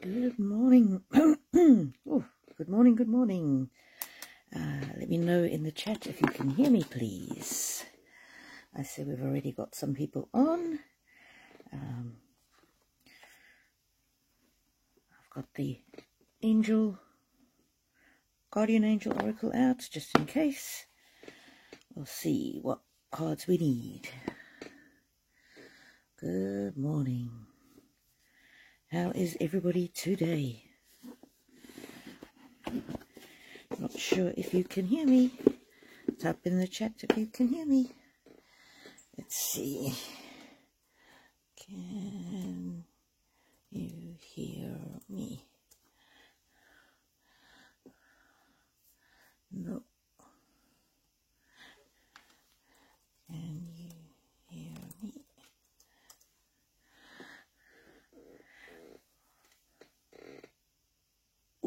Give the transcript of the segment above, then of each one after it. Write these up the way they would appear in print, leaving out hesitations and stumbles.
Good morning. Oh, good morning, good morning. Let me know in the chat if you can hear me, please. I see we've already got some people on. I've got the Guardian Angel Oracle out, just in case. We'll see what cards we need. Good morning. How is everybody today? Not sure if you can hear me. Type in the chat if you can hear me. Let's see. Can you hear me? No. Can you hear me?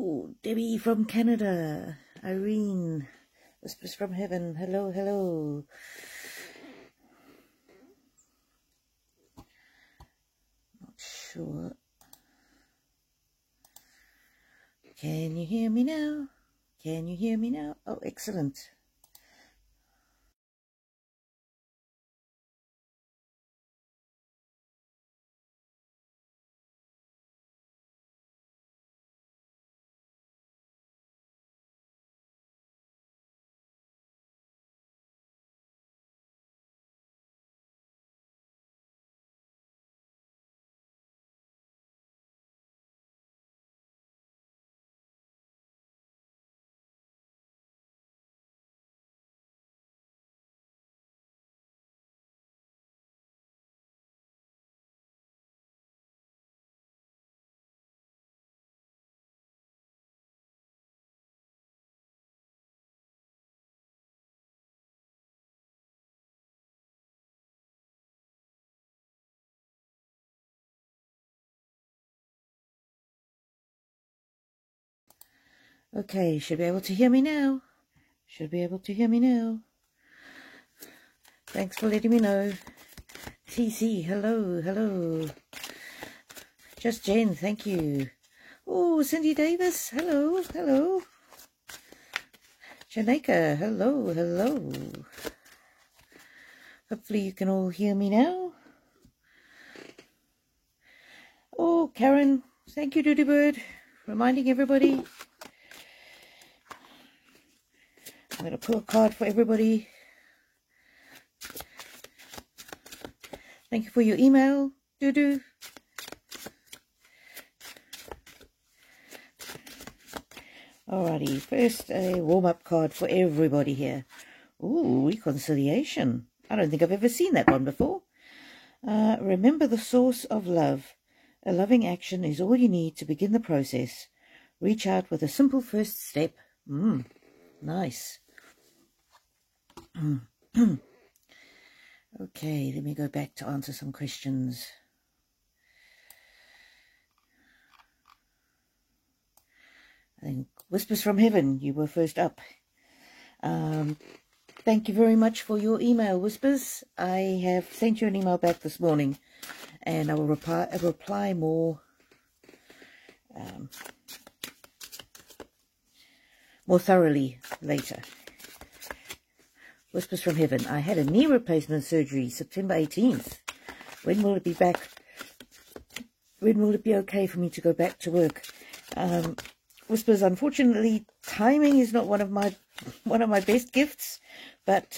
Oh, Debbie from Canada. Irene. Whispers from Heaven. Hello, hello. Not sure. Can you hear me now? Can you hear me now? Oh, excellent. Okay, should be able to hear me now. Should be able to hear me now. Thanks for letting me know. TC, hello, hello. Just Jen, thank you. Oh, Cindy Davis, hello, hello. Janeka, hello, hello. Hopefully you can all hear me now. Oh, Karen, thank you, Doody Bird. Reminding everybody. I'm going to pull a card for everybody. Thank you for your email, Doodoo. Alrighty, first a warm-up card for everybody here. Ooh, reconciliation. I don't think I've ever seen that one before. Remember the source of love. A loving action is all you need to begin the process. Reach out with a simple first step. Nice. Okay, let me go back to answer some questions. I think Whispers from Heaven, you were first up. Thank you very much for your email, Whispers. I have sent you an email back this morning, and I will reply more thoroughly later. Whispers from Heaven. I had a knee replacement surgery September 18th. When will it be back? When will it be okay for me to go back to work? Whispers, unfortunately, timing is not one of my best gifts, but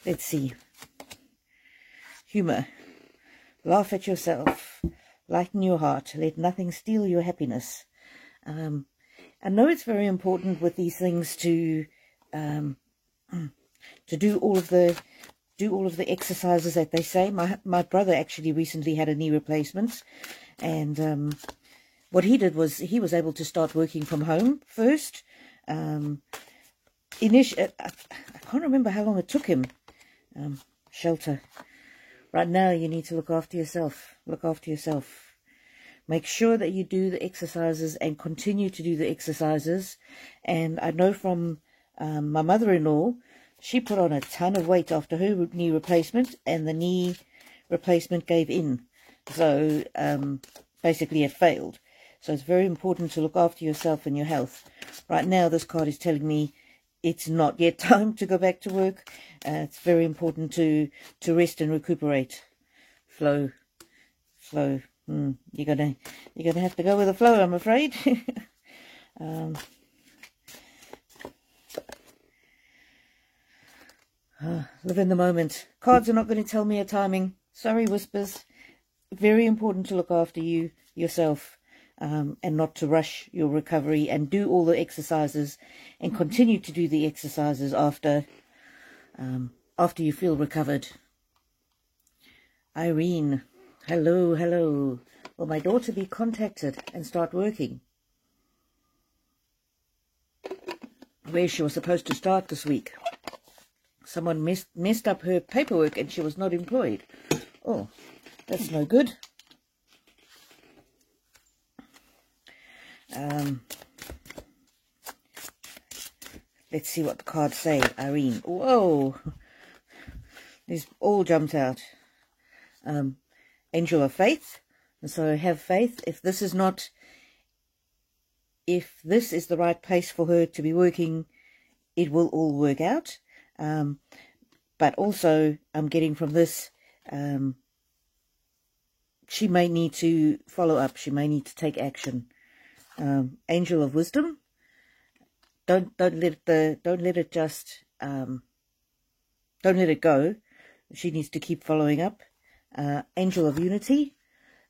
let's see. Humor. Laugh at yourself. Lighten your heart. Let nothing steal your happiness. I know it's very important with these things to do all of the exercises that they say. My brother actually recently had a knee replacement, and what he did was he was able to start working from home first. I can't remember how long it took him. Shelter. Right now, you need to look after yourself. Look after yourself. Make sure that you do the exercises and continue to do the exercises. And I know from my mother-in-law, she put on a ton of weight after her knee replacement, and the knee replacement gave in. So basically it failed. So it's very important to look after yourself and your health. Right now, this card is telling me it's not yet time to go back to work. It's very important to rest and recuperate. Flow. You're gonna have to go with the flow, I'm afraid. Live in the moment. Cards are not going to tell me a timing. Sorry, Whispers. Very important to look after yourself, and not to rush your recovery, and do all the exercises and continue to do the exercises after you feel recovered. Irene, hello. Will my daughter be contacted and start working? Where she was supposed to start this week. Someone messed up her paperwork and she was not employed. Oh, that's no good. Let's see what the cards say, Irene. Whoa, these all jumped out. Angel of Faith. And so have faith. If this is the right place for her to be working, it will all work out. But also, I'm getting from this, she may need to follow up. She may need to take action. Angel of Wisdom. Don't let it go. She needs to keep following up. Angel of Unity.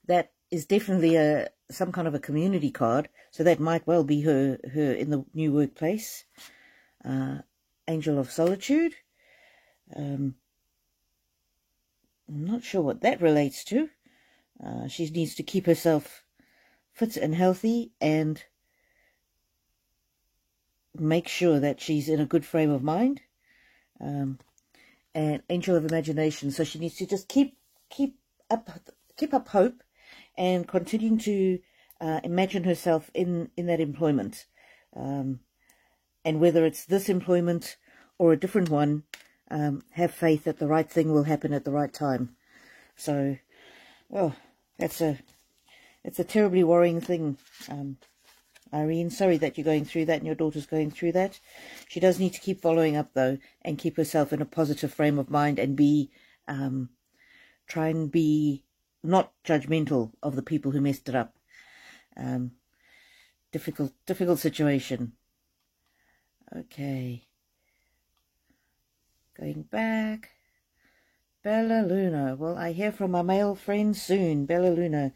That is definitely some kind of a community card. So that might well be her in the new workplace. Angel of Solitude. I'm not sure what that relates to. She needs to keep herself fit and healthy and make sure that she's in a good frame of mind. And Angel of Imagination. So she needs to just keep up hope and continuing to imagine herself in that employment. And whether it's this employment or a different one, have faith that the right thing will happen at the right time. So, well, it's a terribly worrying thing, Irene. Sorry that you're going through that and your daughter's going through that. She does need to keep following up, though, and keep herself in a positive frame of mind and try and be not judgmental of the people who messed it up. Difficult situation. Okay. Going back. Bella Luna. Well, I hear from my male friend soon. Bella Luna.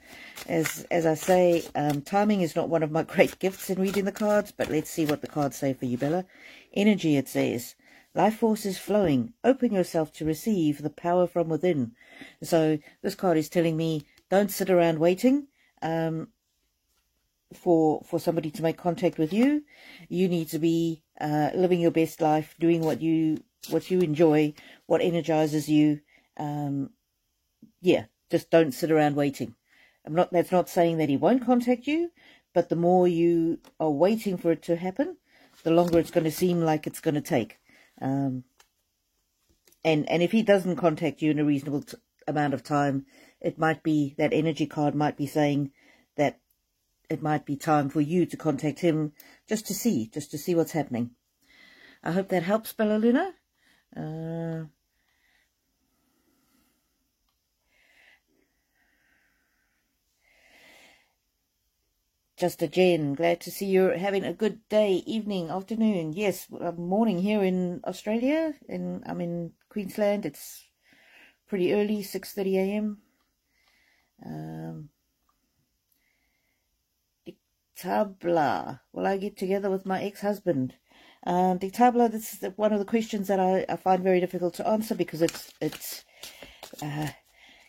As I say, timing is not one of my great gifts in reading the cards, but let's see what the cards say for you, Bella. Energy, it says. Life force is flowing. Open yourself to receive the power from within. So this card is telling me don't sit around waiting for somebody to make contact with you. You need to be living your best life, doing what you enjoy, what energizes you. Yeah, just don't sit around waiting. That's not saying that he won't contact you, but the more you are waiting for it to happen, the longer it's going to seem like it's going to take. And if he doesn't contact you in a reasonable amount of time, it might be, that energy card might be saying that it might be time for you to contact him just to see what's happening. I hope that helps, Bella Luna. Just a Jen, glad to see you're having a good day, evening, afternoon. Yes, morning here in Australia. I'm in Queensland. It's pretty early, 6:30 a.m. Dictabla. Will I get together with my ex-husband? Dictabla, this is one of the questions that I find very difficult to answer, because it's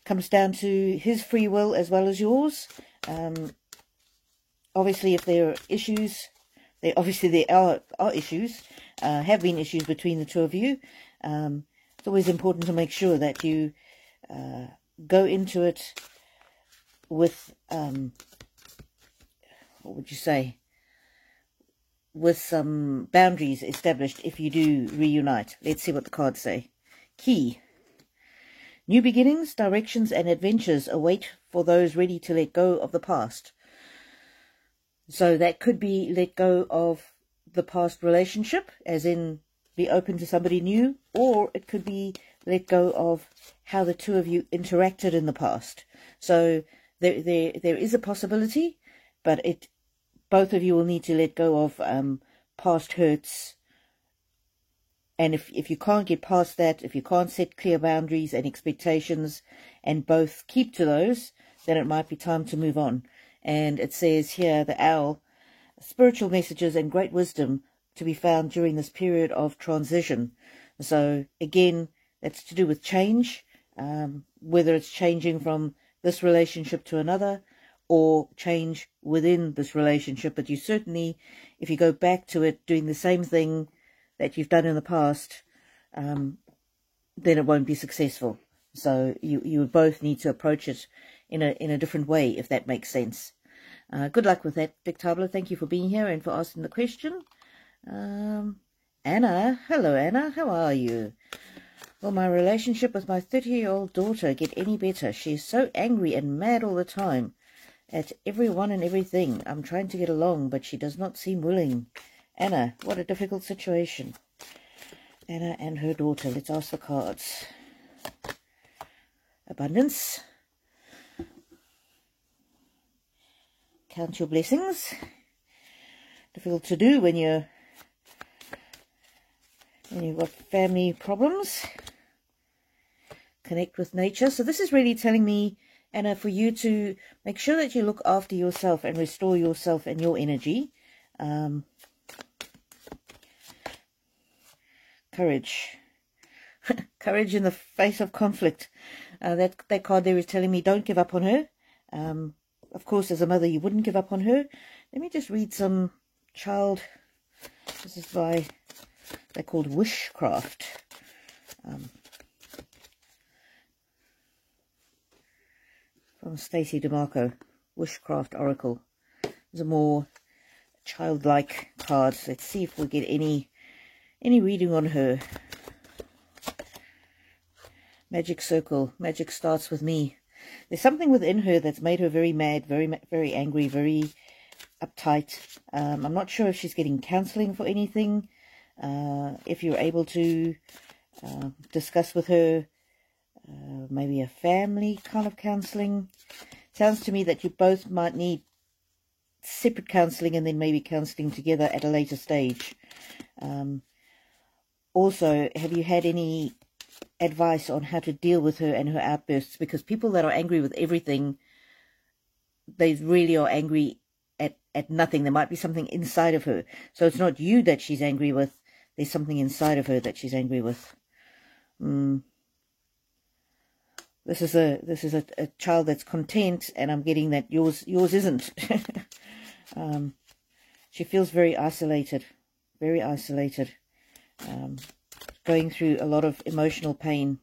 comes down to his free will as well as yours. Obviously, if there are issues, there are issues, have been issues between the two of you. It's always important to make sure that you go into it with, what would you say, with some boundaries established if you do reunite. Let's see what the cards say. Key. New beginnings, directions, and adventures await for those ready to let go of the past. So that could be let go of the past relationship, as in be open to somebody new, or it could be let go of how the two of you interacted in the past. So there is a possibility, but both of you will need to let go of past hurts. And if you can't get past that, if you can't set clear boundaries and expectations and both keep to those, then it might be time to move on. And it says here, the owl, spiritual messages and great wisdom to be found during this period of transition. So again, that's to do with change, whether it's changing from this relationship to another or change within this relationship. But you certainly, if you go back to it doing the same thing that you've done in the past, then it won't be successful. So you would both need to approach it in a different way, if that makes sense. Good luck with that, Big Tabla. Thank you for being here and for asking the question. Anna, hello Anna, how are you? Will my relationship with my 30-year-old daughter get any better? She is so angry and mad all the time at everyone and everything. I'm trying to get along, but she does not seem willing. Anna, what a difficult situation. Anna and her daughter. Let's ask the cards. Abundance. Count your blessings. Difficult to do when you've got family problems. Connect with nature. So this is really telling me, Anna, for you to make sure that you look after yourself and restore yourself and your energy. Courage. Courage in the face of conflict. That card there is telling me don't give up on her. Of course, as a mother, you wouldn't give up on her. Let me just read some child. This is by, they're called Wishcraft. From Stacey DeMarco. Wishcraft Oracle. These are more childlike cards. Let's see if we'll get any reading on her. Magic Circle. Magic starts with me. There's something within her that's made her very mad, very angry, very uptight. I'm not sure if she's getting counseling for anything. If you're able to discuss with her maybe a family kind of counseling. Sounds to me that you both might need separate counseling and then maybe counseling together at a later stage. Also, have you had any advice on how to deal with her and her outbursts? Because people that are angry with everything, they really are angry at nothing. There might be something inside of her. So it's not you that she's angry with. There's something inside of her that she's angry with. This is a child that's content, and I'm getting that yours isn't. She feels very isolated, going through a lot of emotional pain.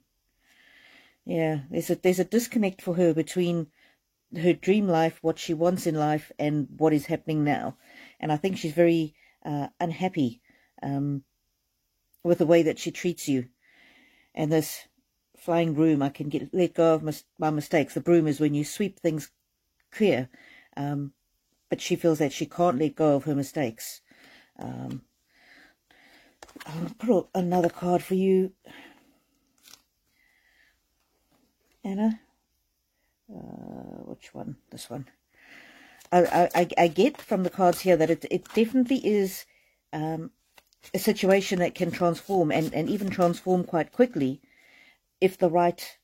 Yeah, there's a disconnect for her between her dream life, what she wants in life, and what is happening now. And I think she's very unhappy with the way that she treats you. And this flying broom, I can let go of my mistakes. The broom is when you sweep things clear, but she feels that she can't let go of her mistakes. I'll put another card for you, Anna. Which one? This one. I get from the cards here that it definitely is a situation that can transform, and even transform quite quickly if the right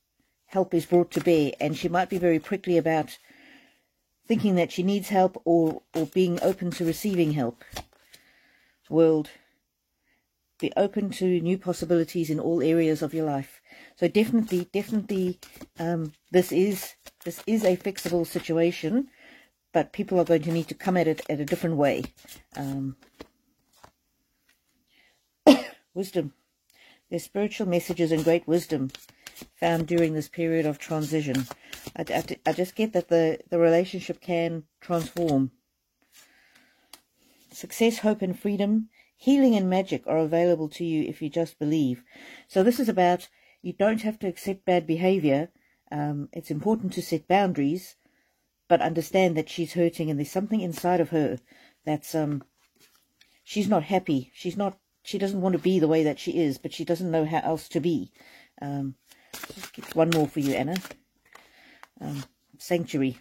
help is brought to bear. And she might be very prickly about thinking that she needs help or being open to receiving help. World. Be open to new possibilities in all areas of your life. So definitely, this is a fixable situation, but people are going to need to come at it at a different way. Wisdom. There's spiritual messages and great wisdom found during this period of transition. I just get that the relationship can transform. Success, hope and freedom, healing and magic are available to you if you just believe. So this is about, you don't have to accept bad behavior. It's important to set boundaries, but understand that she's hurting, and there's something inside of her that's she's not happy. She doesn't want to be the way that she is, but she doesn't know how else to be. Just get one more for you, Anna. Sanctuary.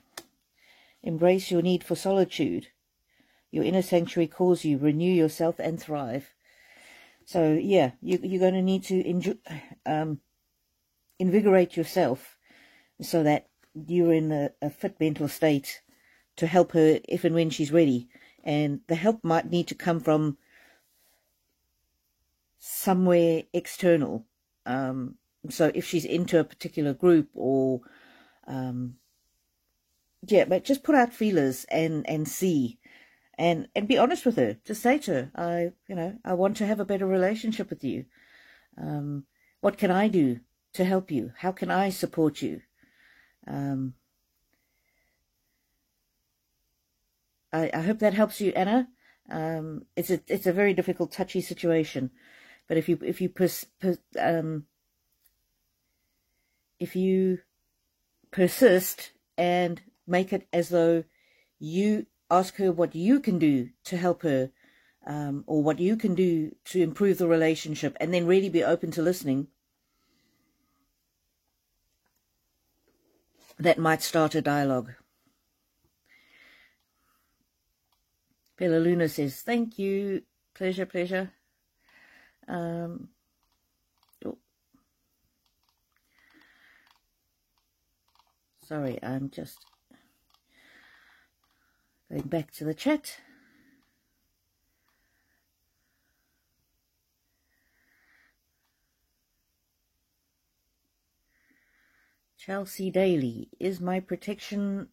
Embrace your need for solitude. Your inner sanctuary calls you. Renew yourself and thrive. So, yeah, you're going to need to invigorate yourself so that you're in a fit mental state to help her if and when she's ready. And the help might need to come from somewhere external. So if she's into a particular group or... yeah, but just put out feelers and see. And be honest with her. Just say to her, I want to have a better relationship with you. What can I do to help you? How can I support you? I hope that helps you, Anna. It's a very difficult, touchy situation, but if you persist and make it as though you ask her what you can do to help her, or what you can do to improve the relationship, and then really be open to listening, that might start a dialogue. Bella Luna says, thank you. Pleasure, pleasure. Oh. Sorry, I'm just going back to the chat. Chelsea Daly, is my protection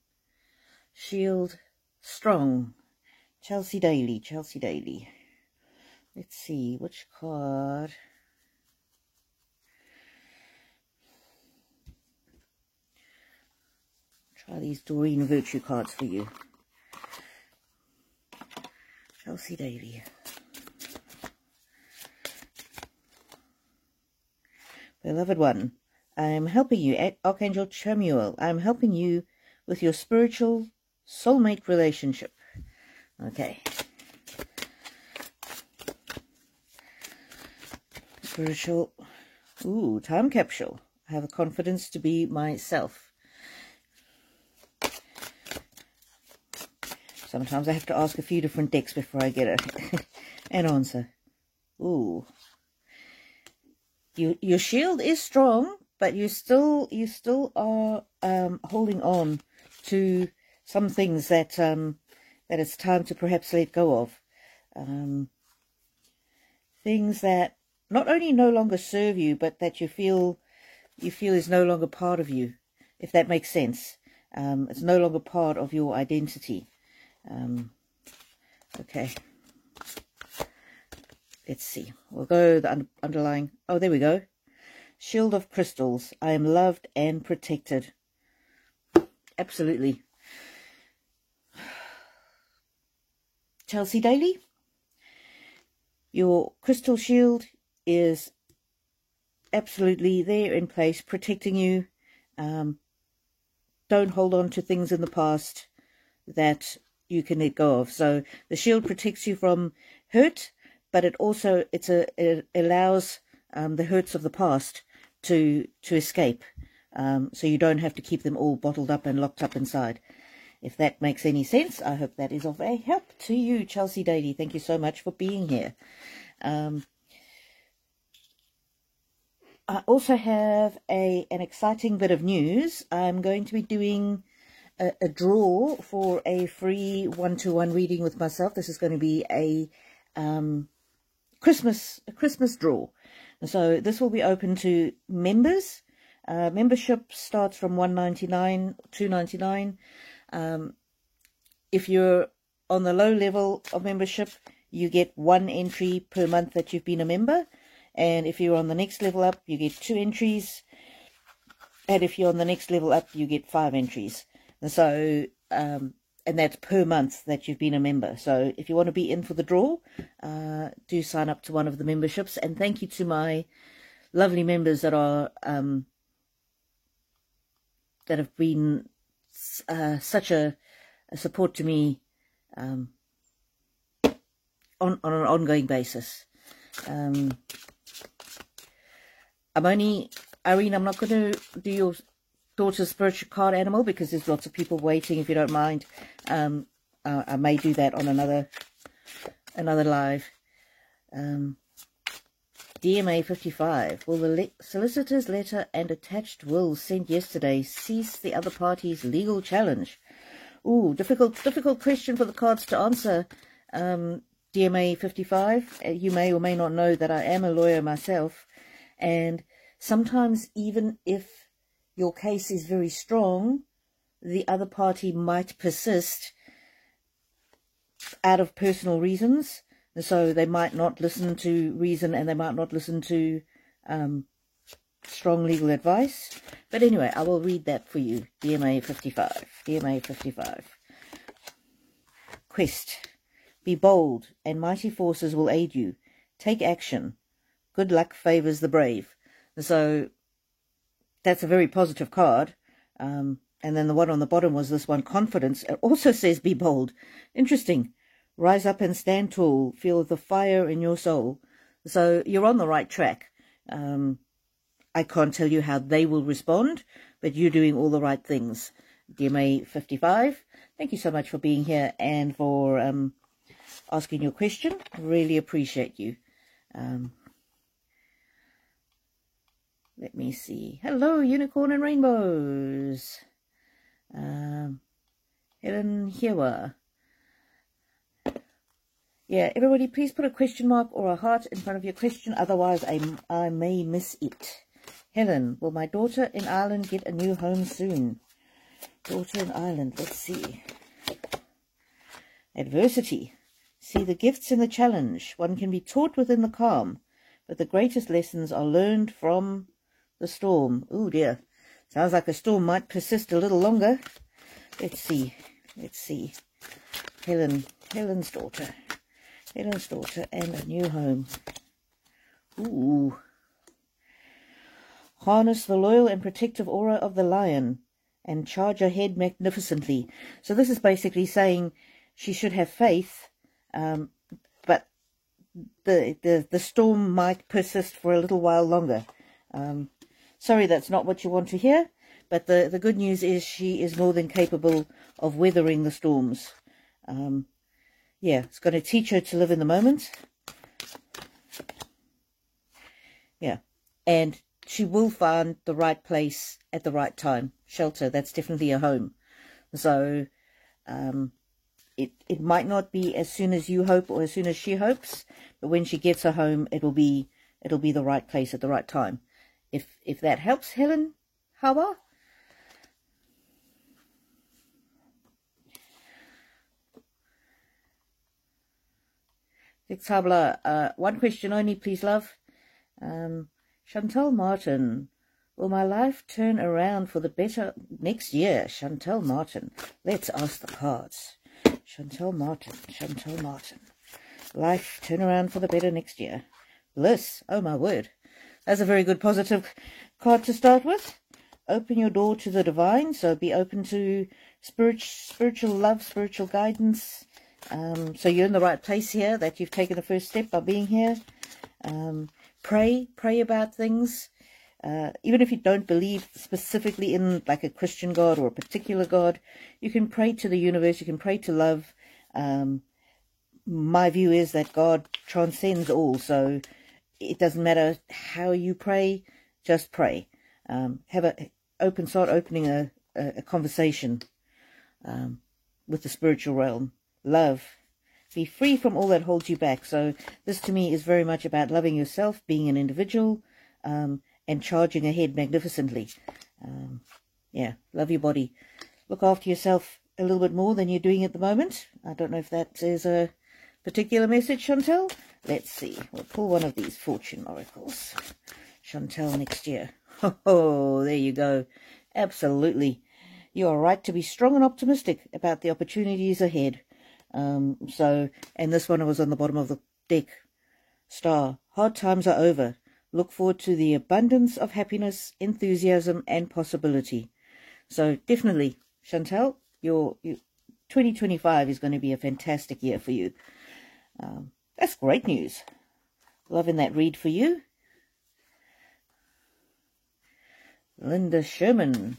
shield strong? Chelsea Daly, Chelsea Daly. Let's see, which card? Try these Doreen Virtue cards for you. Chelsea Daly. Beloved one, I am helping you, Archangel Chamuel. I am helping you with your spiritual soulmate relationship. Okay. Spiritual. Ooh, time capsule. I have a confidence to be myself. Sometimes I have to ask a few different decks before I get an answer. Ooh. Your shield is strong, but you still are holding on to some things that that it's time to perhaps let go of. Things that not only no longer serve you, but that you feel is no longer part of you, if that makes sense. It's no longer part of your identity. Okay. Let's see. We'll go the underlying. Oh, there we go. Shield of crystals. I am loved and protected. Absolutely. Chelsea Daly, your crystal shield is absolutely there in place, protecting you. Don't hold on to things in the past that you can let go of. So the shield protects you from hurt, but it also it allows the hurts of the past to escape, so you don't have to keep them all bottled up and locked up inside. If that makes any sense, I hope that is of a help to you, Chelsea Daly. Thank you so much for being here. I also have an exciting bit of news. I'm going to be doing a draw for a free one-to-one reading with myself. This is going to be a Christmas draw. So this will be open to members. Membership starts from $1.99, $2.99. If you're on the low level of membership, you get 1 entry per month that you've been a member. And if you're on the next level up, you get 2 entries. And if you're on the next level up, you get 5 entries. And so, and that's per month that you've been a member. So if you want to be in for the draw, do sign up to one of the memberships. And thank you to my lovely members that are that have been such a support to me on an ongoing basis. I'm not going to do your daughter's spiritual card animal because there's lots of people waiting. If you don't mind, I may do that on another live. DMA 55. Will the solicitor's letter and attached will sent yesterday cease the other party's legal challenge? Ooh, difficult question for the cards to answer. DMA 55. You may or may not know that I am a lawyer myself, and sometimes even if your case is very strong, the other party might persist out of personal reasons. So they might not listen to reason, and they might not listen to strong legal advice. But anyway, I will read that for you. DMA 55. DMA 55. Quest. Be bold, and mighty forces will aid you. Take action. Good luck favours the brave. So that's a very positive card. And then the one on the bottom was this one, confidence. It also says be bold. Interesting. Rise up and stand tall. Feel the fire in your soul. So you're on the right track. I can't tell you how they will respond, but you're doing all the right things. DMA 55, thank you so much for being here and for asking your question. Really appreciate you. Let me see. Hello, Unicorn and Rainbows. Helen Hewa. Yeah, everybody, please put a question mark or a heart in front of your question, otherwise I may miss it. Helen, will my daughter in Ireland get a new home soon? Daughter in Ireland, let's see. Adversity. See the gifts in the challenge. One can be taught within the calm, but the greatest lessons are learned from the storm. Oh dear, sounds like the storm might persist a little longer. Let's see. Helen's daughter and a new home. Ooh. Harness the loyal and protective aura of the lion and charge ahead magnificently. So this is basically saying she should have faith, but the storm might persist for a little while longer. Sorry, that's not what you want to hear, but the good news is she is more than capable of weathering the storms. Yeah, it's going to teach her to live in the moment. Yeah, and she will find the right place at the right time. Shelter, that's definitely a home. So it might not be as soon as you hope or as soon as she hopes, but when she gets a home, it'll be the right place at the right time. If that helps, Helen, Hawa. One question only, please, love. Chantal Martin, will my life turn around for the better next year? Chantal Martin, let's ask the cards. Chantal Martin. Life turn around for the better next year. Bliss, oh my word. That's a very good positive card to start with. Open your door to the divine, so be open to spiritual love, spiritual guidance. So you're in the right place here, that you've taken the first step by being here. Pray about things. Even if you don't believe specifically in like a Christian God or a particular God, you can pray to the universe, you can pray to love. My view is that God transcends all, so it doesn't matter how you pray, just pray. Start opening a conversation with the spiritual realm. Love. Be free from all that holds you back. So this to me is very much about loving yourself, being an individual, and charging ahead magnificently. Yeah, love your body. Look after yourself a little bit more than you're doing at the moment. I don't know if that is a particular message, Chantal. Let's see. We'll pull one of these fortune oracles. Chantal next year. Oh, there you go. Absolutely. You are right to be strong and optimistic about the opportunities ahead. And this one was on the bottom of the deck. Star. Hard times are over. Look forward to the abundance of happiness, enthusiasm, and possibility. So definitely, Chantal, your 2025 is going to be a fantastic year for you. That's great news. Loving that read for you. Linda Sherman.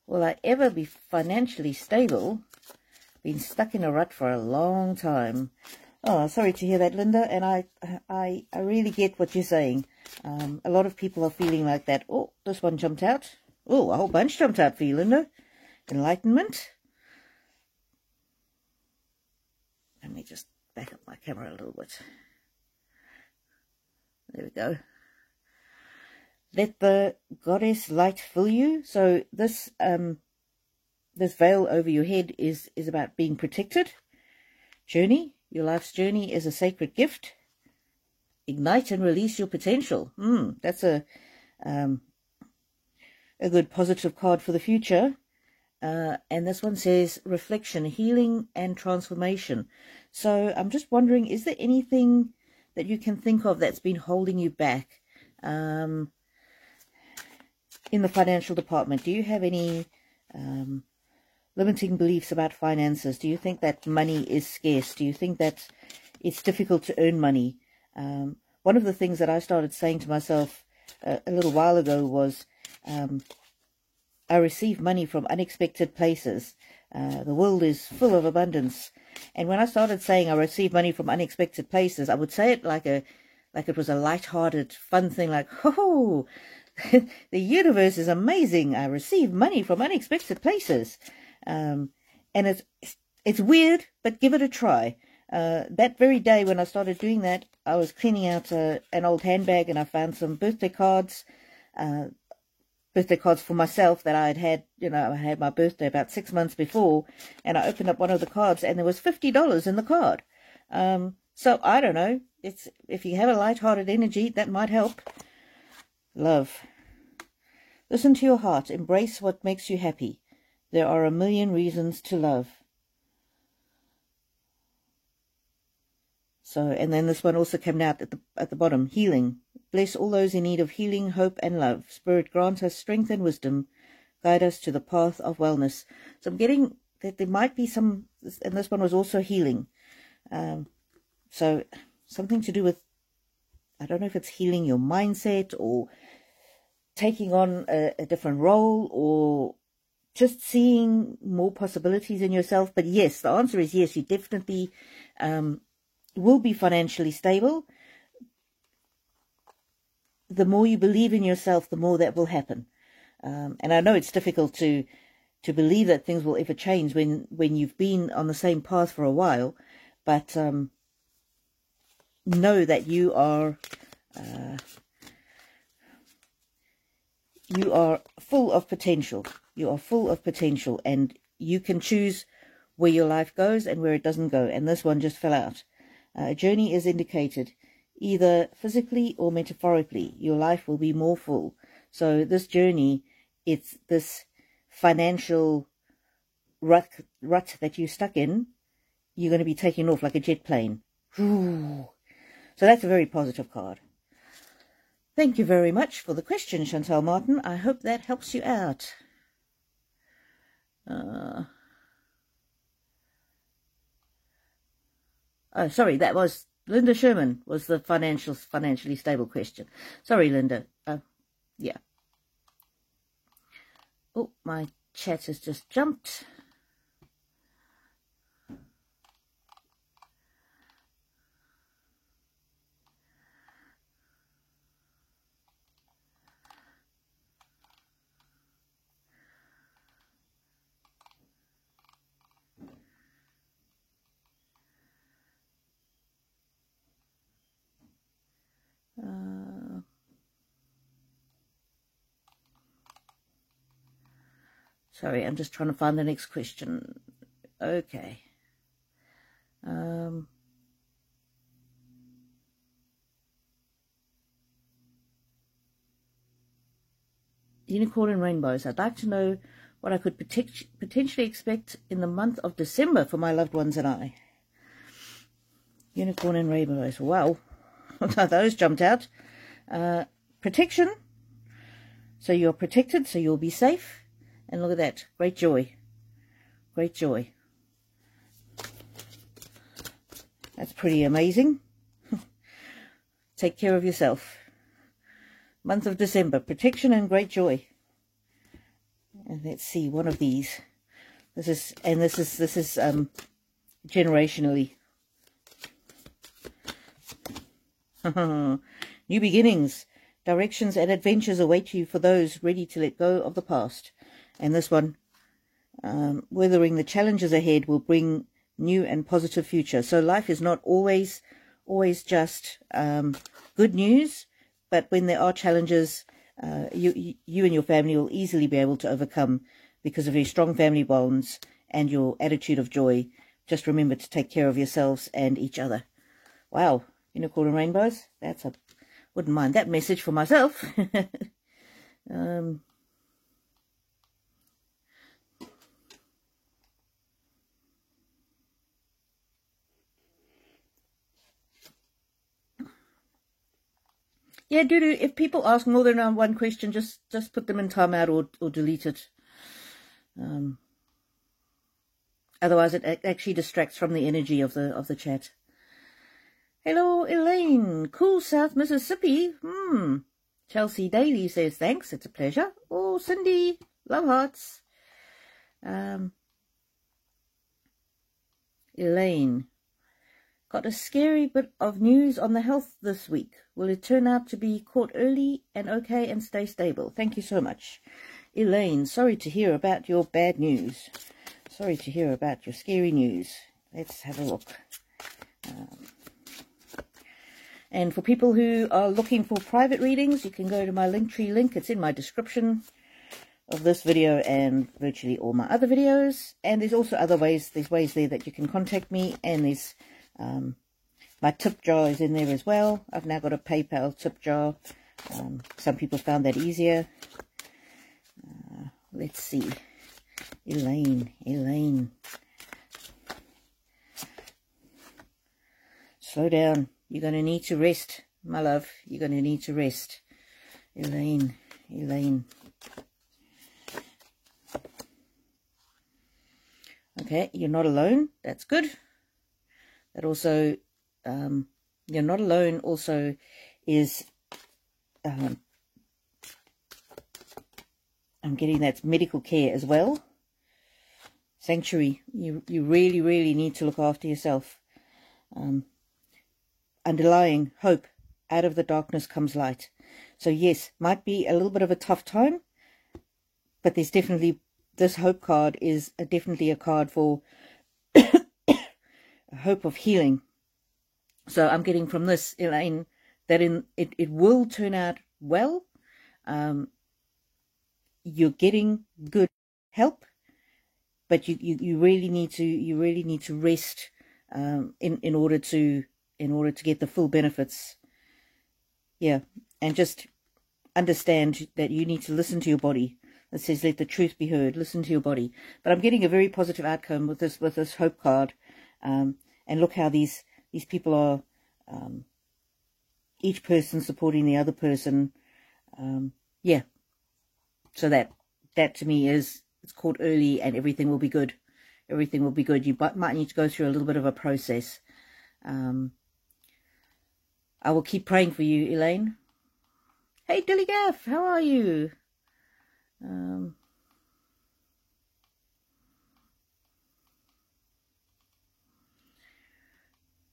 Will I ever be financially stable? Been stuck in a rut for a long time. Oh, sorry to hear that, Linda, and I really get what you're saying. A lot of people are feeling like that. Oh, this one jumped out. Oh, a whole bunch jumped out for you, Linda. Enlightenment. Let me just back up my camera a little bit. There we go. Let the goddess light fill you. So this this veil over your head is about being protected. Journey. Your life's journey is a sacred gift. Ignite and release your potential. That's a good positive card for the future. And this one says reflection, healing and transformation. So I'm just wondering, is there anything that you can think of that's been holding you back in the financial department? Do you have any limiting beliefs about finances? Do you think that money is scarce? Do you think that it's difficult to earn money? One of the things that I started saying to myself a little while ago was, I receive money from unexpected places. The world is full of abundance. And when I started saying I receive money from unexpected places, I would say it like it was a light-hearted, fun thing, like, oh, the universe is amazing. I receive money from unexpected places. And it's weird, but give it a try. That very day when I started doing that, I was cleaning out an old handbag, and I found some birthday cards for myself that I had, I had my birthday about 6 months before, and I opened up one of the cards and there was $50 in the card. So I don't know, if you have a light-hearted energy, that might help. Love. Listen to your heart. Embrace what makes you happy. There are a million reasons to love. So, and then this one also came out at the bottom. Healing. Bless all those in need of healing, hope, and love. Spirit, grant us strength and wisdom. Guide us to the path of wellness. So I'm getting that there might be some, and this one was also healing. So something to do with, I don't know if it's healing your mindset or taking on a different role or just seeing more possibilities in yourself. But yes, the answer is yes, you definitely will be financially stable. The more you believe in yourself, the more that will happen. And I know it's difficult to believe that things will ever change when you've been on the same path for a while, but know that you are full of potential. You are full of potential, and you can choose where your life goes and where it doesn't go. And this one just fell out. A journey is indicated, either physically or metaphorically. Your life will be more full. So this journey, it's this financial rut that you're stuck in. You're going to be taking off like a jet plane. So that's a very positive card. Thank you very much for the question, Chantal Martin. I hope that helps you out. Oh, sorry, that was Linda Sherman was the financially stable question. Sorry, Linda. Yeah. Oh, my chat has just jumped. Sorry, I'm just trying to find the next question. Okay. Unicorn and rainbows. I'd like to know what I could potentially expect in the month of December for my loved ones and I. Unicorn and rainbows. Wow. Those jumped out. Protection. So you're protected, so you'll be safe. And look at that. Great joy. great joy. That's pretty amazing. Take care of yourself. Month of December, protection and great joy. And let's see, one of these. This is generationally. New beginnings, directions and adventures await you for those ready to let go of the past. And this one, weathering the challenges ahead will bring new and positive future. So life is not always just good news, but when there are challenges, you and your family will easily be able to overcome because of your strong family bonds and your attitude of joy. Just remember to take care of yourselves and each other. Wow, unicorn and rainbows. Wouldn't mind that message for myself. Yeah, do if people ask more than one question, just put them in timeout or delete it. Otherwise, it actually distracts from the energy of the chat. Hello, Elaine. Cool South Mississippi. Chelsea Daly says thanks. It's a pleasure. Oh, Cindy, love hearts. Elaine. Got a scary bit of news on the health this week. Will it turn out to be caught early and okay and stay stable? Thank you so much. Elaine, sorry to hear about your bad news. Sorry to hear about your scary news. Let's have a look. And for people who are looking for private readings, you can go to my Linktree link. It's in my description of this video and virtually all my other videos. And there's also other ways. There's ways there that you can contact me, and there's my tip jar is in there as well. I've now got a PayPal tip jar. Some people found that easier. Let's see. Elaine. Slow down. You're going to need to rest, my love. You're going to need to rest. Elaine. Okay, you're not alone. That's good. That also, you're not alone also is, I'm getting that's medical care as well. Sanctuary, you really need to look after yourself. Underlying hope, out of the darkness comes light. So yes, might be a little bit of a tough time, but there's definitely, this hope card is definitely a card for a hope of healing. So I'm getting from this, Elaine, that it will turn out well. You're getting good help, but you really need to rest in order to get the full benefits. Yeah, and just understand that you need to listen to your body. It says, let the truth be heard. Listen to your body. But I'm getting a very positive outcome with this hope card. And look how these people are, each person supporting the other person. Yeah. So that to me is, it's called early and everything will be good. Everything will be good. You might need to go through a little bit of a process. I will keep praying for you, Elaine. Hey, Dilly Gaff, how are you?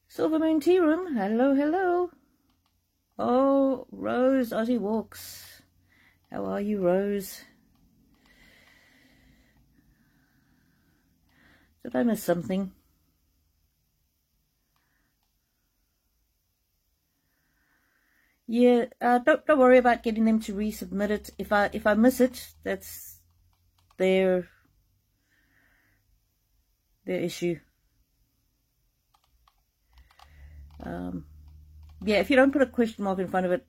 Silver Moon Tea Room, hello. Oh, Rose, Aussie Walks. How are you, Rose? Did I miss something? Yeah, don't worry about getting them to resubmit it. If I miss it, that's their issue. Yeah, if you don't put a question mark in front of it,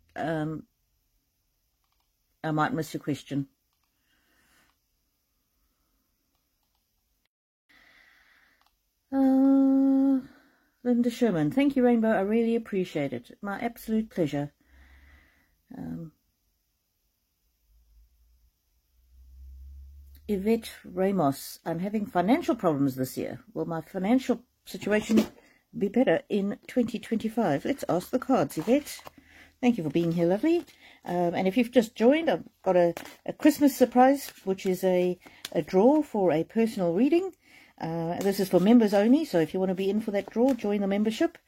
I might miss your question. Linda Sherman, thank you, Rainbow. I really appreciate it. My absolute pleasure. Yvette Ramos, I'm having financial problems this year. Will my financial situation be better in 2025? Let's ask the cards, Yvette. Thank you for being here, lovely. And if you've just joined, I've got a Christmas surprise, which is a draw for a personal reading. This is for members only, so if you want to be in for that draw, join the membership.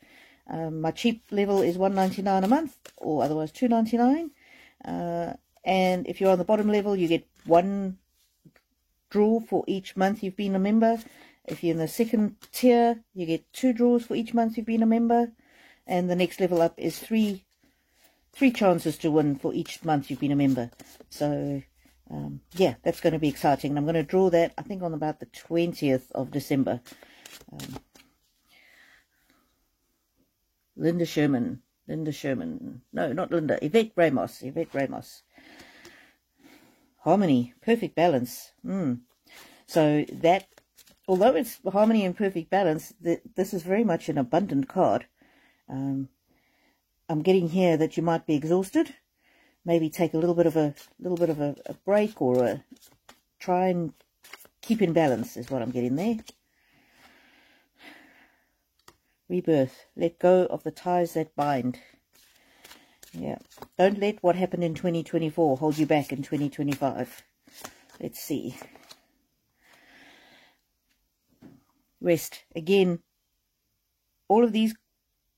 My cheap level is $1.99 a month, or otherwise $2.99. And if you're on the bottom level, you get one draw for each month you've been a member. If you're in the second tier, you get 2 draws for each month you've been a member. And the next level up is three chances to win for each month you've been a member. So yeah, that's going to be exciting. And I'm going to draw that, I think, on about the 20th of December. Linda Sherman. No, not Linda. Yvette Ramos. Harmony, perfect balance. So that, although it's harmony and perfect balance, this is very much an abundant card. I'm getting here that you might be exhausted. Maybe take a little bit of a break, or try and keep in balance is what I'm getting there. Rebirth. Let go of the ties that bind. Yeah. Don't let what happened in 2024 hold you back in 2025. Let's see. Rest. Again, all of these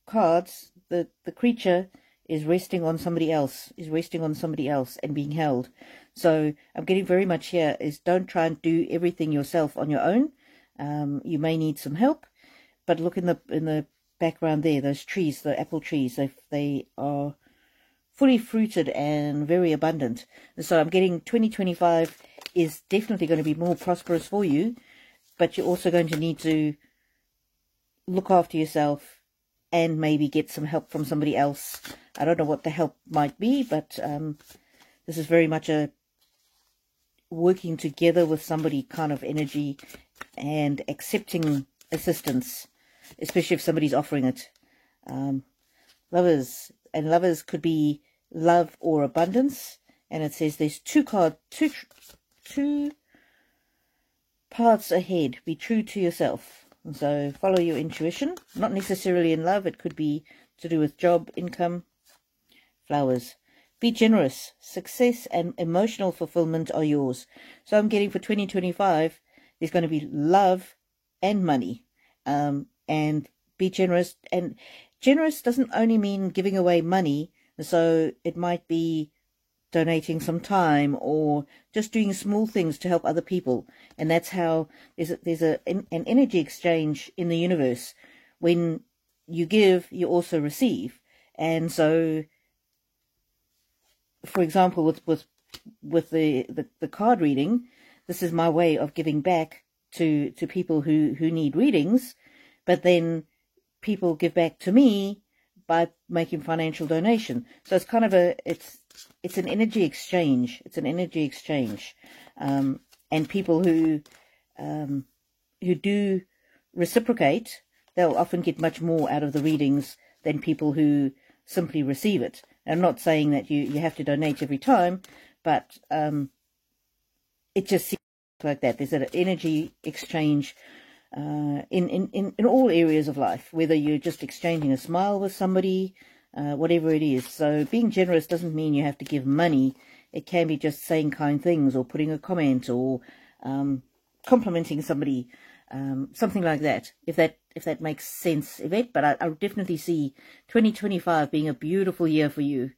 cards, the creature is resting on somebody else, and being held. So I'm getting very much here is don't try and do everything yourself on your own. You may need some help, but look in the background there, those trees, the apple trees, they are fully fruited and very abundant. And so I'm getting 2025 is definitely going to be more prosperous for you, but you're also going to need to look after yourself and maybe get some help from somebody else. I don't know what the help might be, but this is very much a working together with somebody kind of energy, and accepting assistance, especially if somebody's offering it. Lovers, and lovers could be love or abundance, and it says there's two paths ahead. Be true to yourself. And so follow your intuition. Not necessarily in love. It could be to do with job, income. Flowers. Be generous. Success and emotional fulfillment are yours. So I'm getting for 2025, there's going to be love and money. And be generous. And generous doesn't only mean giving away money. So it might be donating some time, or just doing small things to help other people. And that's how there's an energy exchange in the universe. When you give, you also receive. And so, for example, with the card reading, this is my way of giving back to people who need readings, but then people give back to me by making financial donation. So it's kind of it's an energy exchange. It's an energy exchange. And people who do reciprocate, they'll often get much more out of the readings than people who simply receive it. I'm not saying that you have to donate every time, but it just seems like that. There's an energy exchange in all areas of life, whether you're just exchanging a smile with somebody, whatever it is. So being generous doesn't mean you have to give money. It can be just saying kind things, or putting a comment, or complimenting somebody, something like that, if that makes sense, Yvette. But I definitely see 2025 being a beautiful year for you.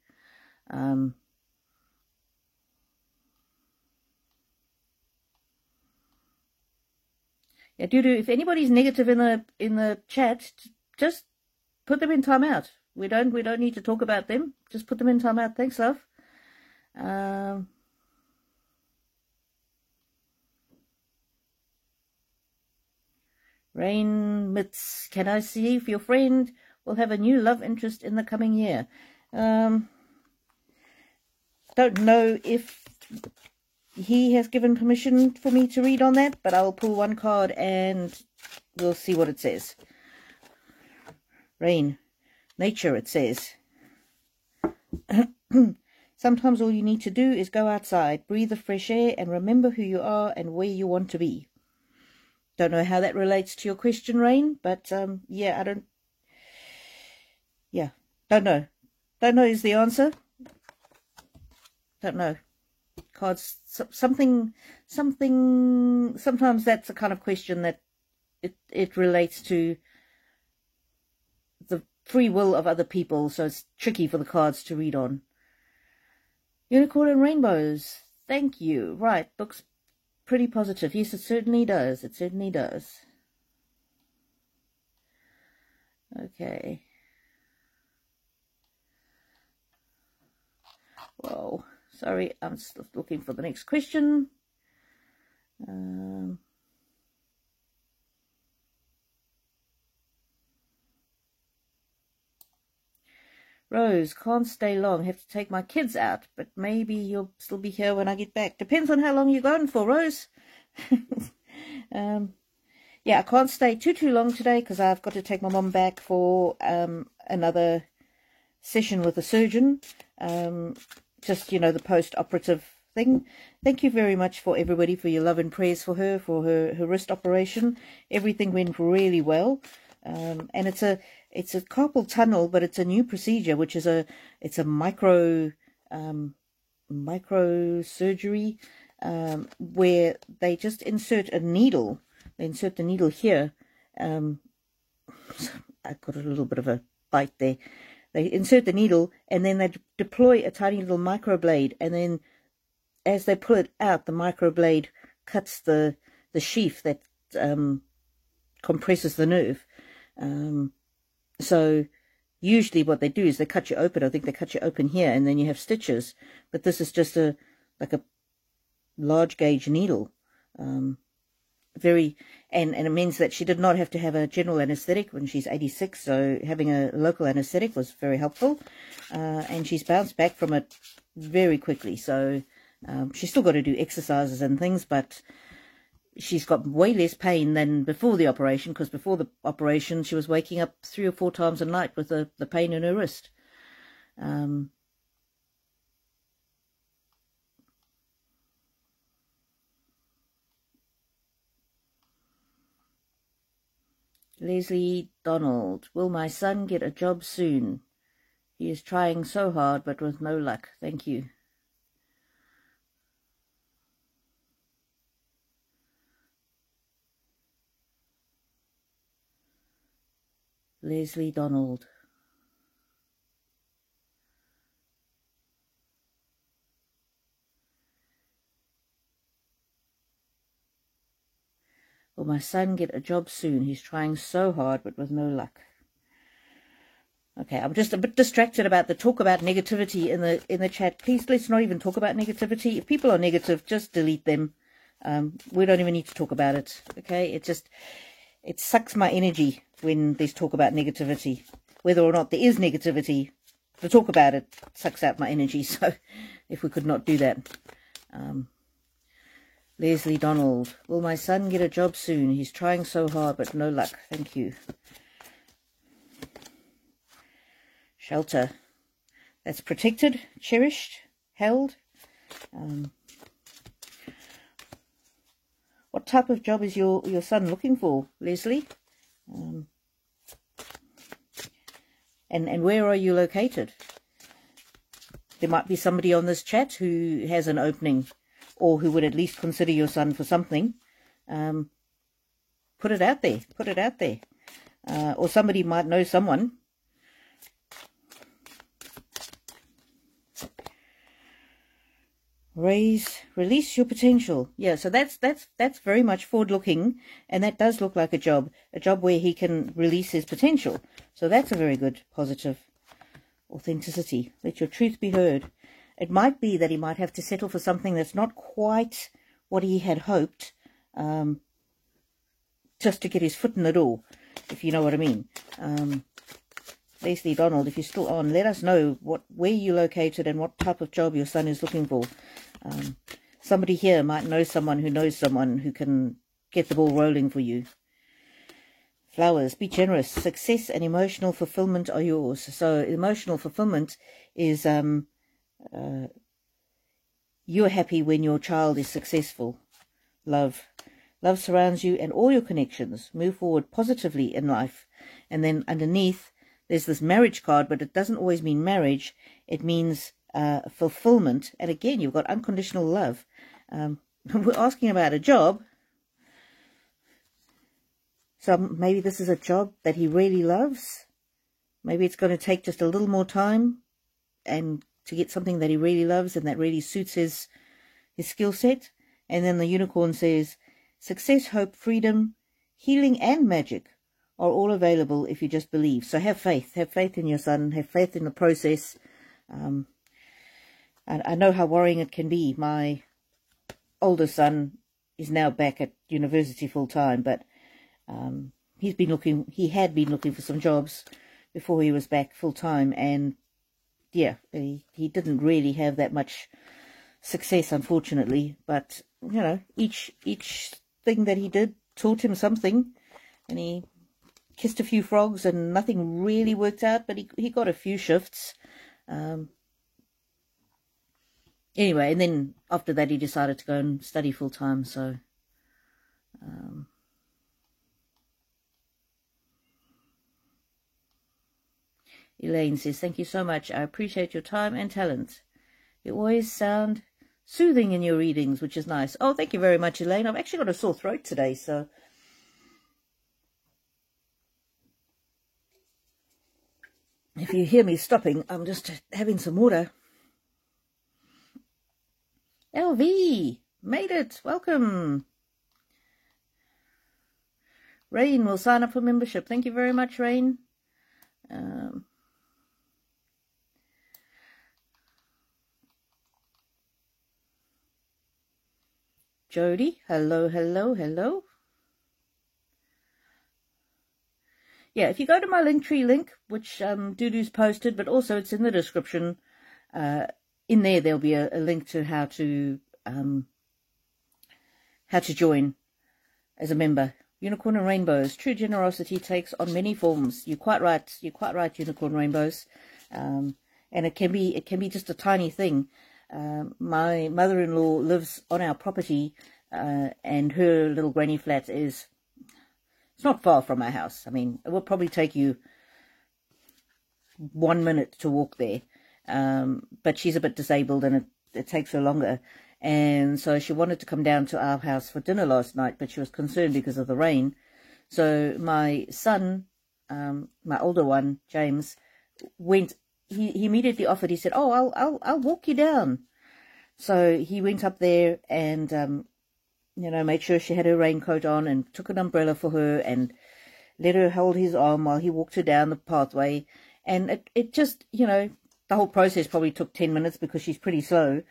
Yeah, if anybody's negative in the chat, just put them in timeout. We don't need to talk about them. Just put them in timeout. Thanks, love. Rain Mitz, can I see if your friend will have a new love interest in the coming year? Don't know if he has given permission for me to read on that, but I'll pull one card and we'll see what it says. Rain. Nature, it says. So Sometimes all you need to do is go outside, breathe the fresh air, and remember who you are and where you want to be. Don't know how that relates to your question, Rain, but yeah, don't know. Don't know is the answer. Don't know. Cards, sometimes that's a kind of question that it relates to the free will of other people, so it's tricky for the cards to read on. Unicorn and rainbows. Thank you. Right, looks pretty positive. Yes, it certainly does. It certainly does. Okay. Whoa. Sorry, I'm still looking for the next question. Rose, can't stay long. Have to take my kids out, but maybe you'll still be here when I get back. Depends on how long you're going for, Rose. Yeah, I can't stay too long today because I've got to take my mum back for another session with a surgeon. Just, you know, the post-operative thing. Thank you very much for everybody for your love and prayers for her wrist operation. Everything went really well. And it's a carpal tunnel, but it's a new procedure, which is it's a micro surgery, where they just insert a needle. They insert the needle here. I got a little bit of a bite there. They insert the needle, and then they deploy a tiny little microblade, and then as they pull it out, the microblade cuts the sheath that compresses the nerve. So usually what they do is they cut you open. I think they cut you open here, and then you have stitches. But this is just like a large gauge needle. And it means that she did not have to have a general anesthetic when she's 86, so having a local anesthetic was very helpful. And she's bounced back from it very quickly, so she's still got to do exercises and things, but she's got way less pain than before the operation, because before the operation she was waking up 3 or 4 times a night with the pain in her wrist. Leslie Donald, will my son get a job soon? He is trying so hard, but with no luck. Thank you. Leslie Donald. Will my son get a job soon? He's trying so hard, but with no luck. Okay, I'm just a bit distracted about the talk about negativity in the chat. Please, let's not even talk about negativity. If people are negative, just delete them. We don't even need to talk about it. Okay, it sucks my energy when there's talk about negativity. Whether or not there is negativity, the talk about it sucks out my energy. So, if we could not do that. Leslie Donald, will my son get a job soon? He's trying so hard, but no luck. Thank you. Shelter. That's protected, cherished, held. What type of job is your son looking for, Leslie? And where are you located? There might be somebody on this chat who has an opening, or who would at least consider your son for something. Put it out there. Put it out there. Or somebody might know someone. Release your potential. Yeah, so that's very much forward-looking, and that does look like a job where he can release his potential. So that's a very good, positive authenticity. Let your truth be heard. It might be that he might have to settle for something that's not quite what he had hoped, just to get his foot in the door, if you know what I mean. Leslie Donald, if you're still on, let us know where you're located and what type of job your son is looking for. Somebody here might know someone who knows someone who can get the ball rolling for you. Flowers, be generous. Success and emotional fulfillment are yours. So emotional fulfillment is You're happy when your child is successful. Love surrounds you and all your connections. Move forward positively in life. And then underneath, there's this marriage card, but it doesn't always mean marriage. It means fulfillment. And again, you've got unconditional love. We're asking about a job. So maybe this is a job that he really loves. Maybe it's going to take just a little more time and to get something that he really loves and that really suits his skill set. And then the unicorn says, success, hope, freedom, healing and magic are all available if you just believe. So have faith in your son, have faith in the process. And I know how worrying it can be. My older son is now back at university full time, but he had been looking for some jobs before he was back full time, and yeah, he didn't really have that much success, unfortunately. But you know, each thing that he did taught him something, and he kissed a few frogs and nothing really worked out, but he got a few shifts. Anyway, and then after that he decided to go and study full time. So Elaine says, thank you so much. I appreciate your time and talent. You always sound soothing in your readings, which is nice. Oh, thank you very much, Elaine. I've actually got a sore throat today, so if you hear me stopping, I'm just having some water. LV, made it. Welcome. Rain will sign up for membership. Thank you very much, Rain. Jody, hello, hello, hello. Yeah, if you go to my Linktree link, which Dudu's posted, but also it's in the description, in there there'll be a link to how to join as a member. Unicorn and Rainbows. True generosity takes on many forms. You're quite right. You're quite right, Unicorn Rainbows. And it can be just a tiny thing. My mother-in-law lives on our property, and her little granny flat it's not far from our house. I mean, it will probably take you 1 minute to walk there. But she's a bit disabled and it takes her longer. And so she wanted to come down to our house for dinner last night, but she was concerned because of the rain. So my son, my older one, James, went. He immediately offered. He said, "Oh, I'll walk you down." So he went up there and made sure she had her raincoat on and took an umbrella for her and let her hold his arm while he walked her down the pathway. And it just, the whole process probably took 10 minutes because she's pretty slow.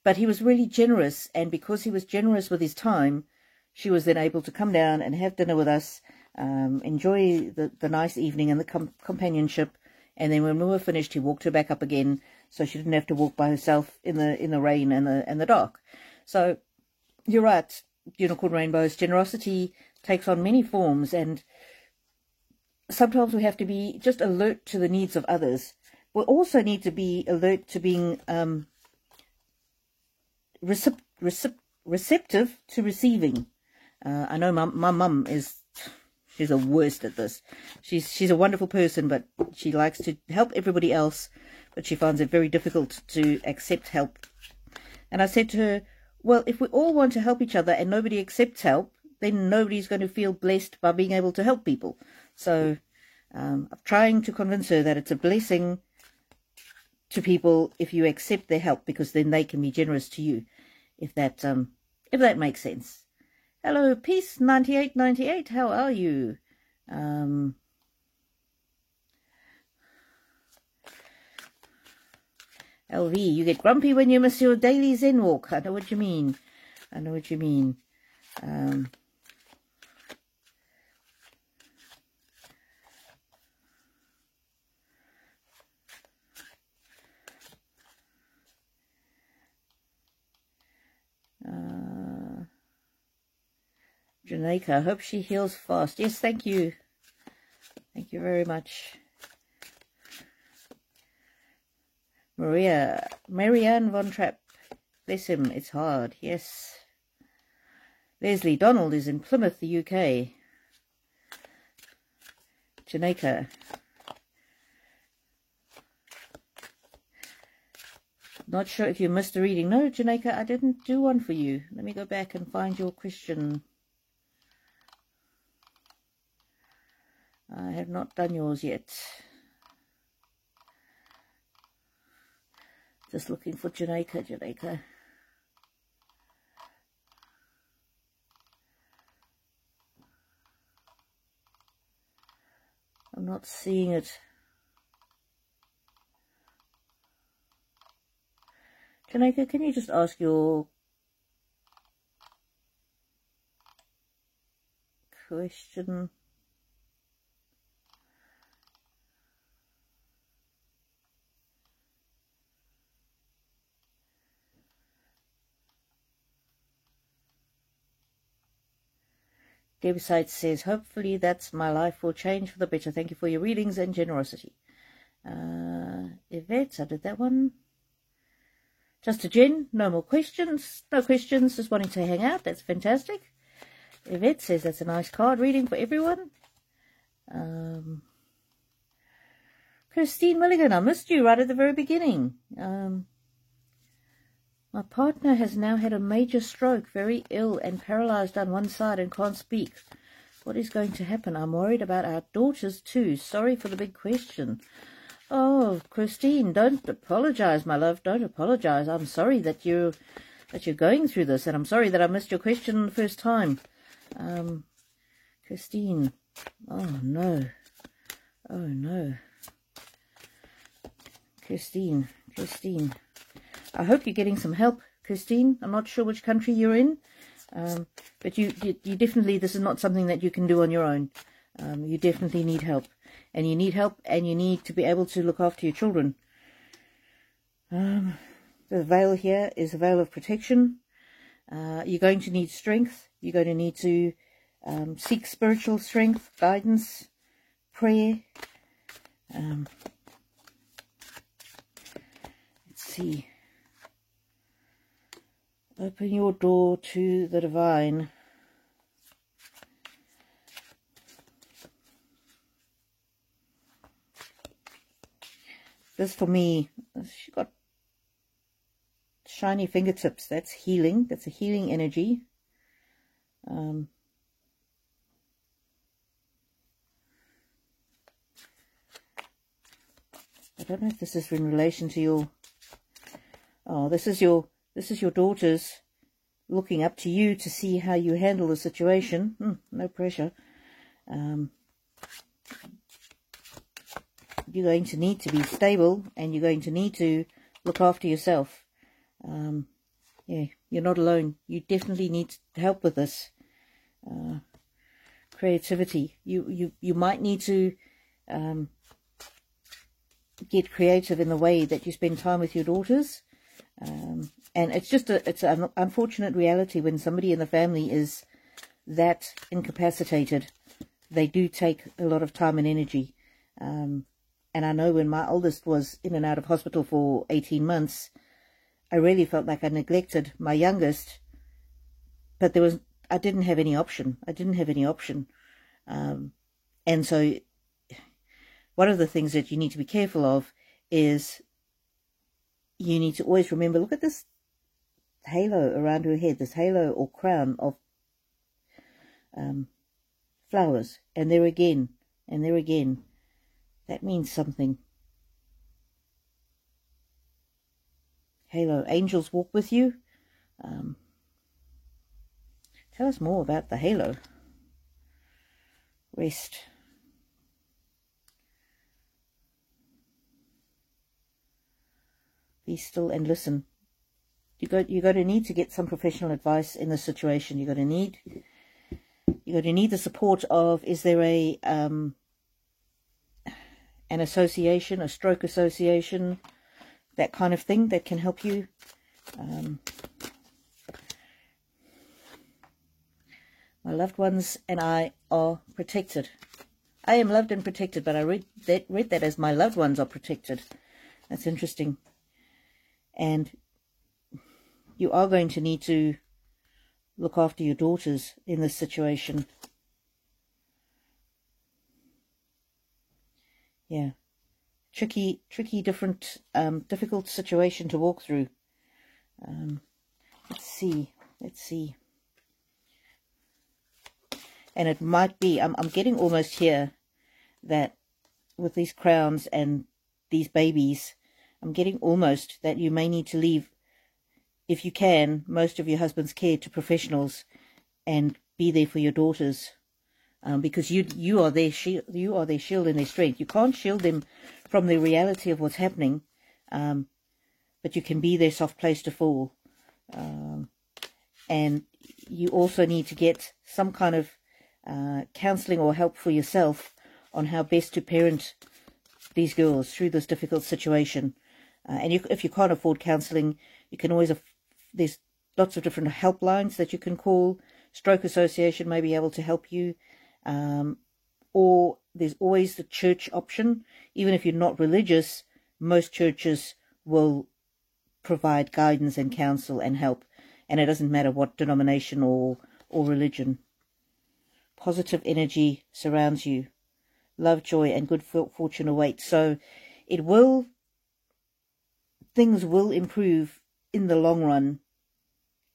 But he was really generous, and because he was generous with his time, she was then able to come down and have dinner with us, enjoy the nice evening and the companionship. And then when we were finished, he walked her back up again, so she didn't have to walk by herself in the rain and the dark. So you're right, Unicorn Rainbows. Generosity takes on many forms, and sometimes we have to be just alert to the needs of others. We also need to be alert to being receptive to receiving. I know my mum she's the worst at this. She's a wonderful person, but she likes to help everybody else, but she finds it very difficult to accept help. And I said to her, well, if we all want to help each other and nobody accepts help, then nobody's going to feel blessed by being able to help people. So I'm trying to convince her that it's a blessing to people if you accept their help, because then they can be generous to you, if that makes sense. Hello, Peace 9898. How are you? LV, you get grumpy when you miss your daily Zen walk. I know what you mean. I know what you mean. Janeka, I hope she heals fast. Yes, thank you. Thank you very much. Marianne Von Trapp. Bless him, it's hard, yes. Leslie Donald is in Plymouth, the UK. Janeka. Not sure if you missed a reading. No, Janeka, I didn't do one for you. Let me go back and find your question. I have not done yours yet. Just looking for Janeka. I'm not seeing it. Janeka, can you just ask your question? Debbie Sites says, hopefully that's my life will change for the better. Thank you for your readings and generosity. Yvette, I did that one. Just a Jen, no more questions. No questions, just wanting to hang out. That's fantastic. Yvette says that's a nice card reading for everyone. Christine Milligan, I missed you right at the very beginning. My partner has now had a major stroke, very ill and paralyzed on one side and can't speak. What is going to happen? I'm worried about our daughters too. Sorry for the big question. Oh, Christine, don't apologize, my love. Don't apologize. I'm sorry that you're going through this, and I'm sorry that I missed your question the first time. Christine. Oh no. Oh no. Christine. I hope you're getting some help, Christine. I'm not sure which country you're in, but you definitely, this is not something that you can do on your own. You definitely need help, and you need to be able to look after your children. The veil here is a veil of protection. You're going to need strength. You're going to need to seek spiritual strength, guidance, prayer. Let's see. Open your door to the divine. This for me, she got shiny fingertips. That's healing. That's a healing energy. I don't know if this is in relation to your. Oh, this is your daughters looking up to you to see how you handle the situation. No pressure. You're going to need to be stable, and you're going to need to look after yourself. Yeah, you're not alone. You definitely need help with this. Creativity. You might need to get creative in the way that you spend time with your daughters. And it's just it's an unfortunate reality when somebody in the family is that incapacitated. They do take a lot of time and energy. And I know when my oldest was in and out of hospital for 18 months, I really felt like I neglected my youngest. But I didn't have any option. And so one of the things that you need to be careful of is you need to always remember, look at this halo around her head, this halo or crown of flowers. And there again, that means something. Halo, angels walk with you. Tell us more about the halo. Rest. Be still and listen. You're going to need to get some professional advice in this situation. You're going to need the support of, is there an association, a stroke association, that kind of thing that can help you. My loved ones and I are protected. I am loved and protected, but I read that as my loved ones are protected. That's interesting. And you are going to need to look after your daughters in this situation. Yeah. Tricky, difficult situation to walk through. Let's see. And it might be, I'm getting almost here that with these crowns and these babies, I'm getting almost that you may need to leave, if you can, most of your husband's care to professionals and be there for your daughters. Because you are their shield, and their strength. You can't shield them from the reality of what's happening, but you can be their soft place to fall. And you also need to get some kind of counselling or help for yourself on how best to parent these girls through this difficult situation. And if you can't afford counselling, you can always, there's lots of different helplines that you can call. Stroke Association may be able to help you. Or there's always the church option. Even if you're not religious, most churches will provide guidance and counsel and help. And it doesn't matter what denomination or religion. Positive energy surrounds you. Love, joy, and good fortune await. So things will improve in the long run.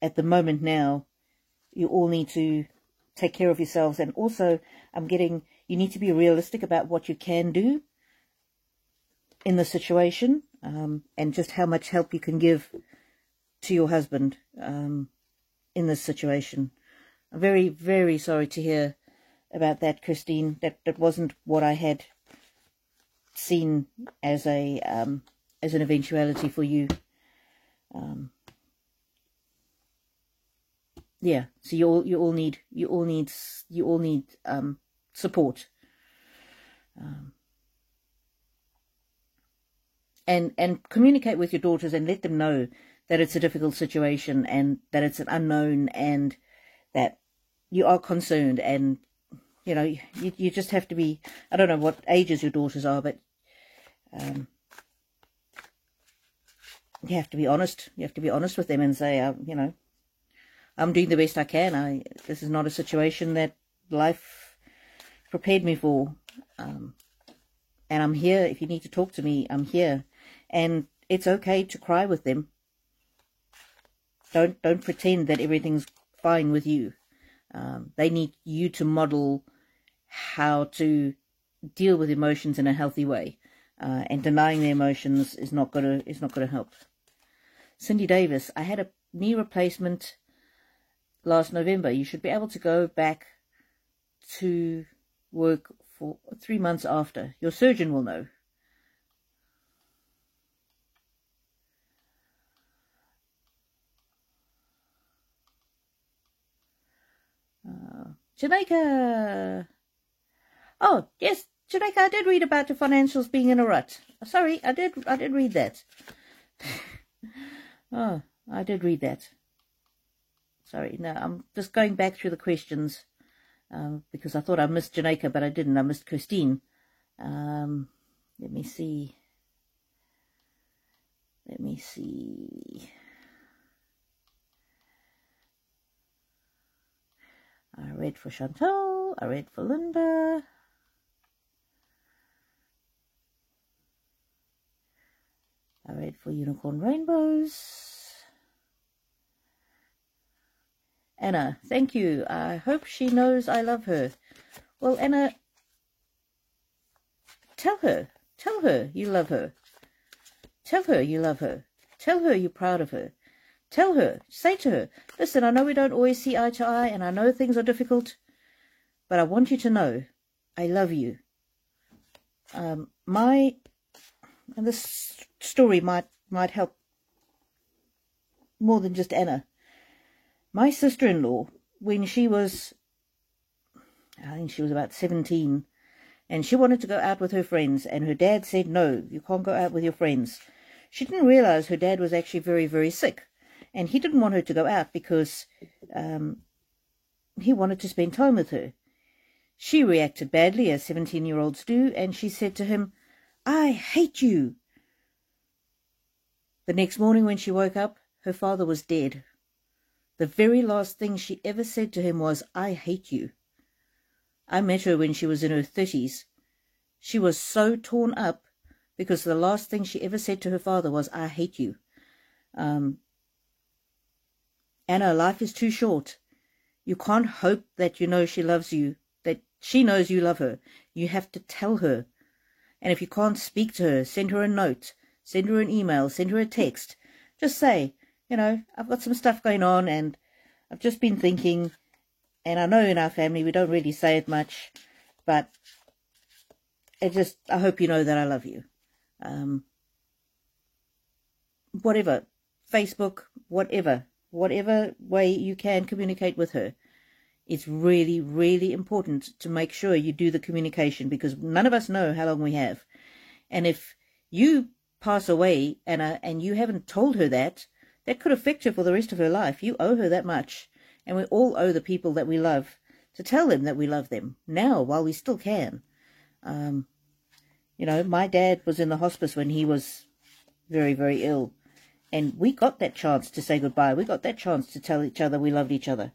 At the moment now, you all need to take care of yourselves. And also, you need to be realistic about what you can do in the situation, and just how much help you can give to your husband in this situation. I'm very, very sorry to hear about that, Christine. That wasn't what I had seen as an eventuality for you. Yeah, so you all need support, and communicate with your daughters and let them know that it's a difficult situation and that it's an unknown and that you are concerned. And you just have to be, I don't know what ages your daughters are, but you have to be honest. You have to be honest with them and say, I'm doing the best I can. This is not a situation that life prepared me for. And I'm here. If you need to talk to me, I'm here. And it's okay to cry with them. Don't pretend that everything's fine with you. They need you to model how to deal with emotions in a healthy way. And denying their emotions is not gonna help. Cindy Davis, I had a knee replacement last November. You should be able to go back to work for 3 months after. Your surgeon will know. Jamaica. Oh, yes, Jamaica, I did read about the financials being in a rut. Sorry, I did read that. Oh, I did read that. Sorry, no, I'm just going back through the questions because I thought I missed Jamaica, but I didn't. I missed Christine. Let me see. I read for Chantal. I read for Linda. I read for Unicorn Rainbows. Anna, thank you. I hope she knows I love her. Well, Anna, tell her you love her. Tell her you love her. Tell her you're proud of her. Tell her, say to her, listen, I know we don't always see eye to eye, and I know things are difficult, but I want you to know I love you. And this story might help more than just Anna. My sister-in-law, when she was, I think she was about 17, and she wanted to go out with her friends, and her dad said, no, you can't go out with your friends. She didn't realize her dad was actually very, very sick, and he didn't want her to go out because he wanted to spend time with her. She reacted badly, as 17-year-olds do, and she said to him, I hate you. The next morning when she woke up, her father was dead. The very last thing she ever said to him was, "I hate you." I met her when she was in her 30s. She was so torn up because the last thing she ever said to her father was, "I hate you." Anna, life is too short. You can't hope that you know she loves you, that she knows you love her. You have to tell her. And if you can't speak to her, send her a note, send her an email, send her a text. Just say, I've got some stuff going on and I've just been thinking, and I know in our family we don't really say it much, but I hope you know that I love you. Whatever, Facebook, whatever way you can communicate with her. It's really, really important to make sure you do the communication, because none of us know how long we have. And if you pass away and you haven't told her that could affect her for the rest of her life. You owe her that much. And we all owe the people that we love to tell them that we love them now while we still can. My dad was in the hospice when he was very, very ill. And we got that chance to say goodbye. We got that chance to tell each other we loved each other.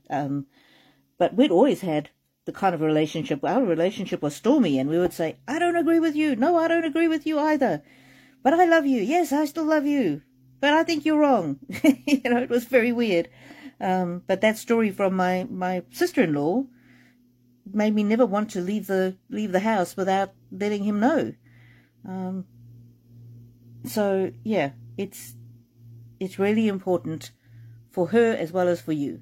But we'd always had the kind of relationship. Our relationship was stormy, and we would say, "I don't agree with you. No, I don't agree with you either. But I love you. Yes, I still love you. But I think you're wrong." It was very weird. But that story from my sister-in-law made me never want to leave the house without letting him know. So yeah, it's really important for her as well as for you.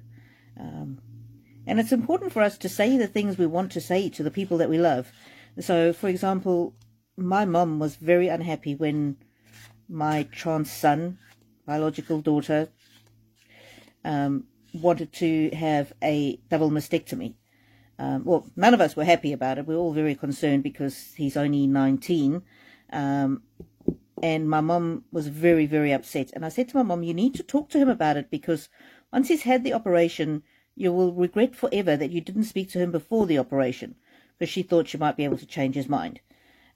And it's important for us to say the things we want to say to the people that we love. So, for example, my mom was very unhappy when my trans son, biological daughter, wanted to have a double mastectomy. Well, none of us were happy about it. We were all very concerned because he's only 19. And my mom was very, very upset. And I said to my mom, you need to talk to him about it, because once he's had the operation, you will regret forever that you didn't speak to him before the operation, because she thought she might be able to change his mind.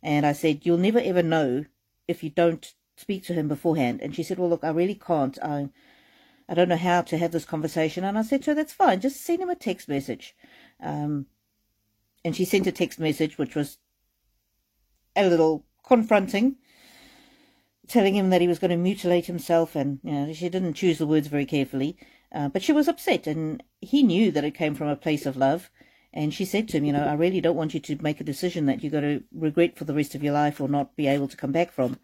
And I said, you'll never ever know if you don't speak to him beforehand. And she said, well, look, I really can't. I don't know how to have this conversation. And I said to her, that's fine. Just send him a text message. And she sent a text message, which was a little confronting, telling him that he was going to mutilate himself. And she didn't choose the words very carefully. But she was upset, and he knew that it came from a place of love. And she said to him, I really don't want you to make a decision that you're going to regret for the rest of your life or not be able to come back from.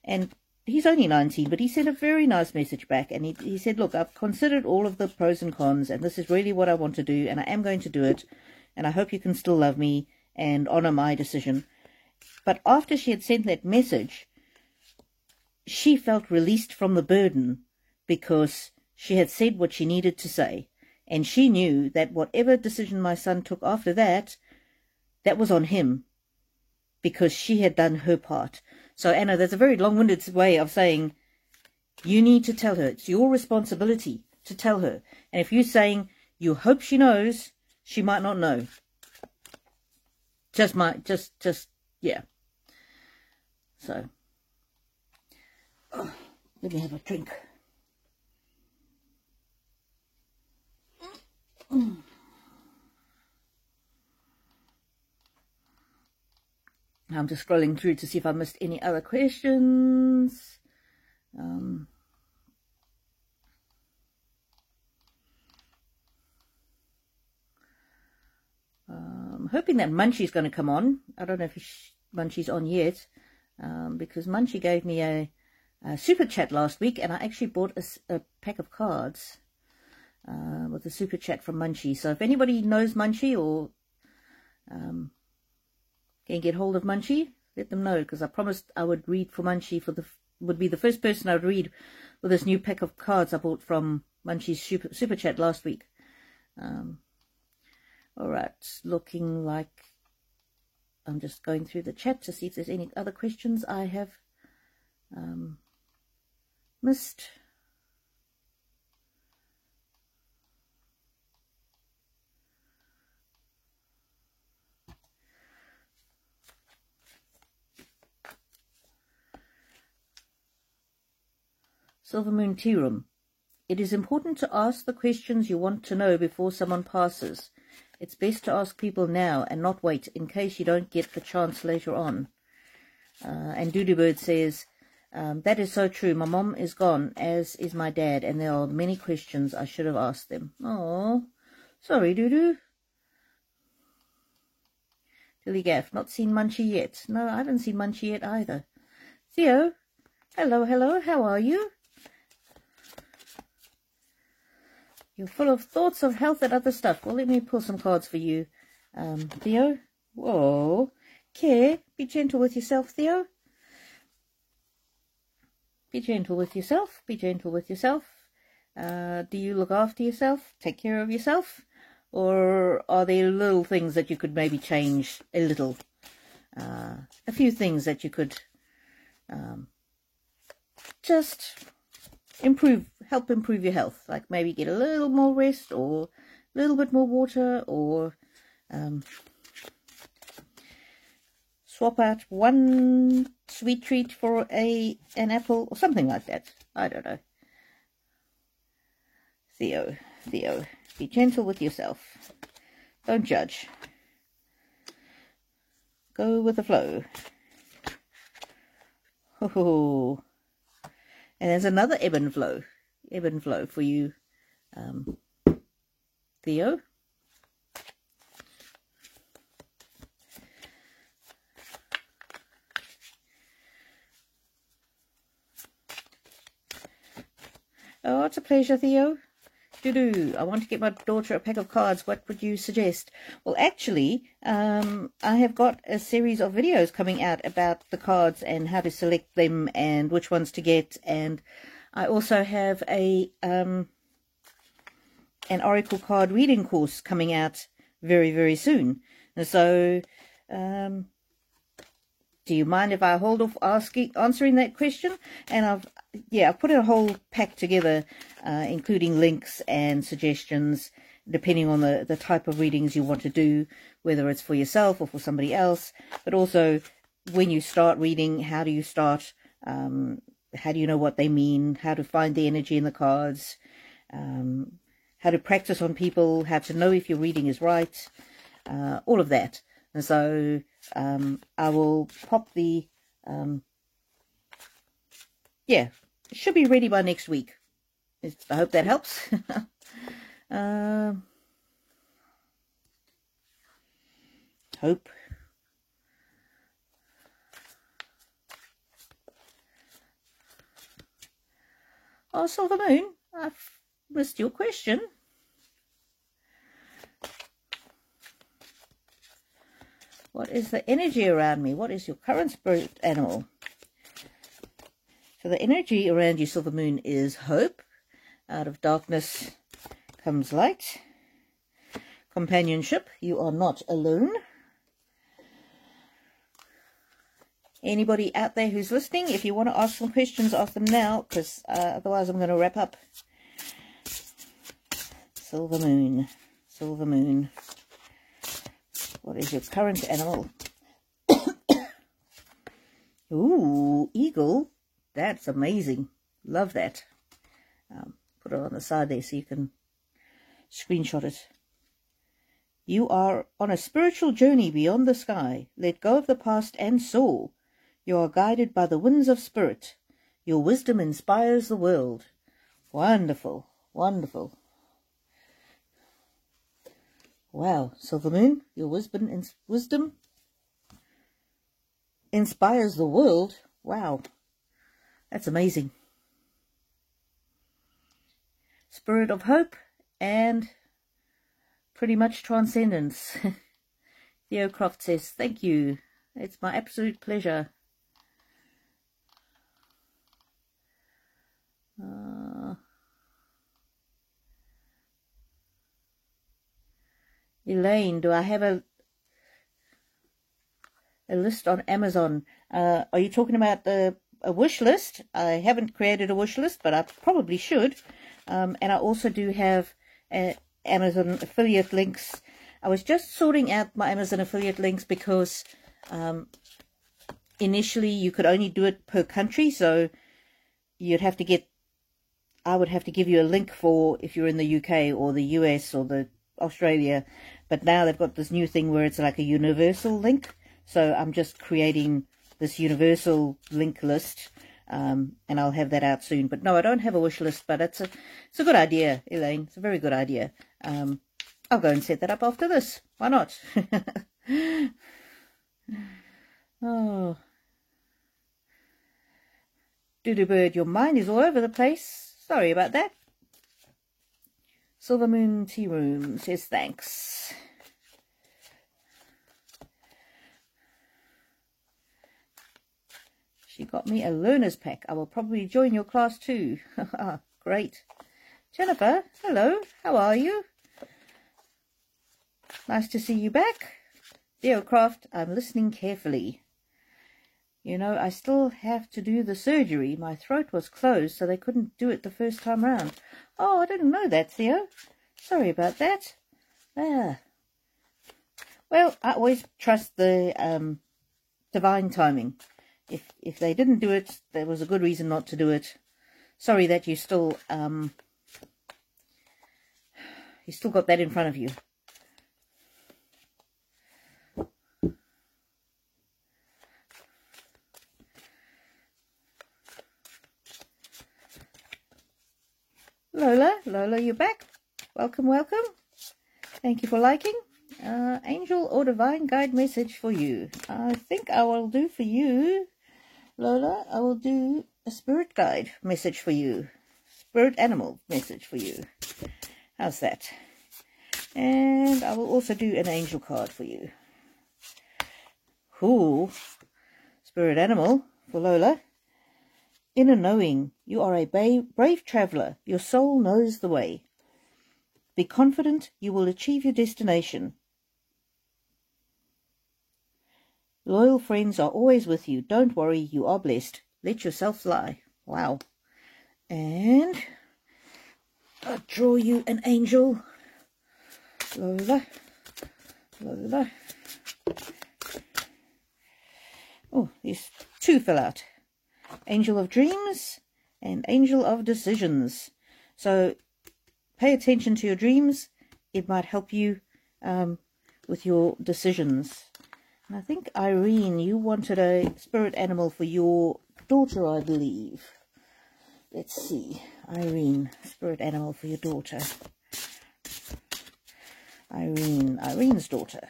And he's only 19, but he sent a very nice message back. And he said, look, I've considered all of the pros and cons, and this is really what I want to do, and I am going to do it. And I hope you can still love me and honor my decision. But after she had sent that message, she felt released from the burden, because she had said what she needed to say, and she knew that whatever decision my son took after that, that was on him, because she had done her part. So, Anna, that's a very long-winded way of saying you need to tell her. It's your responsibility to tell her. And if you're saying you hope she knows, she might not know. Yeah. So, let me have a drink. I'm just scrolling through to see if I missed any other questions. I'm hoping that Munchie's going to come on. I don't know if Munchie's on yet, because Munchie gave me a super chat last week, and I actually bought a pack of cards with a super chat from Munchie. So if anybody knows Munchie or can get hold of Munchie, let them know, because I promised I would read for Munchie, would be the first person I would read with this new pack of cards I bought from Munchie's super chat last week. All right, looking like I'm just going through the chat to see if there's any other questions I have missed. Silver Moon Tea Room. It is important to ask the questions you want to know before someone passes. It's best to ask people now and not wait in case you don't get the chance later on. And Doodoo Bird says, that is so true. My mom is gone, as is my dad, and there are many questions I should have asked them. Oh, sorry, Doodoo. Dilly Gaff, not seen Munchie yet. No, I haven't seen Munchie yet either. Theo, hello, hello, how are you? You're full of thoughts of health and other stuff. Well, let me pull some cards for you, Theo. Whoa. Care, be gentle with yourself, Theo. Be gentle with yourself. Be gentle with yourself. Do you look after yourself? Take care of yourself? Or are there little things that you could maybe change a little? A few things that you could just help improve your health. Like maybe get a little more rest, or a little bit more water, or swap out one sweet treat for an apple, or something like that. I don't know. Theo, be gentle with yourself. Don't judge. Go with the flow. Oh, and there's another ebb and flow for you, Theo. Oh, it's a pleasure, Theo. Doodoo, I want to get my daughter a pack of cards. What would you suggest? Well, actually, I have got a series of videos coming out about the cards and how to select them and which ones to get. And I also have an Oracle card reading course coming out very, very soon. And so, do you mind if I hold off answering that question? And I've put a whole pack together, including links and suggestions, depending on the type of readings you want to do, whether it's for yourself or for somebody else. But also, when you start reading, how do you start? How do you know what they mean? How to find the energy in the cards? How to practice on people? How to know if your reading is right? All of that. And so I will pop the, it should be ready by next week. I hope that helps. Hope. Oh, Silver Moon, I've missed your question. What is the energy around me? What is your current spirit animal? So the energy around you, Silver Moon, is hope. Out of darkness comes light. Companionship. You are not alone. Anybody out there who's listening, if you want to ask some questions, ask them now, because otherwise I'm going to wrap up. Silver Moon. Silver Moon. What is your current animal? Ooh, eagle. That's amazing. Love that. Put it on the side there so you can screenshot it. You are on a spiritual journey beyond the sky. Let go of the past and soar. You are guided by the winds of spirit. Your wisdom inspires the world. Wonderful. Wonderful. Wow, Silver Moon, your wisdom inspires the world. Wow, that's amazing. Spirit of hope and pretty much transcendence. Theo Croft says, thank you. It's my absolute pleasure. Elaine, do I have a list on Amazon? Are you talking about a wish list? I haven't created a wish list, but I probably should. And I also do have Amazon affiliate links. I was just sorting out my Amazon affiliate links because initially you could only do it per country, so you'd have to get I would have to give you a link for if you're in the UK or the US or the Australia. But now they've got this new thing where it's like a universal link. So I'm just creating this universal link list, and I'll have that out soon. But no, I don't have a wish list, but it's a good idea, Elaine. It's a very good idea. I'll go and set that up after this. Why not? Oh, Doodoo Bird, your mind is all over the place. Sorry about that. Silver Moon Tea Room says thanks. She got me a learner's pack. I will probably join your class too. Great. Jennifer, hello. How are you? Nice to see you back. Theocraft, I'm listening carefully. You know, I still have to do the surgery. My throat was closed, so they couldn't do it the first time round. Oh, I didn't know that, Theo. Sorry about that. Well, I always trust the divine timing. If they didn't do it, there was a good reason not to do it. Sorry that you still got that in front of you. Lola, you're back. Welcome. Thank you for liking. Angel or divine guide message for you. I think I will do for you, Lola. I will do a spirit guide message for you. Spirit animal message for you. How's that? And I will also do an angel card for you. Cool. Spirit animal for Lola. Inner knowing, you are a brave traveller. Your soul knows the way. Be confident you will achieve your destination. Loyal friends are always with you. Don't worry, you are blessed. Let yourself fly. Wow. And I'll draw you an angel. Lola. Oh, these two fell out. Angel of Dreams and Angel of Decisions. So pay attention to your dreams. It might help you with your decisions. And I think, Irene, you wanted a spirit animal for your daughter, I believe. Let's see. Irene, spirit animal for your daughter. Irene's daughter.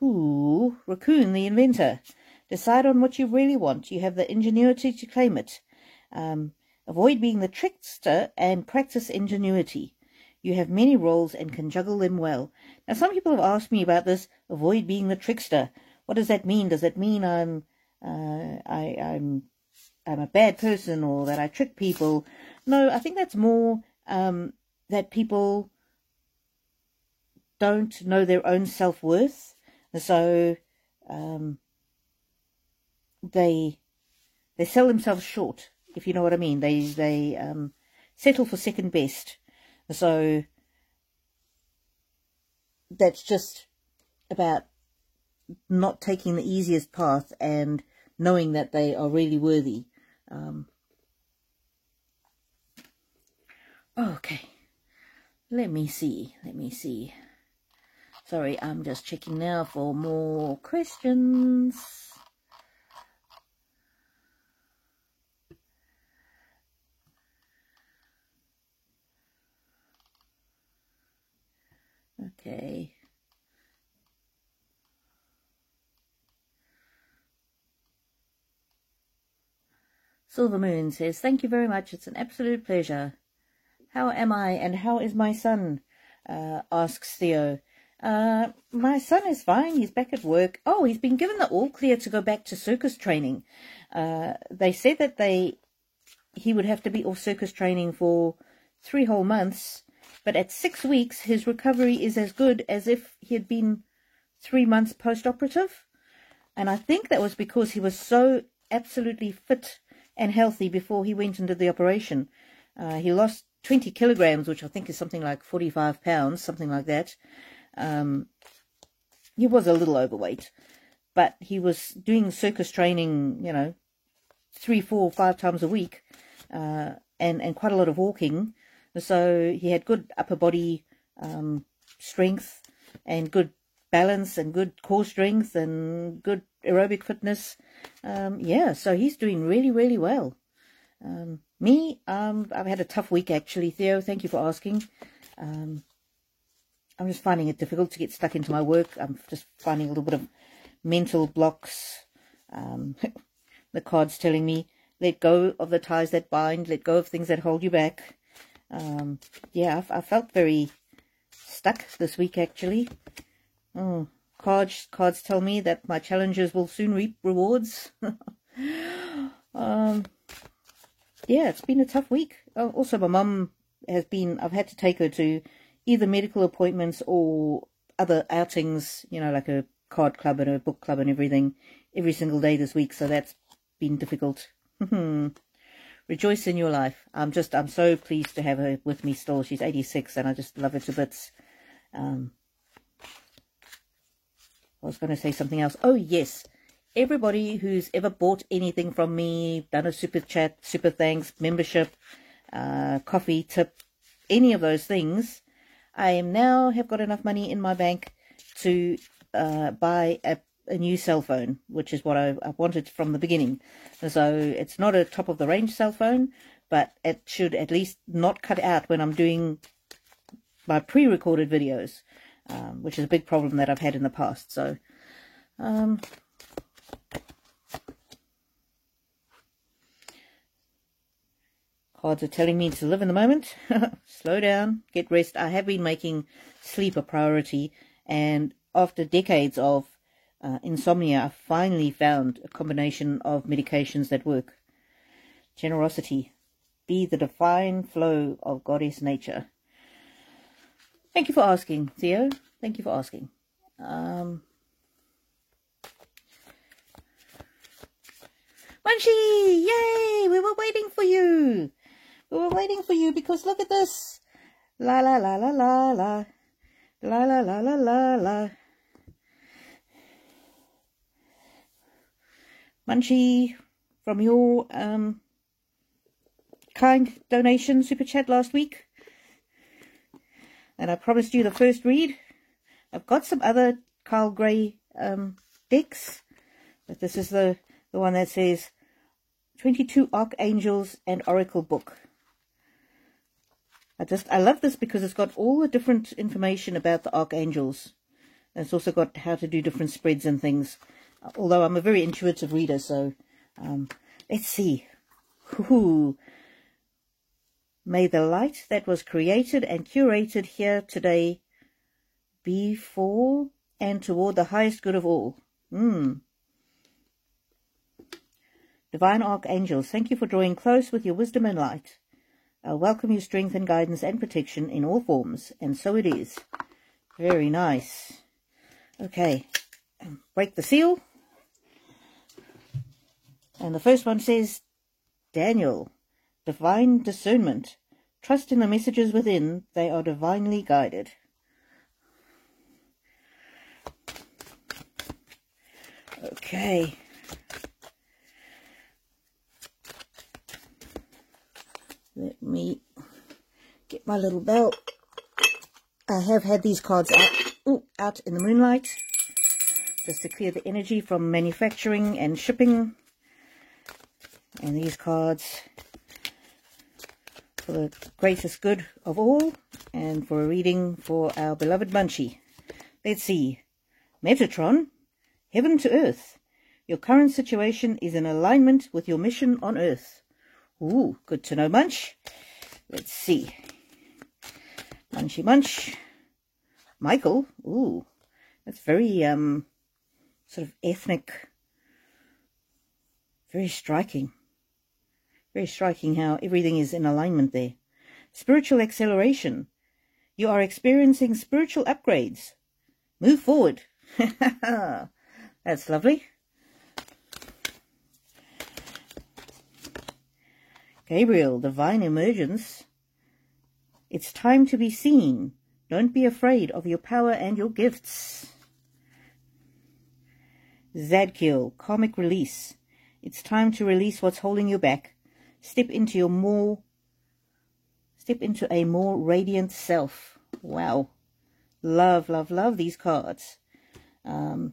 Ooh, Raccoon the inventor. Decide on what you really want. You have the ingenuity to claim it. Avoid being the trickster and practice ingenuity. You have many roles and can juggle them well. Now, some people have asked me about this. Avoid being the trickster. What does that mean? Does that mean I'm a bad person or that I trick people? No, I think that's more that people don't know their own self-worth. So they sell themselves short, if you know what I mean. They settle for second best. So that's just about not taking the easiest path and knowing that they are really worthy. Okay, let me see. Sorry, I'm just checking now for more questions. Okay. Silver Moon says, thank you very much. It's an absolute pleasure. How am I and how is my son? Asks Theo. My son is fine. He's back at work. Oh, he's been given the all clear to go back to circus training. They said that he would have to be off circus training for 3 whole months. But at 6 weeks, his recovery is as good as if he had been 3 months post-operative. And I think that was because he was so absolutely fit and healthy before he went into the operation. He lost 20 kilograms, which I think is something like 45 pounds, something like that. He was a little overweight, but he was doing circus training, you know, 3, 4, 5 times a week, and quite a lot of walking. So he had good upper body strength and good balance and good core strength and good aerobic fitness. Yeah, so he's doing really, really well. Me, I've had a tough week actually, Theo. Thank you for asking. I'm just finding it difficult to get stuck into my work. I'm just finding a little bit of mental blocks. The card's telling me, let go of the ties that bind, let go of things that hold you back. Yeah, I felt very stuck this week actually. Oh, cards tell me that my challenges will soon reap rewards. Yeah, it's been a tough week. Also, my mum I've had to take her to either medical appointments or other outings, you know, like a card club and a book club and everything, every single day this week. So that's been difficult. Rejoice in your life. I'm so pleased to have her with me still. She's 86 and I just love her to bits. I was going to say something else. Oh, yes. Everybody who's ever bought anything from me, done a super chat, super thanks, membership, coffee, tip, any of those things, I now have got enough money in my bank to buy a new cell phone, which is what I wanted from the beginning. So it's not a top-of-the-range cell phone, but it should at least not cut out when I'm doing my pre-recorded videos, which is a big problem that I've had in the past. So, cards are telling me to live in the moment, slow down, get rest. I have been making sleep a priority, and after decades of insomnia, I finally found a combination of medications that work. Generosity. Be the divine flow of goddess nature. Thank you for asking, Theo. Thank you for asking. Munchie! Yay! We were waiting for you. We were waiting for you because look at this. La la la la la la. La la la la la la. Munchie, from your kind donation super chat last week, and I promised you the first read. I've got some other Carl Gray decks, but this is the one that says 22 Archangels and Oracle book. I love this because it's got all the different information about the archangels. And it's also got how to do different spreads and things. Although I'm a very intuitive reader, so let's see. Ooh. May the light that was created and curated here today be for and toward the highest good of all. Divine Archangels, thank you for drawing close with your wisdom and light. I welcome your strength and guidance and protection in all forms, and so it is. Very nice. Okay, break the seal. And the first one says, Daniel, divine discernment. Trust in the messages within, they are divinely guided. Okay. Let me get my little bell. I have had these cards out in the moonlight, just to clear the energy from manufacturing and shipping. And these cards for the greatest good of all, and for a reading for our beloved Munchie. Let's see. Metatron, heaven to earth. Your current situation is in alignment with your mission on earth. Ooh, good to know, Munch. Let's see. Munchy Munch. Michael. Ooh, that's very sort of ethnic. Very striking. Very striking how everything is in alignment there. Spiritual acceleration. You are experiencing spiritual upgrades. Move forward. That's lovely. Gabriel, divine emergence. It's time to be seen. Don't be afraid of your power and your gifts. Zadkiel, karmic release. It's time to release what's holding you back. Step into a more radiant self. Wow. Love, love, love these cards. I'll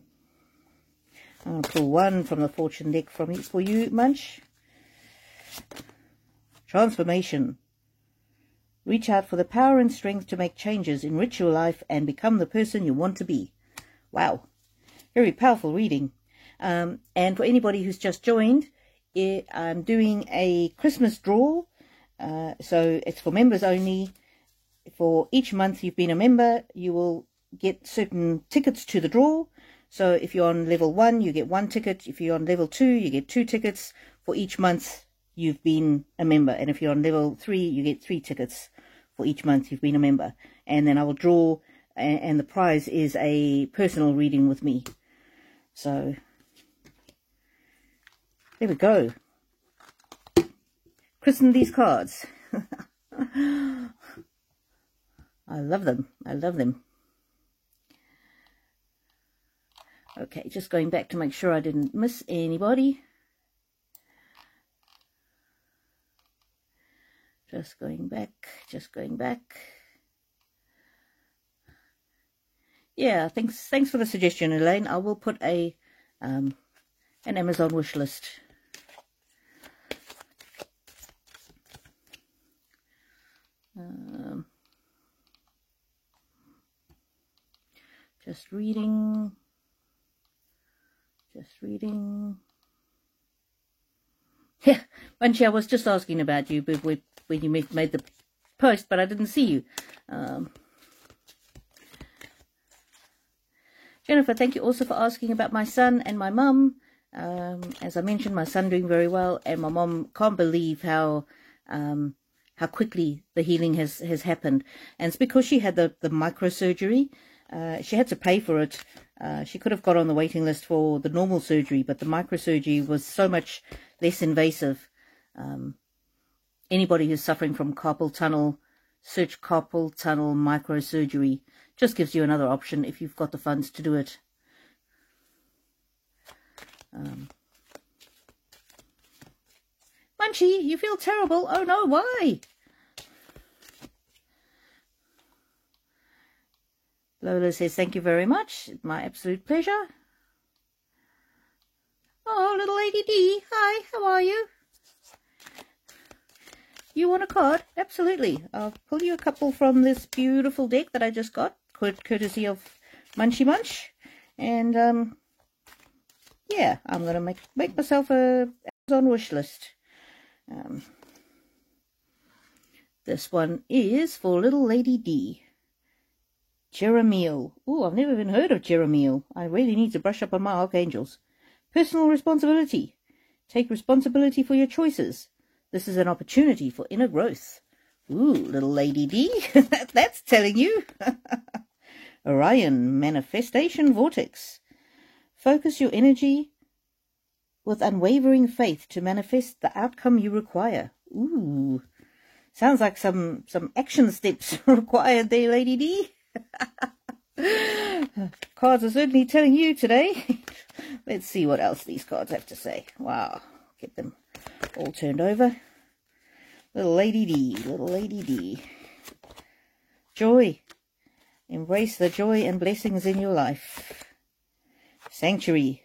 pull one from the fortune deck for you, Munch. Transformation. Reach out for the power and strength to make changes, enrich your life, and become the person you want to be. Wow. Very powerful reading. And for anybody who's just joined, I'm doing a Christmas draw. So it's for members only. For each month you've been a member, you will get certain tickets to the draw. So if you're on level 1, you get 1 ticket. If you're on level 2, you get 2 tickets for each month you've been a member. And if you're on level 3, you get 3 tickets for each month you've been a member. And then I will draw, and the prize is a personal reading with me. So there we go. Christen these cards. I love them. I love them. Okay, just going back to make sure I didn't miss anybody. Just going back. Yeah, thanks for the suggestion, Elaine. I will put an Amazon wish list. Just reading. Yeah, Bunchy, I was just asking about you when you made the post, but I didn't see you. Jennifer, thank you also for asking about my son and my mum. As I mentioned, my son doing very well, and my mum can't believe how quickly the healing has happened. And it's because she had the microsurgery. She had to pay for it. She could have got on the waiting list for the normal surgery, but the microsurgery was so much less invasive. Anybody who's suffering from carpal tunnel, search carpal tunnel microsurgery. Just gives you another option if you've got the funds to do it. Munchie, you feel terrible. Oh no, why? Lola says, thank you very much. My absolute pleasure. Oh, little Lady D. Hi, how are you? You want a card? Absolutely. I'll pull you a couple from this beautiful deck that I just got, courtesy of Munchy Munch. And, yeah, I'm going to make myself a Amazon wish list. This one is for little Lady D. Jeremiel. Oh, I've never even heard of Jeremiel. I really need to brush up on my archangels. Personal responsibility. Take responsibility for your choices. This is an opportunity for inner growth. Ooh, little Lady D. That's telling you. Orion, manifestation vortex. Focus your energy with unwavering faith to manifest the outcome you require. Ooh. Sounds like some action steps required there, Lady D. Cards are certainly telling you today. Let's see what else these cards have to say. Wow. Get them all turned over. Little Lady D. Little Lady D. Joy. Embrace the joy and blessings in your life. Sanctuary.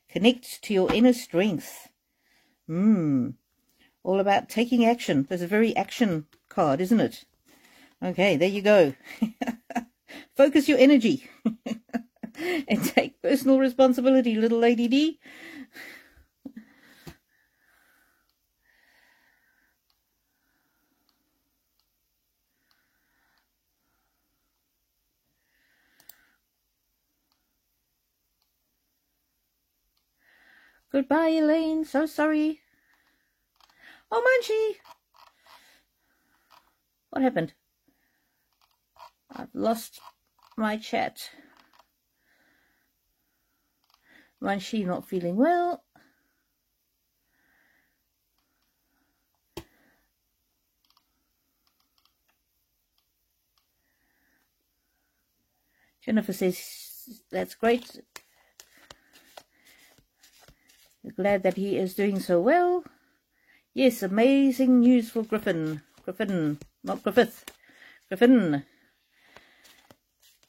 Connect to your inner strength. All about taking action. There's a very action card, isn't it? Okay, there you go. Focus your energy. And take personal responsibility, little Lady D. Goodbye, Elaine. So sorry. Oh, Munchie. What happened? I've lost my chat. Munchie not feeling well. Jennifer says, that's great. Glad that he is doing so well. Yes, amazing news for Griffin. Griffin, not Griffith. Griffin.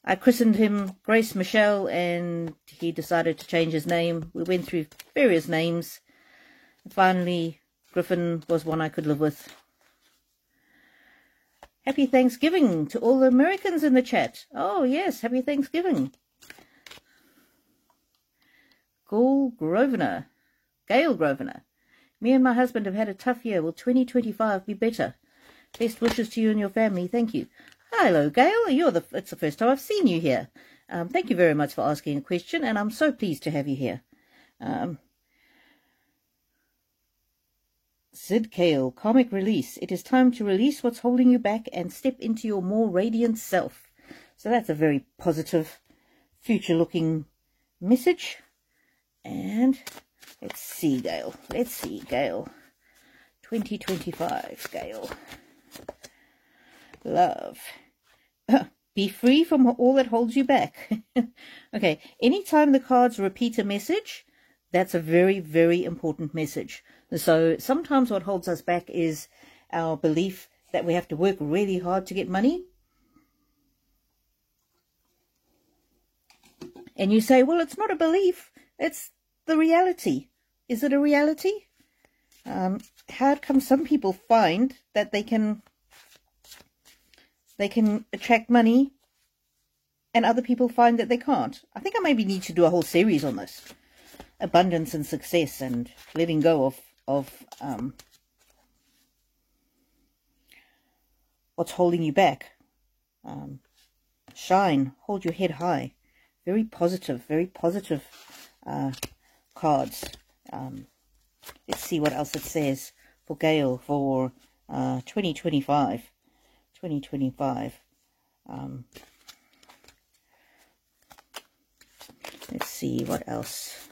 I christened him Grace Michelle, and he decided to change his name. We went through various names. Finally, Griffin was one I could live with. Happy Thanksgiving to all the Americans in the chat. Oh, yes, happy Thanksgiving. Gail Grosvenor. Me and my husband have had a tough year. Will 2025 be better? Best wishes to you and your family. Thank you. Hello, Gail. It's the first time I've seen you here. Thank you very much for asking a question, and I'm so pleased to have you here. Sid Kale, karmic release. It is time to release what's holding you back and step into your more radiant self. So that's a very positive, future-looking message. And let's see, Gail. 2025, Gail. Love. Be free from all that holds you back. Okay, anytime the cards repeat a message, that's a very, very important message. So sometimes what holds us back is our belief that we have to work really hard to get money. And you say, well, it's not a belief, it's the reality. Is it a reality? How come some people find that they can attract money and other people find that they can't? I think I maybe need to do a whole series on this. Abundance and success and letting go of what's holding you back. Shine, hold your head high. Very positive cards. Let's see what else it says for Gail for 2025. 2025. Let's see what else.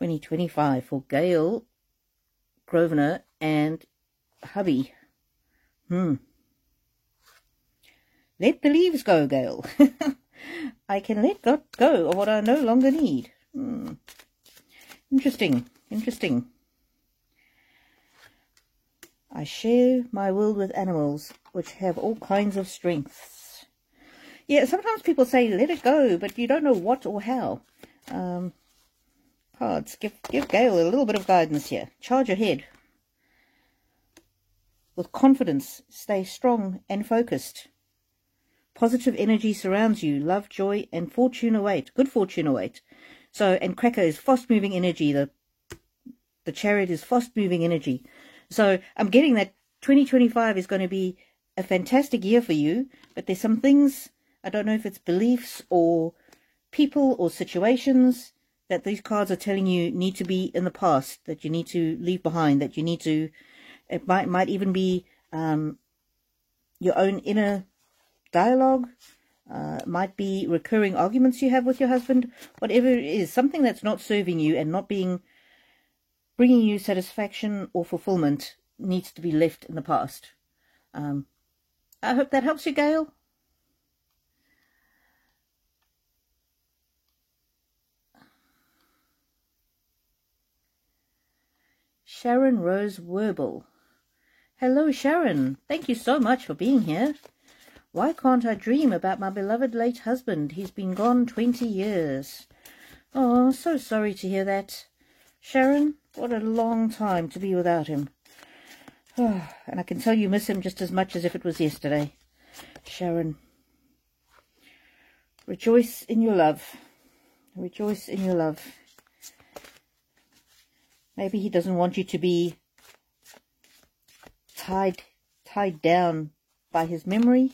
$2025 for Gail Grosvenor and hubby. Let the leaves go, Gail. I can let go of what I no longer need. Interesting. I share my world with animals, which have all kinds of strengths. Yeah, sometimes people say, let it go, but you don't know what or how. Cards, give Gail a little bit of guidance here. Charge ahead. With confidence, stay strong and focused. Positive energy surrounds you. Love, joy, and fortune await. Good fortune await. So, and Cracker is fast-moving energy. The Chariot is fast-moving energy. So, I'm getting that 2025 is going to be a fantastic year for you. But there's some things, I don't know if it's beliefs or people or situations that these cards are telling you need to be in the past, that you need to leave behind, that you need to, it might even be your own inner dialogue, might be recurring arguments you have with your husband, whatever it is, something that's not serving you and not bringing you satisfaction or fulfillment needs to be left in the past. I hope that helps you, Gail. Sharon Rose Werble. Hello, Sharon. Thank you so much for being here. Why can't I dream about my beloved late husband? He's been gone 20 years. Oh, so sorry to hear that. Sharon, what a long time to be without him. Oh, and I can tell you miss him just as much as if it was yesterday. Sharon, rejoice in your love. Rejoice in your love. Maybe he doesn't want you to be tied down by his memory.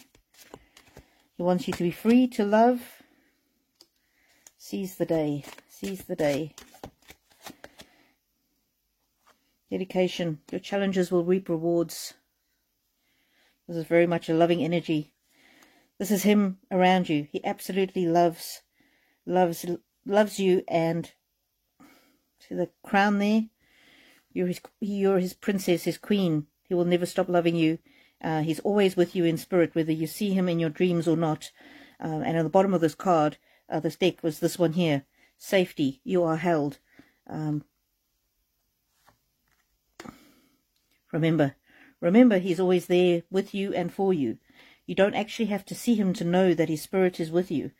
He wants you to be free to love. Seize the day. Seize the day. Dedication. Your challenges will reap rewards. This is very much a loving energy. This is him around you. He absolutely loves you, and see the crown there? You're his princess, his queen. He will never stop loving you. He's always with you in spirit, whether you see him in your dreams or not. And on the bottom of this card, this deck, was this one here. Safety, you are held. Remember, he's always there with you and for you. You don't actually have to see him to know that his spirit is with you.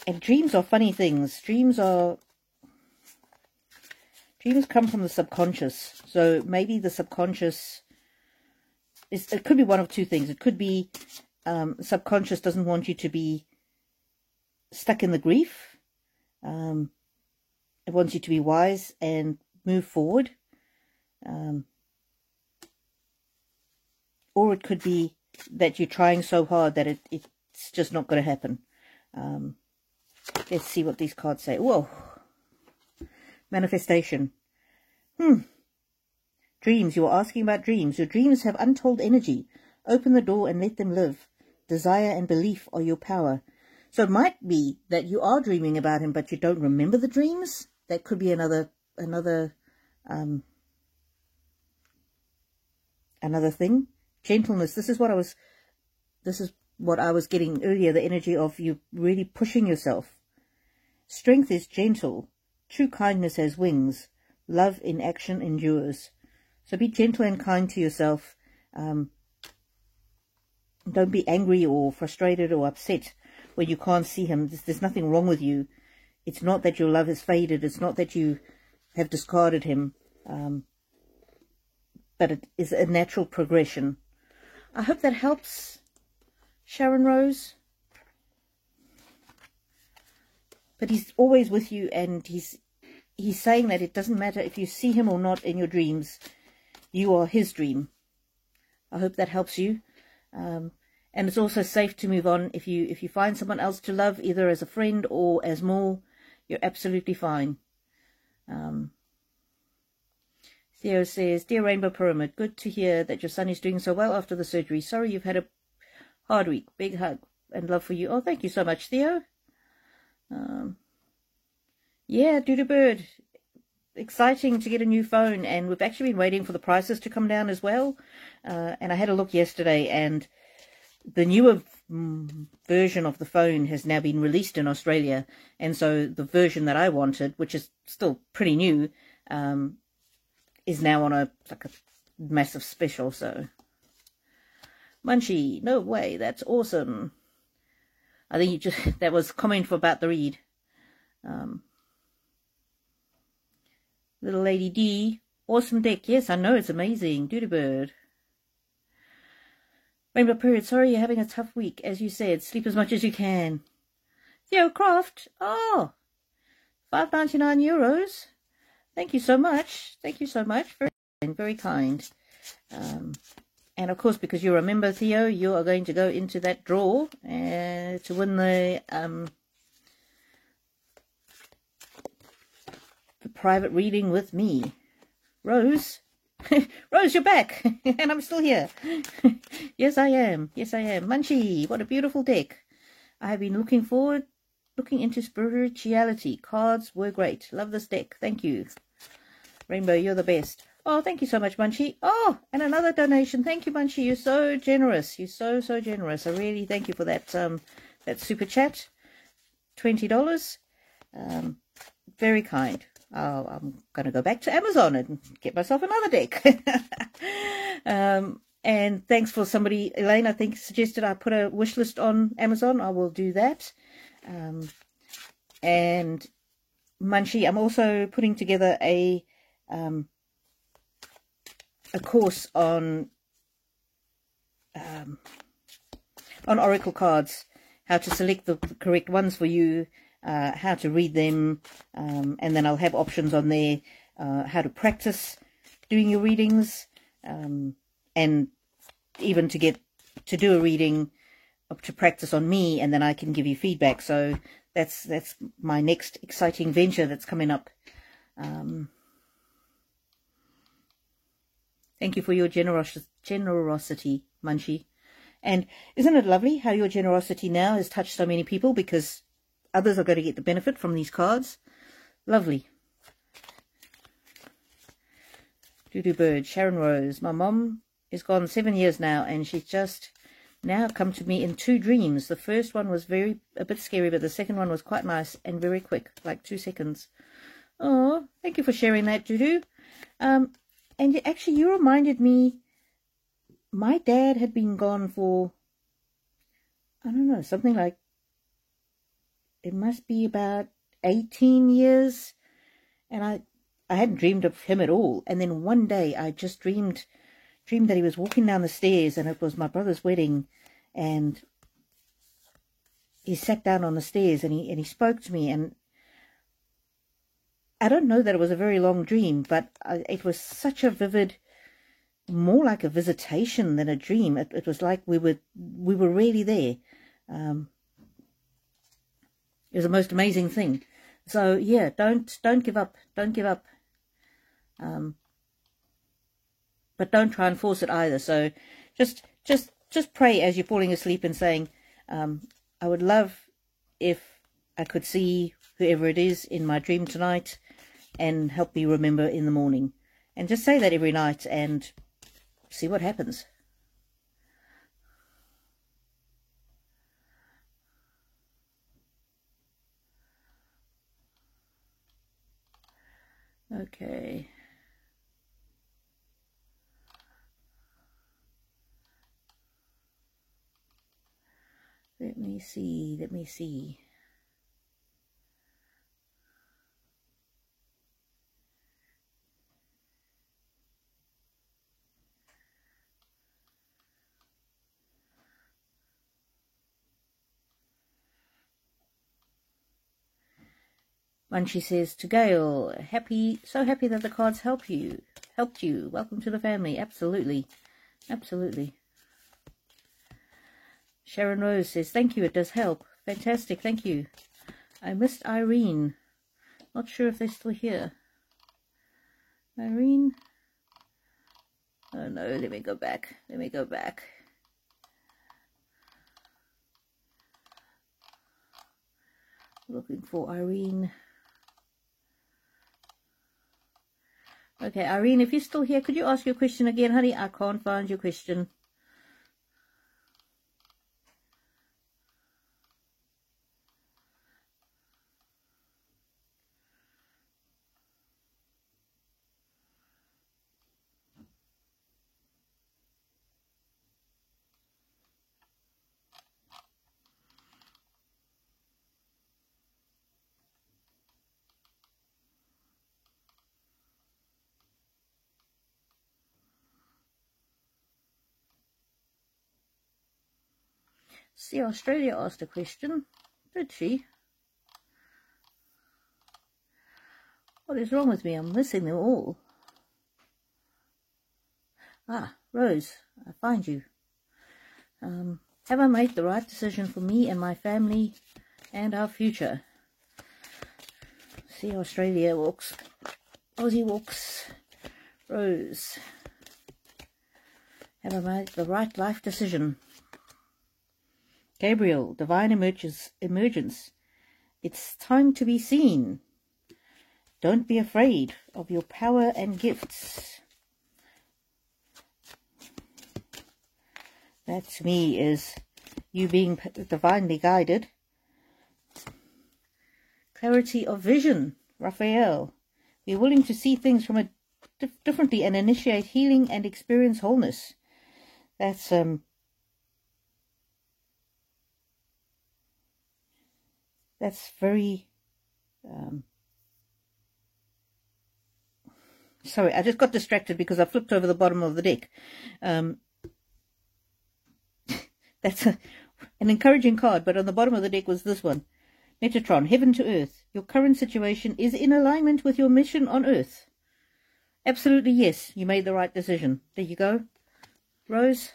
And dreams are funny things. Dreams come from the subconscious. So maybe the subconscious it could be one of two things. It could be subconscious doesn't want you to be stuck in the grief. It wants you to be wise and move forward. Or it could be that you're trying so hard that it's just not going to happen. Let's see what these cards say. Whoa. Manifestation. Dreams. You are asking about dreams. Your dreams have untold energy. Open the door and let them live. Desire and belief are your power. So it might be that you are dreaming about him, but you don't remember the dreams. That could be another thing. Gentleness. This is what I was getting earlier, the energy of you really pushing yourself. Strength is gentle. True kindness has wings. Love in action endures. So be gentle and kind to yourself. Don't be angry or frustrated or upset when you can't see him. There's nothing wrong with you. It's not that your love has faded. It's not that you have discarded him. But it is a natural progression. I hope that helps, Sharon Rose. But he's always with you, and he's saying that it doesn't matter if you see him or not in your dreams. You are his dream. I hope that helps you. And it's also safe to move on. If you find someone else to love, either as a friend or as more, you're absolutely fine. Theo says, Dear Rainbow Pyramid, good to hear that your son is doing so well after the surgery. Sorry you've had a hard week. Big hug and love for you. Oh, thank you so much, Theo. Yeah, Doodoo Bird. Exciting to get a new phone, and we've actually been waiting for the prices to come down as well. And I had a look yesterday, and the newer version of the phone has now been released in Australia, and so the version that I wanted, which is still pretty new, is now on a massive special. So Munchie, no way, that's awesome. I think that was comment for about the read. Little Lady D, awesome deck. Yes, I know, it's amazing. Doodoo Bird. Rainbow Period, sorry you're having a tough week. As you said, sleep as much as you can. Theo Croft, oh, €5.99. Thank you so much. Thank you so much. Very kind. And of course, because you're a member, Theo, you are going to go into that draw to win the private reading with me. Rose? Rose, you're back. And I'm still here. Yes, I am. Yes, I am. Munchie, what a beautiful deck. I have been looking into spirituality. Cards were great. Love this deck. Thank you. Rainbow, you're the best. Oh, thank you so much, Munchie. Oh, and another donation. Thank you, Munchie. You're so generous. You're so generous. I really thank you for that that super chat. $20. Very kind. Oh, I'm going to go back to Amazon and get myself another deck. And thanks for somebody, Elaine, I think, suggested I put a wish list on Amazon. I will do that. And Munchie, I'm also putting together a course on Oracle cards, how to select the correct ones for you, how to read them, and then I'll have options on there, how to practice doing your readings, and even to do a reading to practice on me, and then I can give you feedback. So that's my next exciting venture that's coming up. Thank you for your generosity, Munchie. And isn't it lovely how your generosity now has touched so many people, because others are going to get the benefit from these cards. Lovely. Doodoo Bird, Sharon Rose. My mom is gone 7 years now, and she's just now come to me in 2 dreams. The first one was a bit scary, but the second one was quite nice and very quick, like 2 seconds. Oh, thank you for sharing that, Dudu. And actually, you reminded me, my dad had been gone for, I don't know, something like, it must be about 18 years. And I hadn't dreamed of him at all. And then one day I just dreamed that he was walking down the stairs, and it was my brother's wedding, and he sat down on the stairs and he spoke to me, and I don't know that it was a very long dream, but it was such a vivid, more like a visitation than a dream. It was like we were really there. It was the most amazing thing. So yeah, don't give up. Don't give up. But don't try and force it either. So just pray as you're falling asleep and saying, I would love if I could see whoever it is in my dream tonight and help me remember in the morning. And just say that every night and see what happens. Okay. Let me see. Munchie says to Gail, so happy that the cards helped you. Welcome to the family. Absolutely. Absolutely. Sharon Rose says, thank you, it does help. Fantastic, thank you. I missed Irene. Not sure if they're still here. Irene? Oh no, let me go back. Looking for Irene. Okay, Irene, if you're still here, could you ask your question again, honey? I can't find your question. See, Australia asked a question. Did she? What is wrong with me? I'm missing them all. Ah, Rose, I find you. Have I made the right decision for me and my family and our future? See, Australia walks. Aussie walks. Rose. Have I made the right life decision? Gabriel, divine emergence. It's time to be seen. Don't be afraid of your power and gifts. That to me is you being divinely guided. Clarity of vision, Raphael. Be willing to see things from differently and initiate healing and experience wholeness. That's very sorry, I just got distracted because I flipped over the bottom of the deck. That's an encouraging card, but on the bottom of the deck was this one. Metatron, heaven to earth. Your current situation is in alignment with your mission on earth. Absolutely yes, you made the right decision. There you go. Rose.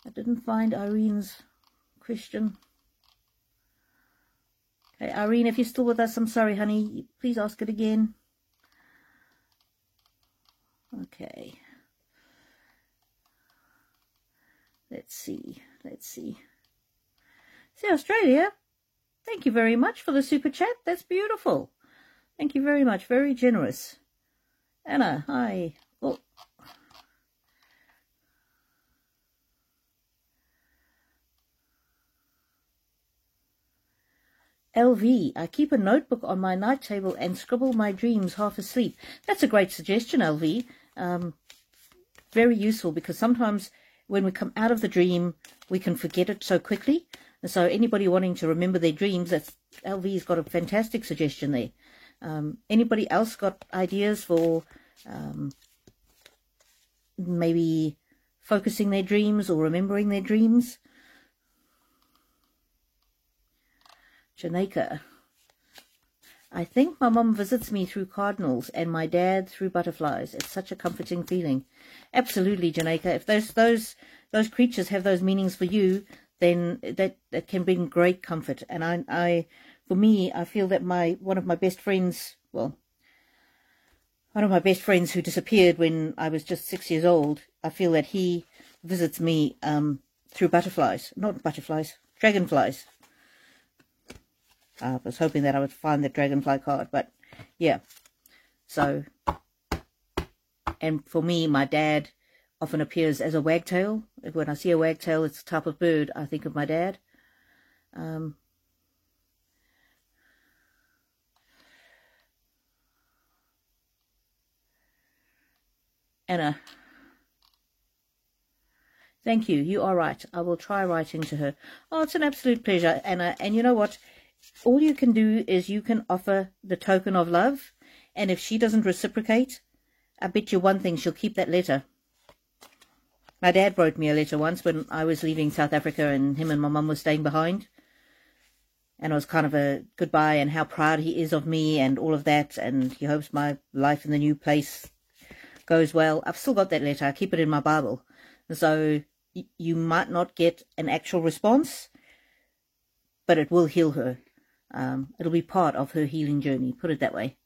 I didn't find Irene's question. Okay, Irene, if you're still with us, I'm sorry, honey. Please ask it again. Okay. Let's see. See, Australia, thank you very much for the super chat. That's beautiful. Thank you very much. Very generous. Anna, hi. Oh. LV, I keep a notebook on my night table and scribble my dreams half asleep. That's a great suggestion, LV. Very useful, because sometimes when we come out of the dream, we can forget it so quickly. And so anybody wanting to remember their dreams, LV's got a fantastic suggestion there. Anybody else got ideas for maybe focusing their dreams or remembering their dreams? Janeka, I think my mum visits me through cardinals and my dad through butterflies. It's such a comforting feeling. Absolutely, Janeka. If those creatures have those meanings for you, then that can bring great comfort. And for me, I feel that one of my best friends who disappeared when I was just 6 years old, I feel that he visits me through butterflies, not butterflies, dragonflies. I was hoping that I would find the dragonfly card, but yeah. So, and for me, my dad often appears as a wagtail. When I see a wagtail, it's a type of bird, I think of my dad. Anna, thank you. You are right. I will try writing to her. Oh, it's an absolute pleasure, Anna. And you know what? All you can do is you can offer the token of love. And if she doesn't reciprocate, I bet you one thing, she'll keep that letter. My dad wrote me a letter once when I was leaving South Africa and him and my mum were staying behind. And it was kind of a goodbye and how proud he is of me and all of that. And he hopes my life in the new place goes well. I've still got that letter. I keep it in my Bible. So you might not get an actual response, but it will heal her. It'll be part of her healing journey, put it that way.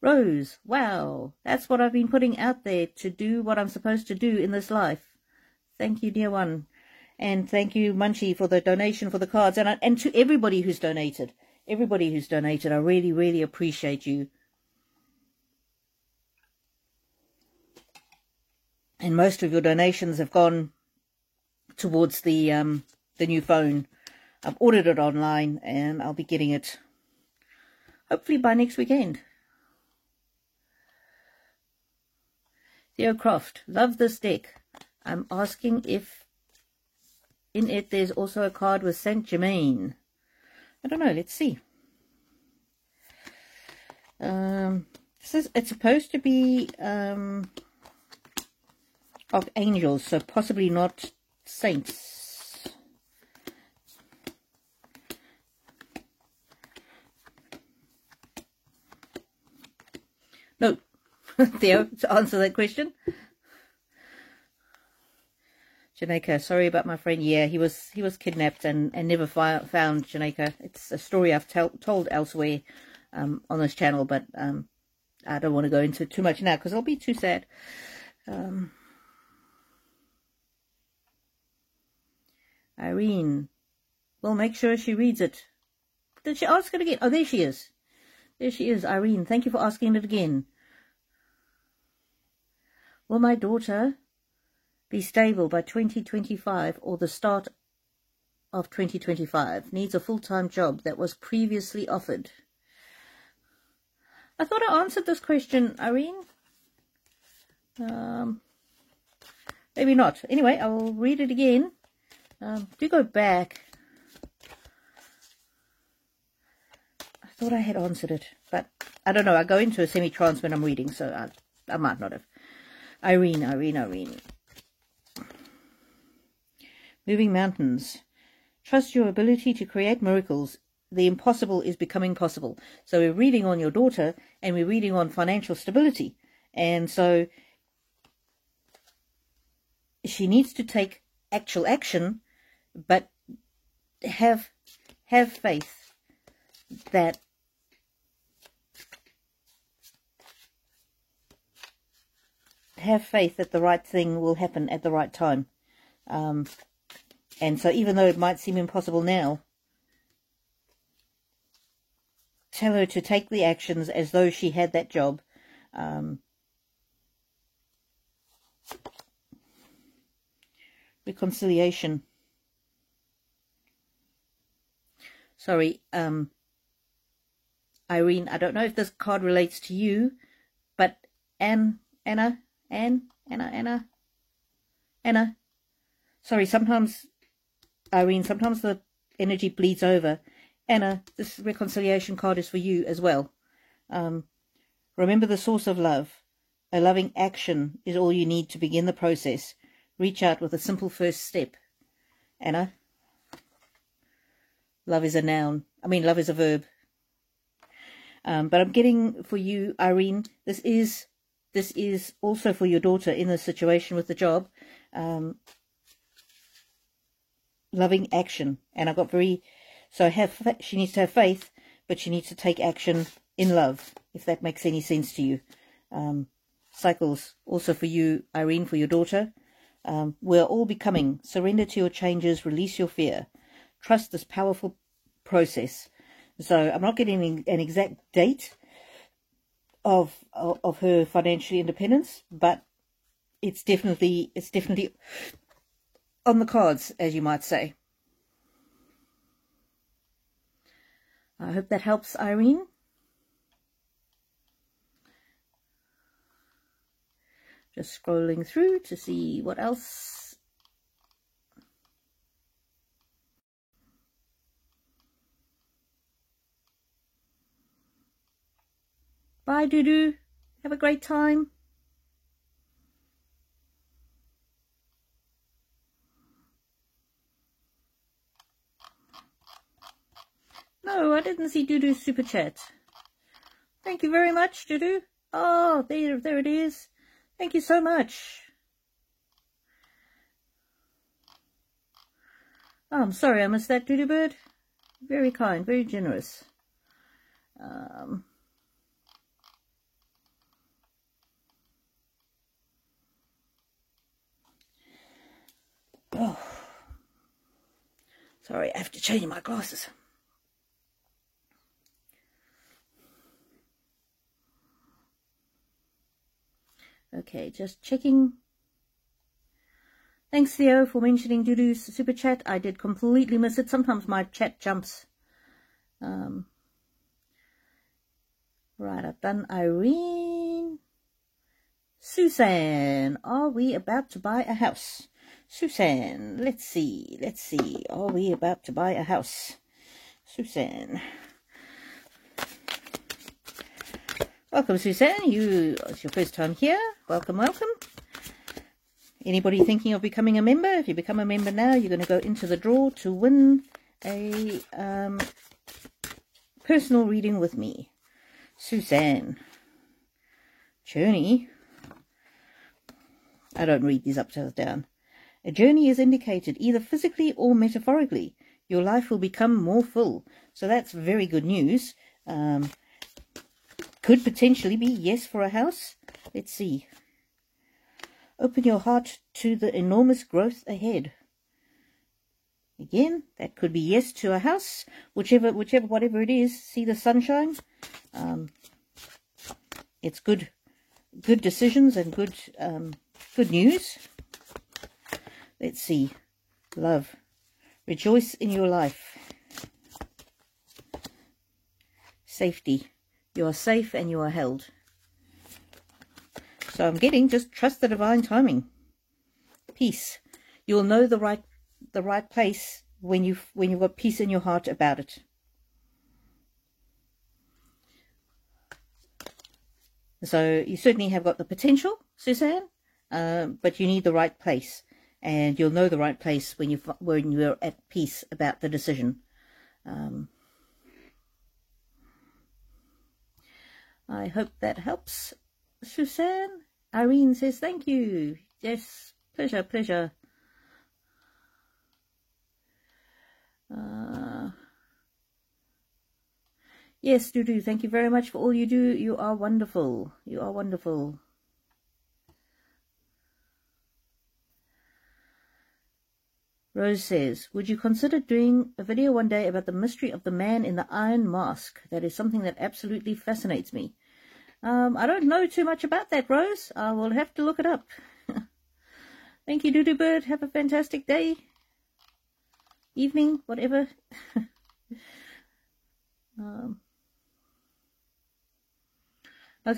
Rose, wow, that's what I've been putting out there, to do what I'm supposed to do in this life. Thank you, dear one. And thank you, Munchie, for the donation for the cards. And to everybody who's donated. Everybody who's donated, I really, really appreciate you. And most of your donations have gone towards the new phone. I've ordered it online and I'll be getting it hopefully by next weekend. Theo Croft, love this deck. I'm asking if in it there's also a card with Saint Germain. I don't know, let's see. It's supposed to be of angels, so possibly not saints. No, Theo, to answer that question. Janeka, sorry about my friend. Yeah, he was kidnapped and never found, Janeka. It's a story I've told elsewhere on this channel, but I don't want to go into too much now because I'll be too sad. Irene, well, make sure she reads it. Did she ask it again? Oh, there she is. There she is, Irene. Thank you for asking it again. Will my daughter be stable by 2025 or the start of 2025? Needs a full-time job that was previously offered. I thought I answered this question, Irene. Maybe not. Anyway, I'll read it again. Do go back. I thought I had answered it, but I don't know. I go into a semi-trance when I'm reading, so I might not have. Irene. Moving mountains. Trust your ability to create miracles. The impossible is becoming possible. So we're reading on your daughter, and we're reading on financial stability. And so she needs to take actual action, but have faith that the right thing will happen at the right time. And so even though it might seem impossible now, tell her to take the actions as though she had that job. Reconciliation. Sorry, Irene, I don't know if this card relates to you, but Anna. Sorry, sometimes, Irene, sometimes the energy bleeds over. Anna, this reconciliation card is for you as well. Remember the source of love. A loving action is all you need to begin the process. Reach out with a simple first step. Anna, love is a noun. I mean, love is a verb. But I'm getting for you, Irene, this is also for your daughter in the situation with the job. Loving action. And I got so she needs to have faith, but she needs to take action in love, if that makes any sense to you. Cycles, also for you, Irene, for your daughter. We're all becoming. Surrender to your changes, release your fear. Trust this powerful process. So I'm not getting an exact date of her financial independence, but it's definitely on the cards, as you might say. I hope that helps, Irene. Just scrolling through to see what else. Bye, Dudu. Have a great time. No, I didn't see Dudu's super chat. Thank you very much, Dudu. Oh, there it is. Thank you so much. Oh, I'm sorry I missed that, Dudu Bird. Very kind, very generous. Oh, sorry, I have to change my glasses. Okay, just checking. Thanks, Theo, for mentioning Dudu's super chat. I did completely miss it. Sometimes my chat jumps. Right, I've done Irene. Susan, are we about to buy a house? Susan, let's see. Are we about to buy a house? Susan. Welcome, Susan. It's your first time here. Welcome. Anybody thinking of becoming a member? If you become a member now, you're going to go into the draw to win a personal reading with me. Susan. Journey. I don't read these upside down. A journey is indicated either physically or metaphorically. Your life will become more full. So that's very good news. Could potentially be yes for a house. Let's see. Open your heart to the enormous growth ahead. Again, that could be yes to a house. Whatever it is, see the sunshine. It's good decisions and good news. Let's see. Love. Rejoice in your life. Safety. You are safe and you are held. So I'm getting just trust the divine timing. Peace. You'll know the right place when you've got peace in your heart about it. So you certainly have got the potential, Suzanne, but you need the right place, and you'll know the right place when you're at peace about the decision. I hope that helps, Suzanne. Irene says thank you. Yes, pleasure. Yes, Dudu, thank you very much for all you do. You are wonderful. Rose says, would you consider doing a video one day about the mystery of the man in the iron mask? That is something that absolutely fascinates me. I don't know too much about that, Rose. I will have to look it up. Thank you, Doodoo Bird. Have a fantastic day. Evening, whatever. Okay,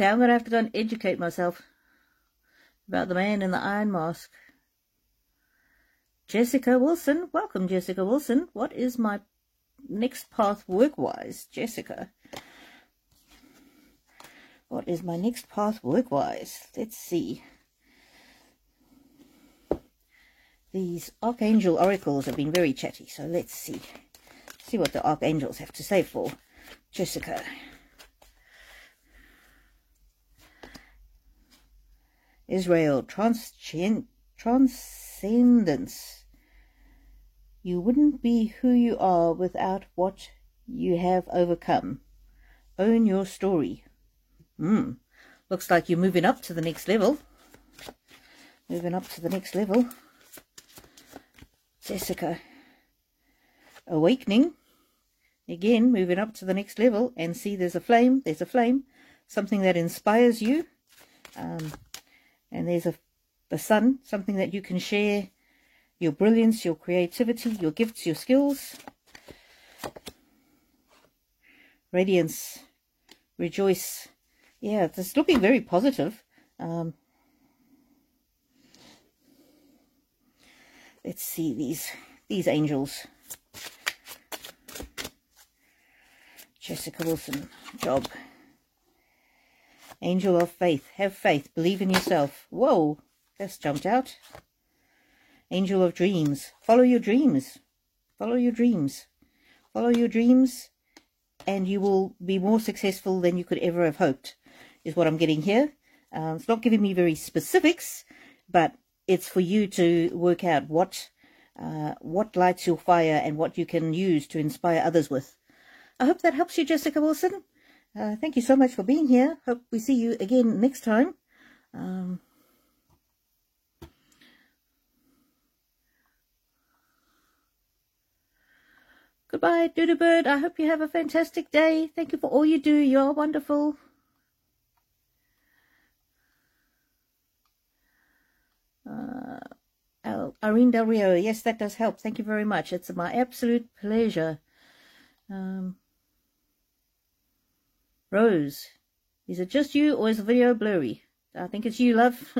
I'm going to have to go and educate myself about the man in the iron mask. Jessica Wilson. Welcome, Jessica Wilson. What is my next path work-wise, Jessica? What is my next path work-wise? Let's see. These Archangel Oracles have been very chatty, so let's see. See what the Archangels have to say for Jessica. Israel, transcendence. You wouldn't be who you are without what you have overcome. Own your story. Looks like you're moving up to the next level. Moving up to the next level. Jessica. Awakening. Again, moving up to the next level. And see, there's a flame. There's a flame. Something that inspires you. And there's the sun, something that you can share your brilliance, your creativity, your gifts, your skills. Radiance, rejoice. Yeah, it's looking very positive. Let's see these angels. Jessica Wilson, job. Angel of faith. Have faith. Believe in yourself. Whoa, that's jumped out. Angel of dreams. Follow your dreams. Follow your dreams. Follow your dreams, and you will be more successful than you could ever have hoped, is what I'm getting here. It's not giving me very specifics, but it's for you to work out what lights your fire and what you can use to inspire others with. I hope that helps you, Jessica Wilson. Thank you so much for being here. Hope we see you again next time. Goodbye, Doodoo Bird. I hope you have a fantastic day. Thank you for all you do. You're wonderful. Irene Del Rio. Yes, that does help. Thank you very much. It's my absolute pleasure. Rose, is it just you or is the video blurry? I think it's you, love.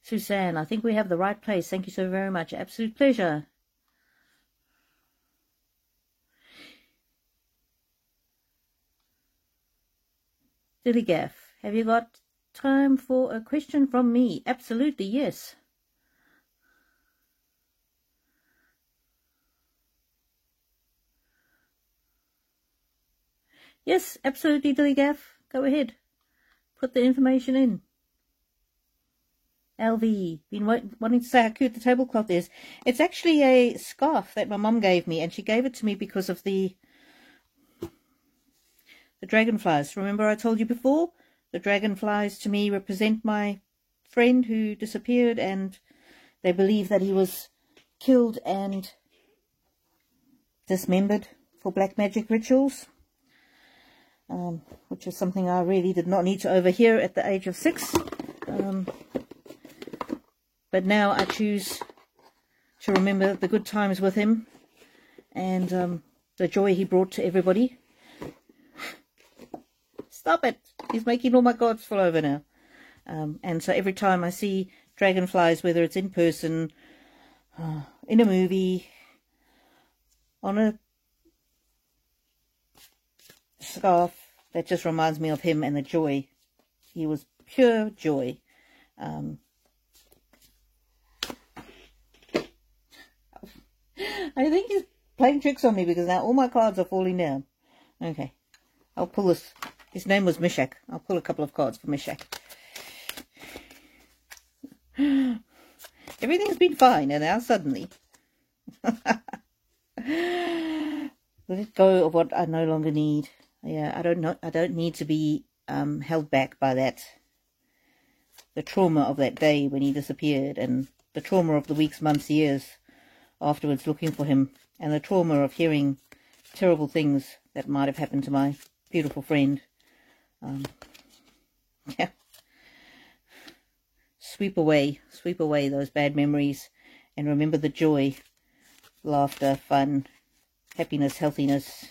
Suzanne, I think we have the right place. Thank you so very much. Absolute pleasure. Dilly Gaff, have you got time for a question from me? Absolutely, yes. Yes, absolutely, Dilly Gaff. Go ahead. Put the information in. LV, been wanting to say how cute the tablecloth is. It's actually a scarf that my mum gave me, and she gave it to me because of the dragonflies. Remember I told you before? The dragonflies to me represent my friend who disappeared, and they believe that he was killed and dismembered for black magic rituals, which is something I really did not need to overhear at the age of 6. But now I choose to remember the good times with him and the joy he brought to everybody. Stop it! He's making all my cards fall over now. And so every time I see dragonflies, whether it's in person, in a movie, on a scarf, that just reminds me of him and the joy. He was pure joy. I think he's playing tricks on me because now all my cards are falling down. Okay, I'll pull this. His name was Meshach. I'll pull a couple of cards for Meshach. Everything's been fine, and now suddenly. Let go of what I no longer need. Yeah, I don't need to be held back by that. The trauma of that day when he disappeared, and the trauma of the weeks, months, years afterwards looking for him, and the trauma of hearing terrible things that might have happened to my beautiful friend. Yeah. Sweep away those bad memories, and remember the joy, laughter, fun, happiness, healthiness.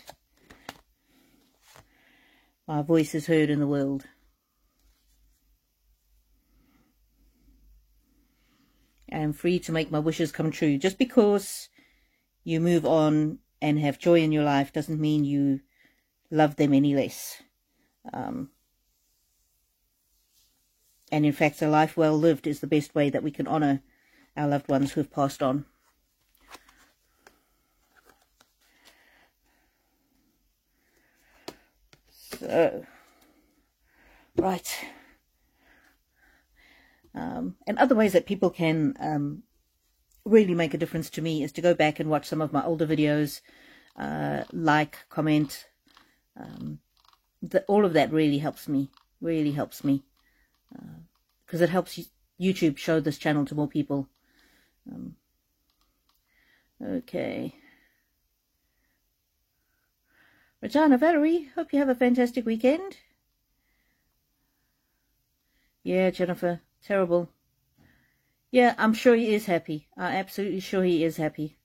My voice is heard in the world. I am free to make my wishes come true. Just because you move on and have joy in your life doesn't mean you love them any less. And in fact, a life well lived is the best way that we can honour our loved ones who have passed on. So, right. And other ways that people can really make a difference to me is to go back and watch some of my older videos, like, comment. All of that really helps me, because it helps YouTube show this channel to more people. Okay. Regina Valerie, hope you have a fantastic weekend. Yeah, Jennifer, terrible. Yeah, I'm sure he is happy. I'm absolutely sure he is happy.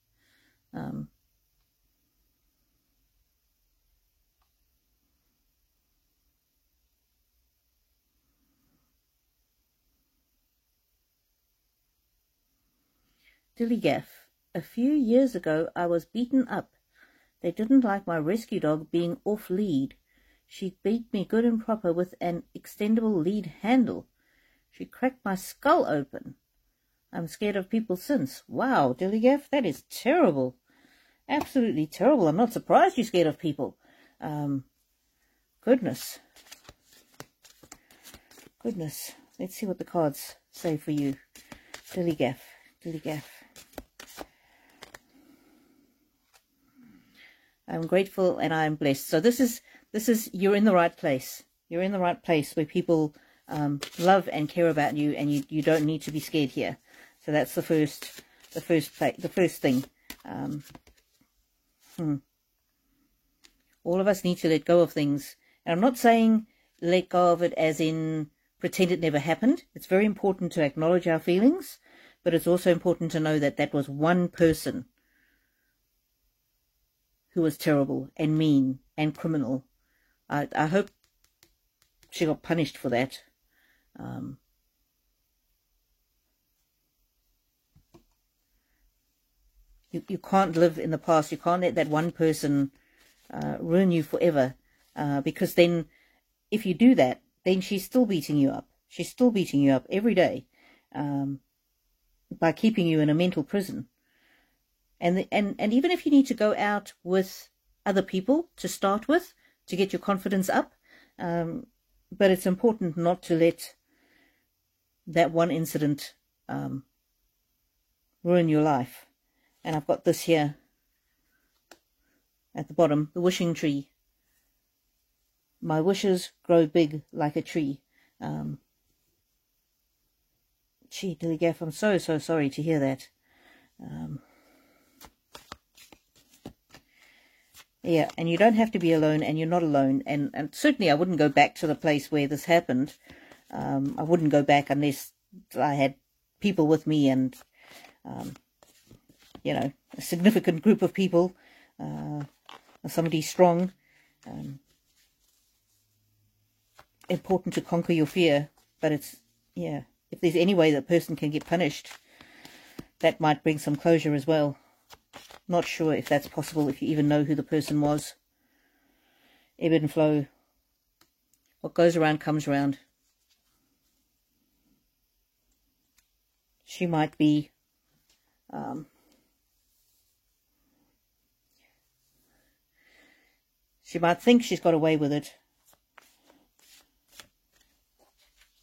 Dillygaff. A few years ago, I was beaten up. They didn't like my rescue dog being off lead. She beat me good and proper with an extendable lead handle. She cracked my skull open. I'm scared of people since. Wow, Dillygaff, that is terrible. Absolutely terrible. I'm not surprised you're scared of people. Goodness. Goodness. Let's see what the cards say for you. Dillygaff. Dillygaff. I'm grateful and I'm blessed. So this is you're in the right place. You're in the right place where people love and care about you, and you don't need to be scared here. So that's the first thing. All of us need to let go of things. And I'm not saying let go of it as in pretend it never happened. It's very important to acknowledge our feelings, but it's also important to know that that was one person who was terrible and mean and criminal. I hope she got punished for that. You can't live in the past. You can't let that one person ruin you forever, because then if you do that, then she's still beating you up. She's still beating you up every day by keeping you in a mental prison. And even if you need to go out with other people to start with, to get your confidence up, but it's important not to let that one incident ruin your life. And I've got this here at the bottom, the wishing tree. My wishes grow big like a tree. Gee, Dillygaff, I'm so sorry to hear that. Yeah, and you don't have to be alone, and you're not alone. And certainly I wouldn't go back to the place where this happened. I wouldn't go back unless I had people with me and, you know, a significant group of people, somebody strong. Important to conquer your fear, but it's, yeah, if there's any way that person can get punished, that might bring some closure as well. Not sure if that's possible, if you even know who the person was. Ebb and flow. What goes around comes around. She might be she might think she's got away with it,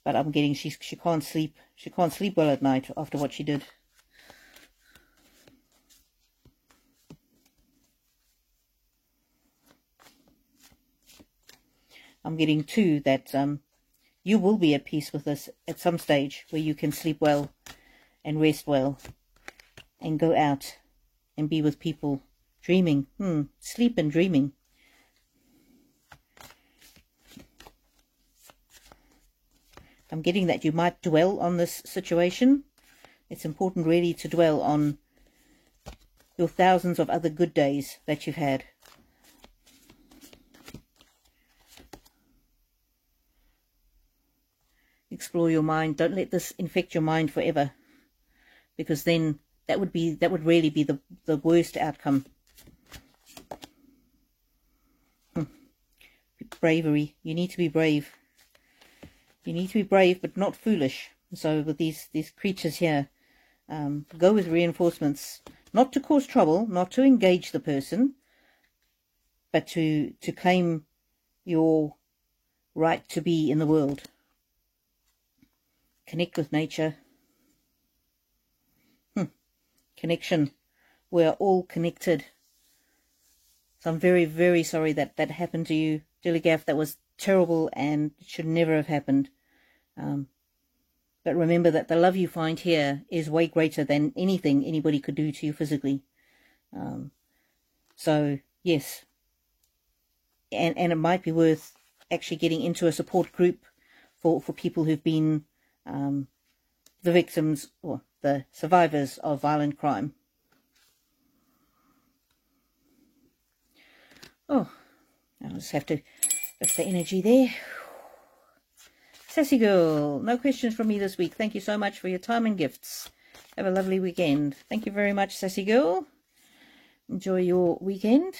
but I'm getting she can't sleep. She can't sleep well at night after what she did. I'm getting too that you will be at peace with this at some stage, where you can sleep well and rest well and go out and be with people, dreaming. Sleep and dreaming. I'm getting that you might dwell on this situation. It's important really to dwell on your thousands of other good days that you've had. Explore your mind. Don't let this infect your mind forever, because then that would really be the worst outcome. Bravery. You need to be brave. You need to be brave, but not foolish. So with these creatures here, go with reinforcements, not to cause trouble, not to engage the person, but to claim your right to be in the world. Connect with nature. Connection. We are all connected. So I'm very, very sorry that happened to you, Dilligaff. That was terrible and should never have happened. But remember that the love you find here is way greater than anything anybody could do to you physically. So, yes. And it might be worth actually getting into a support group for people who've been the victims or the survivors of violent crime. Oh, I'll just have to lift the energy there. Sassy girl, no questions from me this week. Thank you so much for your time and gifts. Have a lovely weekend. Thank you very much, Sassy girl. Enjoy your weekend.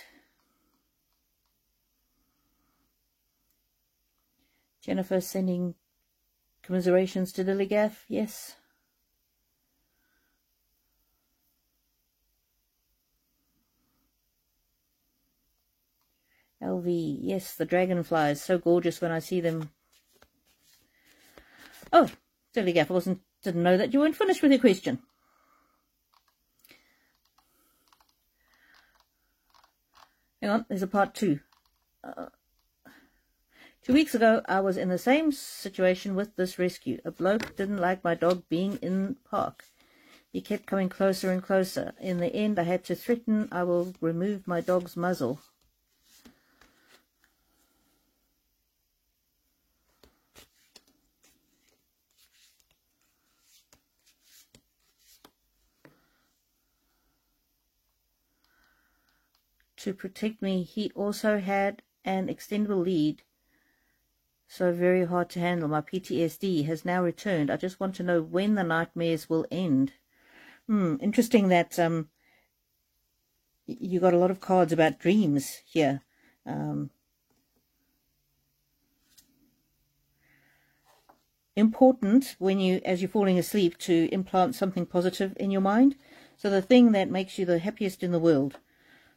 Jennifer sending commiserations to Dilligaff. Yes. LV, yes, the dragonflies, so gorgeous when I see them. Oh, Dilligaff, I didn't know that you weren't finished with your question. Hang on, there's a part 2. 2 weeks ago, I was in the same situation with this rescue. A bloke didn't like my dog being in the park. He kept coming closer and closer. In the end, I had to threaten I will remove my dog's muzzle. To protect me, he also had an extendable lead, so very hard to handle. My PTSD has now returned. I just want to know when the nightmares will end. Interesting that you got a lot of cards about dreams here. Important when as you're falling asleep to implant something positive in your mind. So the thing that makes you the happiest in the world,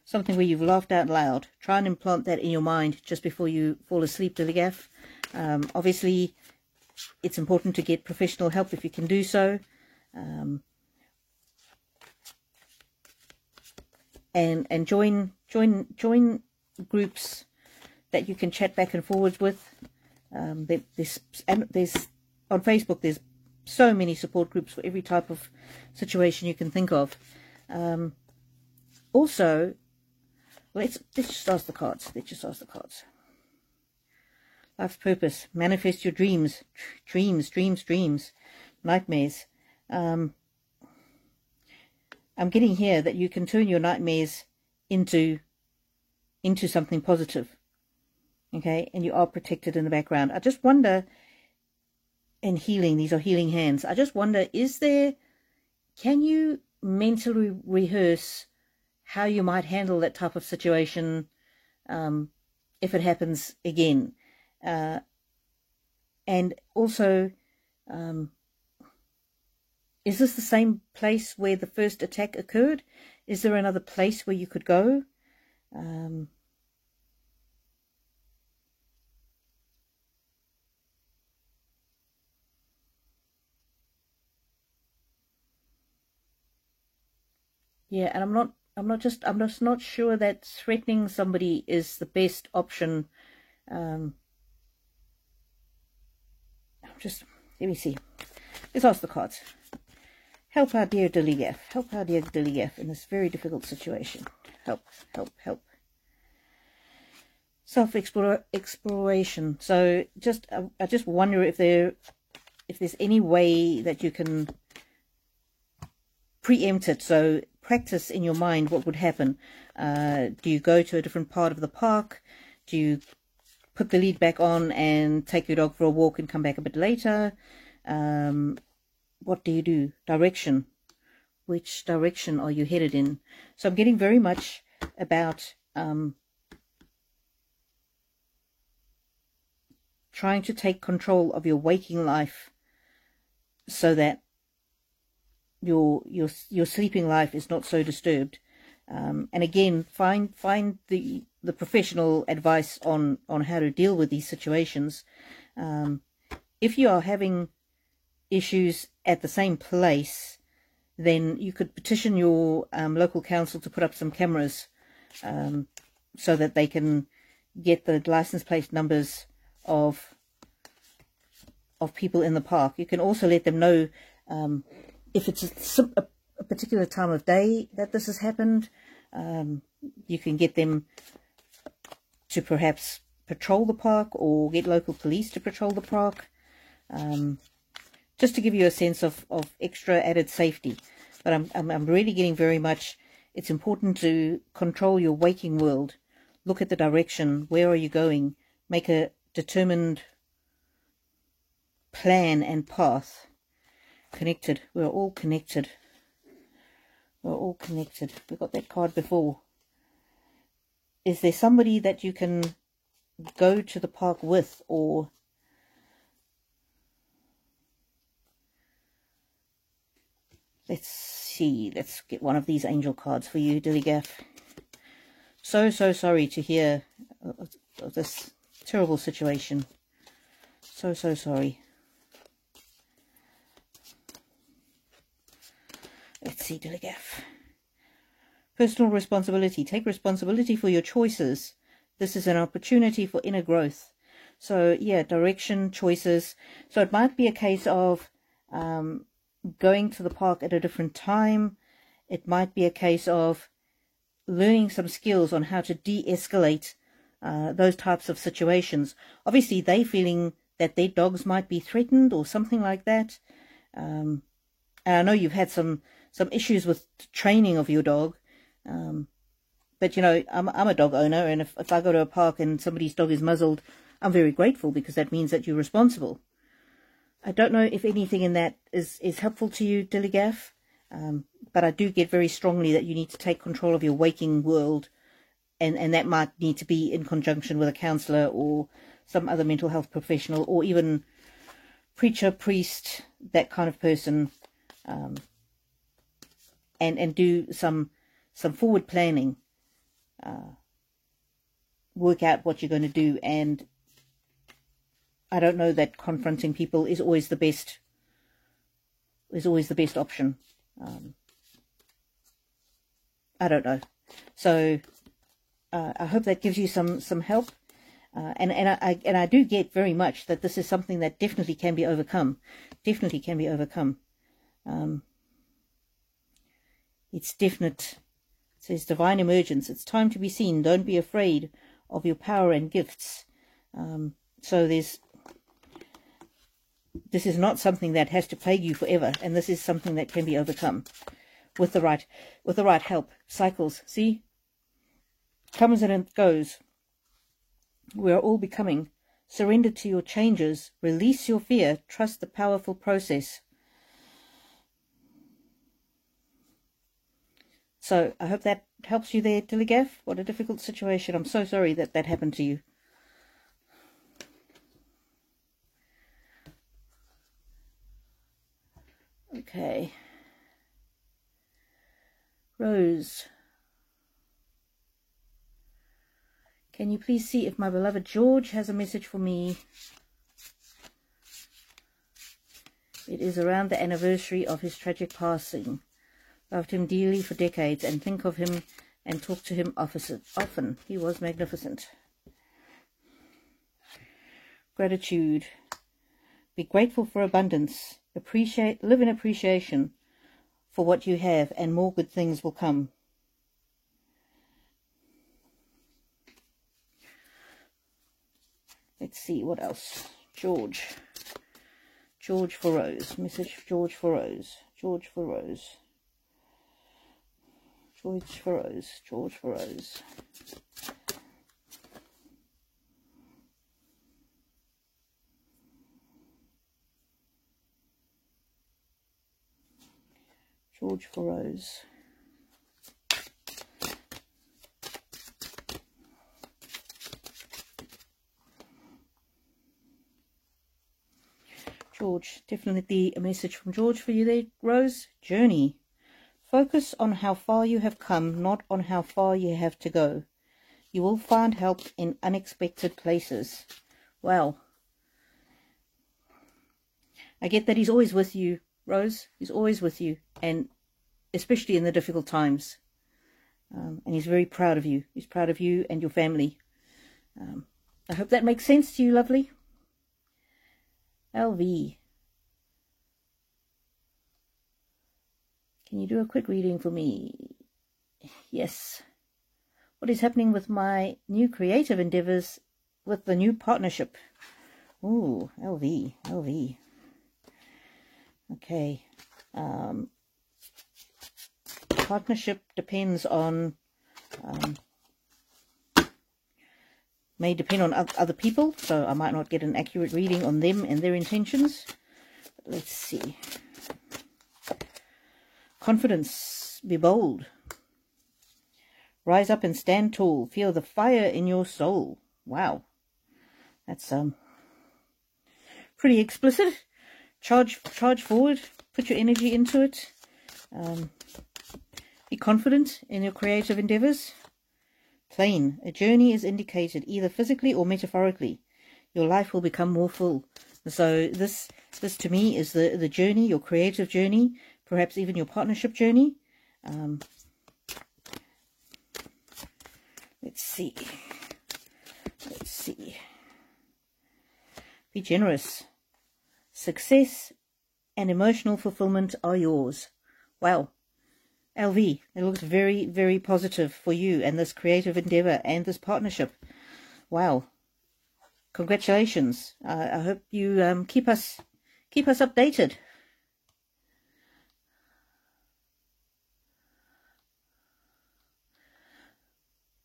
something where you've laughed out loud, try and implant that in your mind just before you fall asleep, Dilligaff. Obviously, it's important to get professional help if you can do so. And join groups that you can chat back and forwards with. There's on Facebook, there's so many support groups for every type of situation you can think of. Also, let's just ask the cards. Let's just ask the cards. Life's purpose. Manifest your dreams. Dreams. Nightmares. I'm getting here that you can turn your nightmares into something positive. Okay, and you are protected in the background. I just wonder, and healing, these are healing hands. I just wonder, can you mentally rehearse how you might handle that type of situation if it happens again? And also, is this the same place where the first attack occurred? Is there another place where you could go? Yeah, and I'm just not sure that threatening somebody is the best option just, let me see. Let's ask the cards. Help our dear Dilligaff. Help our dear Dilligaff in this very difficult situation. Help, help, help. Self-exploration. So I just wonder if there's any way that you can preempt it. So practice in your mind what would happen. Do you go to a different part of the park? Do you put the lead back on and take your dog for a walk and come back a bit later? What do you do? Direction. Which direction are you headed in? So I'm getting very much about trying to take control of your waking life so that your sleeping life is not so disturbed. And again, find the professional advice on how to deal with these situations. If you are having issues at the same place, then you could petition your local council to put up some cameras so that they can get the license plate numbers of people in the park. You can also let them know if it's a particular time of day that this has happened. You can get them to perhaps patrol the park or get local police to patrol the park, just to give you a sense of extra added safety. But I'm really getting very much, it's important to control your waking world. Look at the direction. Where are you going? Make a determined plan and path. Connected. We're all connected. We're all connected. We got that card before. Is there somebody that you can go to the park with, or let's see, let's get one of these angel cards for you, Dilligaff. So sorry to hear of this terrible situation. So sorry. Let's see, Dilligaff. Personal responsibility. Take responsibility for your choices. This is an opportunity for inner growth. So, yeah, direction, choices. So it might be a case of going to the park at a different time. It might be a case of learning some skills on how to de-escalate those types of situations. Obviously, they feeling that their dogs might be threatened or something like that. And I know you've had some issues with training of your dog. But, you know, I'm a dog owner, and if I go to a park and somebody's dog is muzzled, I'm very grateful, because that means that you're responsible. I don't know if anything in that is helpful to you, Dilligaff, but I do get very strongly that you need to take control of your waking world, and that might need to be in conjunction with a counsellor or some other mental health professional, or even preacher, priest, that kind of person, and do some forward planning, work out what you're going to do. And I don't know that confronting people is always the best option. I don't know. So I hope that gives you some help. And I do get very much that this is something that definitely can be overcome. Definitely can be overcome. It's definite. It says divine emergence. It's time to be seen. Don't be afraid of your power and gifts. So this is not something that has to plague you forever, and this is something that can be overcome with the right help. Cycles, see, comes and it goes. We are all becoming. Surrender to your changes. Release your fear. Trust the powerful process. So I hope that helps you there, Dilligaff. What a difficult situation. I'm so sorry that that happened to you. Okay. Rose. Can you please see if my beloved George has a message for me? It is around the anniversary of his tragic passing. Loved him dearly for decades and think of him and talk to him often. He was magnificent. Gratitude. Be grateful for abundance. Live in appreciation for what you have, and more good things will come. Let's see what else. George for Rose. Message for George for Rose. George for Rose. George for Rose. George for Rose. George for Rose. George, definitely a message from George for you there, Rose. Journey. Focus on how far you have come, not on how far you have to go. You will find help in unexpected places. Wow. I get that he's always with you, Rose. He's always with you, and especially in the difficult times. And he's very proud of you. He's proud of you and your family. I hope that makes sense to you, lovely. LV. Can you do a quick reading for me? Yes. What is happening with my new creative endeavors with the new partnership? Ooh, LV. Okay. Partnership depends on, may depend on other people, so I might not get an accurate reading on them and their intentions. But let's see. Confidence. Be bold. Rise up and stand tall. Feel the fire in your soul. Wow. That's pretty explicit. Charge forward. Put your energy into it. Be confident in your creative endeavors. Plain. A journey is indicated either physically or metaphorically. Your life will become more full. So this to me is the journey, your creative journey, perhaps even your partnership journey. Let's see. Be generous. Success and emotional fulfillment are yours. Wow. LV, it looks very, very positive for you and this creative endeavor and this partnership. Wow. Congratulations. I hope you keep us updated.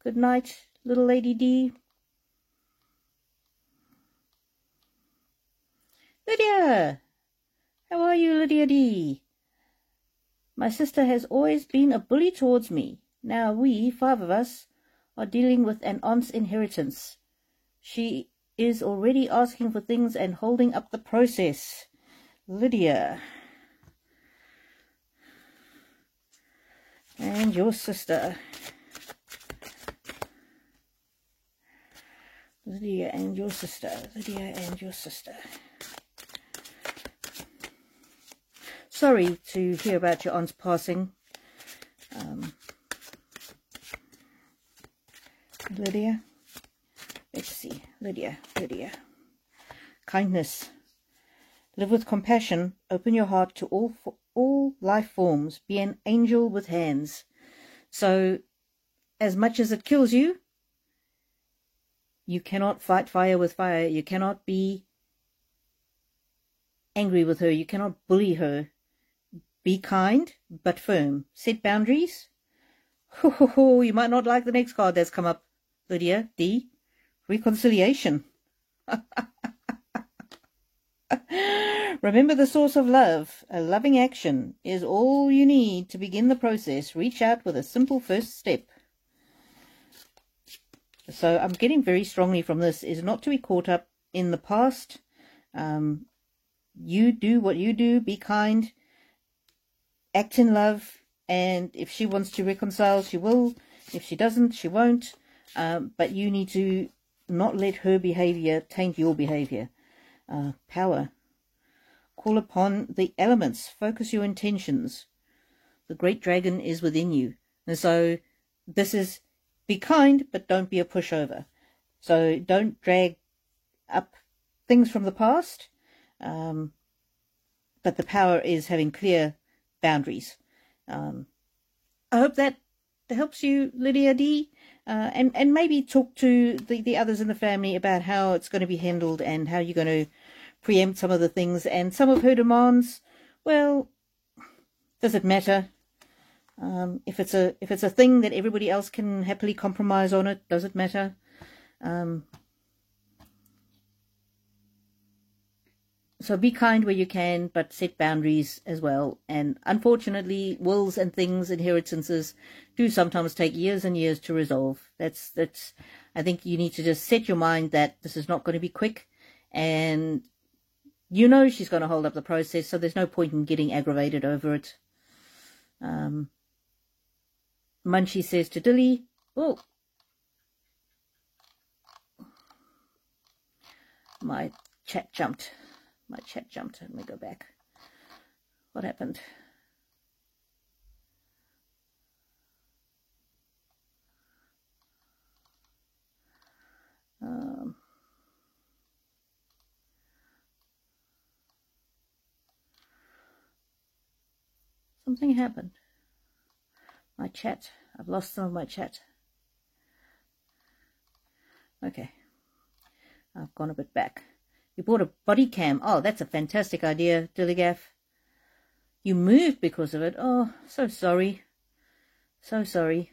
Good night, little Lady D. Lydia! How are you, Lydia D? My sister has always been a bully towards me. Now we, 5 of us, are dealing with an aunt's inheritance. She is already asking for things and holding up the process. Lydia. And your sister. Lydia and your sister. Lydia and your sister. Sorry to hear about your aunt's passing, Lydia. Let's see. Lydia. Kindness. Live with compassion. Open your heart to all life forms. Be an angel with hands. So, as much as it kills you, you cannot fight fire with fire. You cannot be angry with her. You cannot bully her. Be kind, but firm. Set boundaries. You might not like the next card that's come up, Lydia D. Reconciliation. Remember the source of love. A loving action is all you need to begin the process. Reach out with a simple first step. So I'm getting very strongly from this is not to be caught up in the past. You do what you do. Be kind. Act in love, and if she wants to reconcile, she will. If she doesn't, she won't. But you need to not let her behavior taint your behavior. Power. Call upon the elements. Focus your intentions. The great dragon is within you. And so this is, be kind, but don't be a pushover. So don't drag up things from the past. But the power is having clear boundaries. I hope that helps you, Lydia D. And maybe talk to the others in the family about how it's going to be handled and how you're going to preempt some of the things. And some of her demands, well, does it matter? If it's a thing that everybody else can happily compromise on it, does it matter? So be kind where you can, but set boundaries as well. And unfortunately, wills and things, inheritances, do sometimes take years and years to resolve. That's. I think you need to just set your mind that this is not going to be quick, and you know she's going to hold up the process. So there's no point in getting aggravated over it. Munchie says to Dilly, "Oh, my chat jumped. My chat jumped. Let me go back. What happened?" Something happened. My chat. I've lost some of my chat. Okay. I've gone a bit back. You bought a body cam. Oh, that's a fantastic idea, Dilligaff. You moved because of it. Oh, so sorry. So sorry.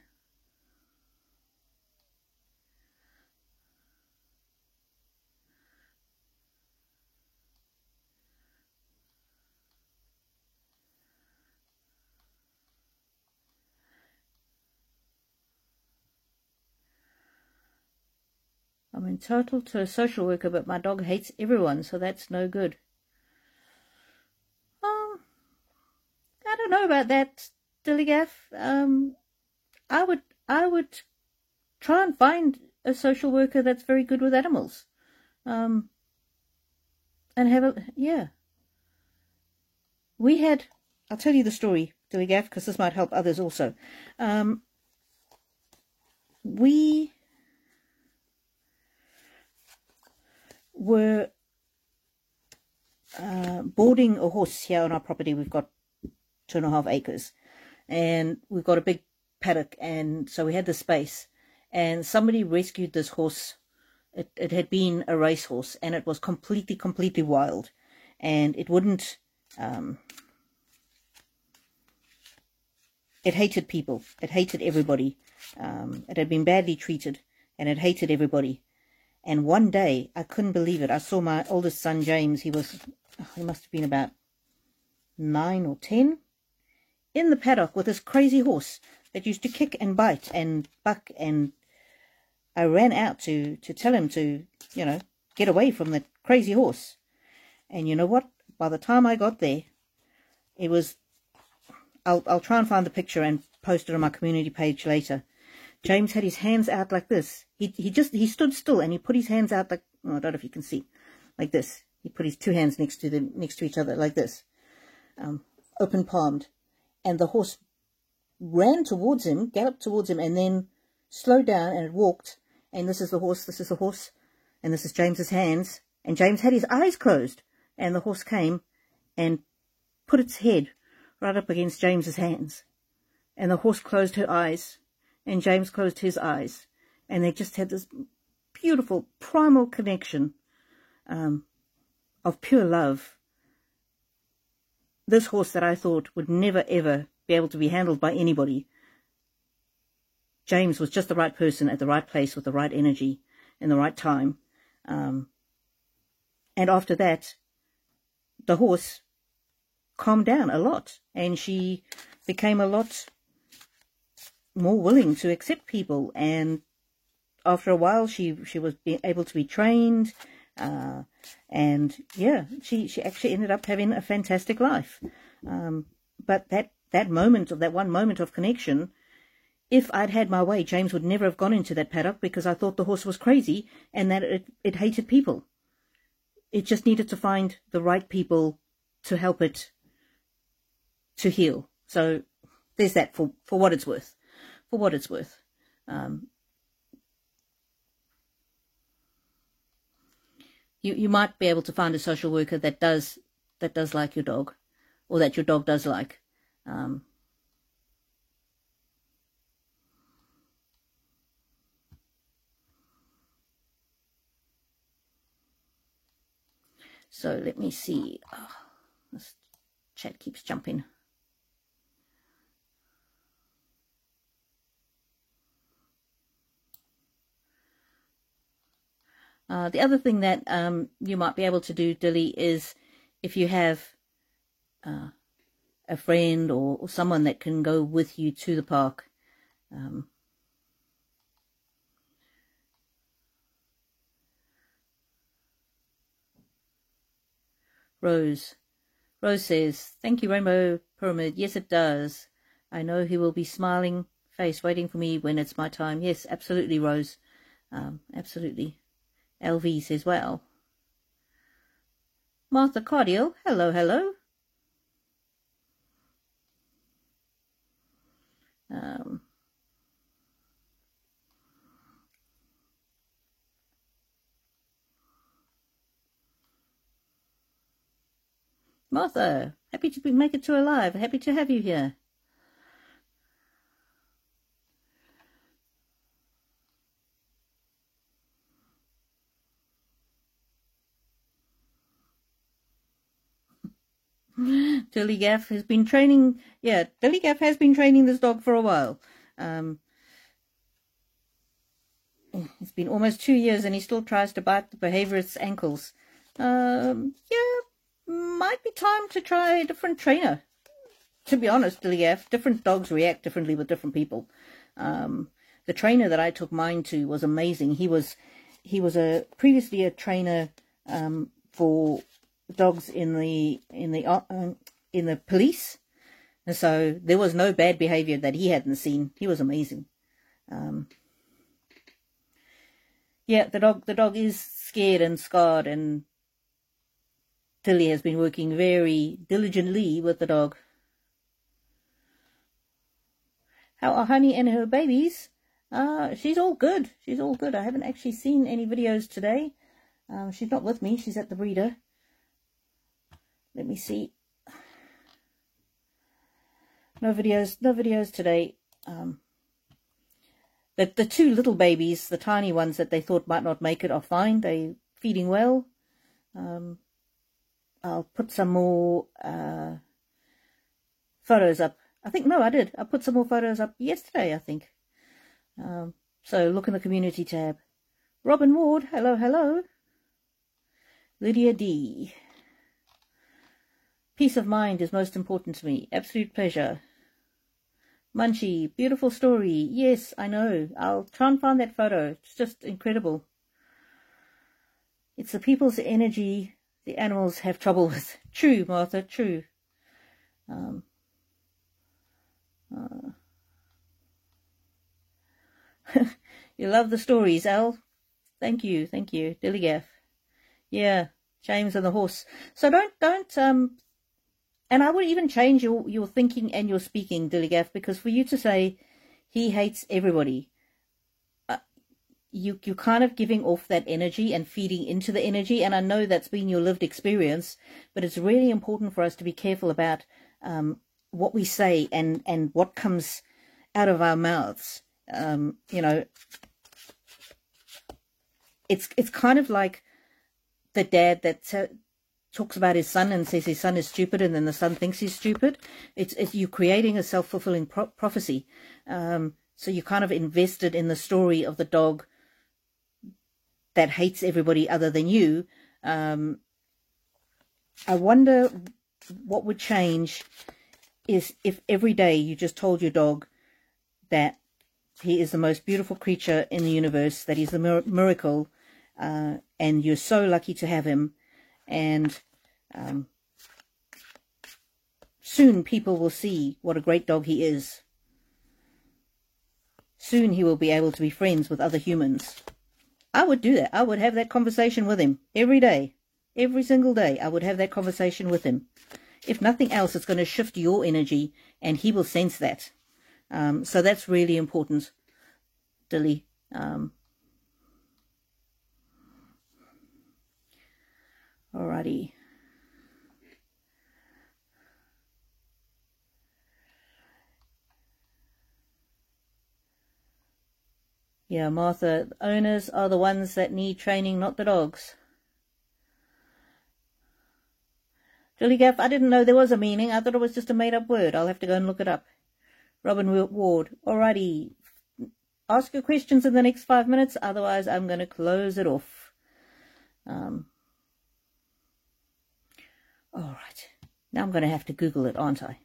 I'm entitled to a social worker, but my dog hates everyone, so that's no good. I don't know about that, Dilligaff. I would try and find a social worker that's very good with animals. And have a, yeah. We had, I'll tell you the story, Dilligaff, because this might help others also. We were boarding a horse here on our property. We've got 2.5 acres, and we've got a big paddock, and so we had the space, and somebody rescued this horse. It had been a racehorse, and it was completely wild, and it wouldn't it hated people, it hated everybody. It had been badly treated, and it hated everybody. And one day, I couldn't believe it. I saw my oldest son, James. He must have been about 9 or 10, in the paddock with this crazy horse that used to kick and bite and buck. And I ran out to tell him to, you know, get away from that crazy horse. And you know what? By the time I got there, it was... I'll try and find the picture and post it on my community page later. James had his hands out like this. He stood still, and he put his hands out like, oh, I don't know if you can see, like this. He put his 2 hands next to each other like this, open palmed, and the horse ran towards him, galloped towards him, and then slowed down, and it walked. And this is the horse. This is the horse, and this is James's hands. And James had his eyes closed, and the horse came and put its head right up against James's hands, and the horse closed her eyes, and James closed his eyes, and they just had this beautiful primal connection of pure love. This horse that I thought would never ever be able to be handled by anybody, James was just the right person at the right place with the right energy in the right time. And after that, the horse calmed down a lot, and she became a lot more willing to accept people. And after a while, she was able to be trained, and yeah, she actually ended up having a fantastic life. But that one moment of connection, if I'd had my way, James would never have gone into that paddock, because I thought the horse was crazy and that it hated people. It just needed to find the right people to help it to heal. So there's that for what it's worth. For what it's worth. you might be able to find a social worker that does like your dog, or that your dog does like. So let me see. Oh, this chat keeps jumping. The other thing that you might be able to do, Dilly, is if you have a friend or someone that can go with you to the park. Rose says, thank you, Rainbow Pyramid. Yes, it does. I know he will be smiling face waiting for me when it's my time. Yes, absolutely, Rose. Absolutely. LV says, well. Martha Cardiel, hello, hello. Martha, happy to make it to her live. Happy to have you here. Dilly Gaff has been training. Yeah, Dilly Gaff has been training this dog for a while. It's been almost 2 years and he still tries to bite the behaviorist's ankles. Yeah, might be time to try a different trainer. To be honest, Dilly Gaff, different dogs react differently with different people. The trainer that I took mine to was amazing. He was previously a trainer for dogs in the police, and so there was no bad behavior that he hadn't seen. He was amazing. Yeah, the dog is scared and scarred, and Tilly has been working very diligently with the dog. How are Honey and her babies? She's all good. She's all good. I haven't actually seen any videos today. She's not with me. She's at the breeder. Let me see. No videos today. The two little babies, the tiny ones that they thought might not make it, are fine. They're feeding well. I'll put some more photos up. I think, no, I did. I put some more photos up yesterday, I think. So look in the community tab. Robin Ward, hello, hello. Lydia D. Peace of mind is most important to me. Absolute pleasure. Munchie, beautiful story. Yes, I know. I'll try and find that photo. It's just incredible. It's the people's energy the animals have trouble with. True, Martha, true. You love the stories, Al. Thank you, Dilly Gaff. Yeah, James and the horse. So don't and I would even change your thinking and your speaking, Dilly Gaff, because for you to say he hates everybody, you're kind of giving off that energy and feeding into the energy. And I know that's been your lived experience, but it's really important for us to be careful about what we say and what comes out of our mouths. You know, it's kind of like the dad that talks about his son and says his son is stupid, and then the son thinks he's stupid. It's you creating a self-fulfilling prophecy. So you kind of invested in the story of the dog that hates everybody other than you. I wonder what would change is if every day you just told your dog that he is the most beautiful creature in the universe, that he's a miracle, and you're so lucky to have him. And soon people will see what a great dog he is. Soon he will be able to be friends with other humans. I would do that. I would have that conversation with him every day. Every single day I would have that conversation with him. If nothing else, it's going to shift your energy, and he will sense that. So that's really important, Dilly. Alrighty. Yeah, Martha, owners are the ones that need training, not the dogs. Julie Gaff, I didn't know there was a meaning. I thought it was just a made-up word. I'll have to go and look it up. Robin Ward, alrighty. Ask your questions in the next 5 minutes, otherwise I'm going to close it off. Alright. Now I'm going to have to Google it, aren't I?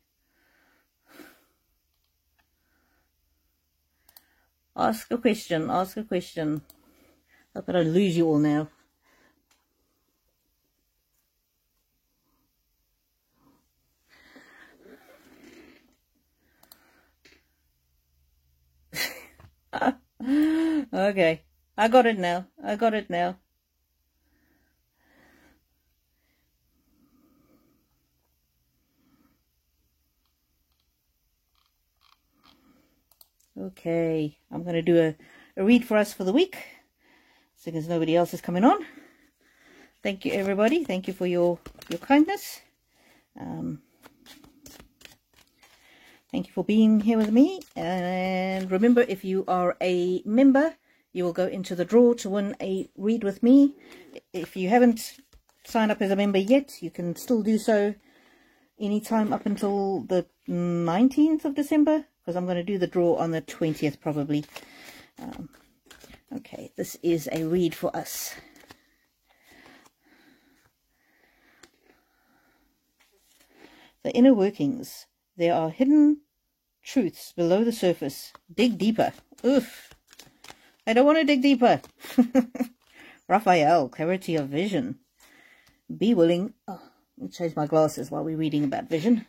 Ask a question, ask a question. Hope I don't lose you all now. Okay, I got it now. I got it now. Okay, I'm going to do a read for us for the week, seeing as nobody else is coming on. Thank you, everybody. Thank you for your kindness. Thank you for being here with me. And remember, if you are a member, you will go into the draw to win a read with me. If you haven't signed up as a member yet, you can still do so anytime up until the 19th of December, because I'm going to do the draw on the 20th probably. Okay, this is a read for us. The inner workings. There are hidden truths below the surface. Dig deeper. Oof. I don't want to dig deeper. Raphael, clarity of vision. Be willing. Oh, let me change my glasses while we're reading about vision.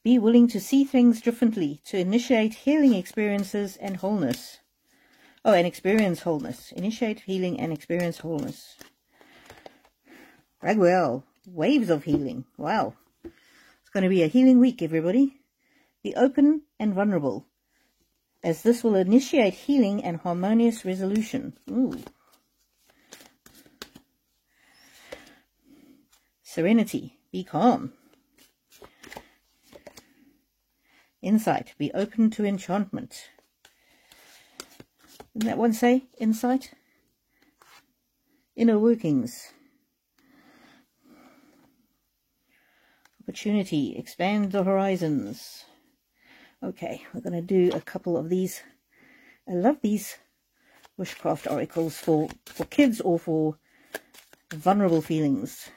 Be willing to see things differently, to initiate healing experiences and wholeness. Oh, and experience wholeness. Initiate healing and experience wholeness. Raguel, waves of healing. Wow. It's going to be a healing week, everybody. Be open and vulnerable, as this will initiate healing and harmonious resolution. Ooh. Serenity. Be calm. Insight. Be open to enchantment. Didn't that one say insight? Inner workings. Opportunity. Expand the horizons. Okay, we're going to do a couple of these. I love these witchcraft oracles for kids or for vulnerable feelings.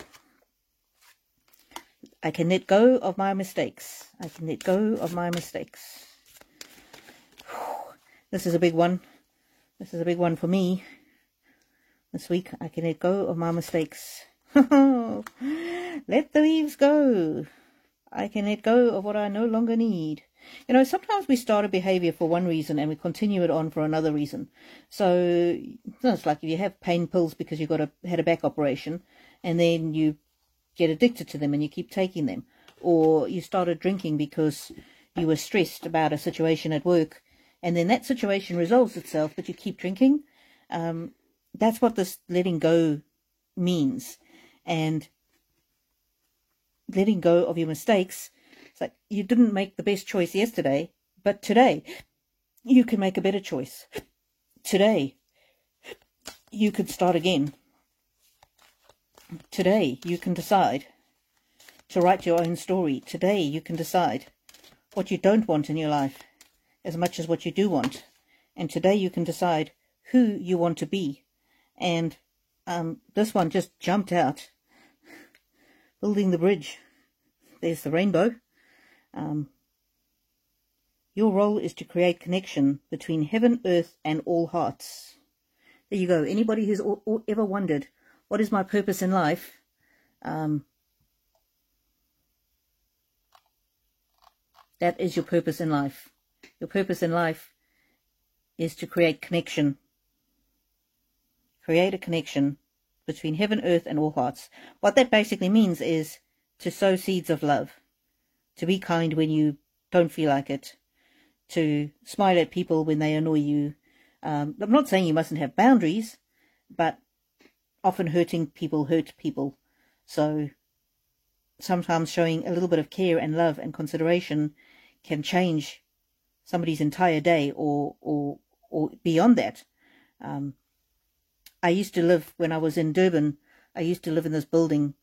I can let go of my mistakes. I can let go of my mistakes. This is a big one. This is a big one for me. This week, I can let go of my mistakes. Let the leaves go. I can let go of what I no longer need. You know, sometimes we start a behavior for one reason and we continue it on for another reason. So, it's like if you have pain pills because you had a back operation and then you get addicted to them and you keep taking them, or you started drinking because you were stressed about a situation at work and then that situation resolves itself but you keep drinking. That's what this letting go means. And letting go of your mistakes, it's like you didn't make the best choice yesterday, but today you can make a better choice. Today you could start again. Today you can decide to write your own story. Today you can decide what you don't want in your life as much as what you do want. And today you can decide who you want to be. And this one just jumped out. Building the bridge. There's the rainbow. Your role is to create connection between heaven, earth, and all hearts. There you go. Anybody who's ever wondered, what is my purpose in life? That is your purpose in life. Your purpose in life is to create connection. Create a connection between heaven, earth, and all hearts. What that basically means is to sow seeds of love, to be kind when you don't feel like it, to smile at people when they annoy you. I'm not saying you mustn't have boundaries, but often hurting people hurt people. So sometimes showing a little bit of care and love and consideration can change somebody's entire day or beyond that. I used to live, when I was in Durban, I used to live in this building,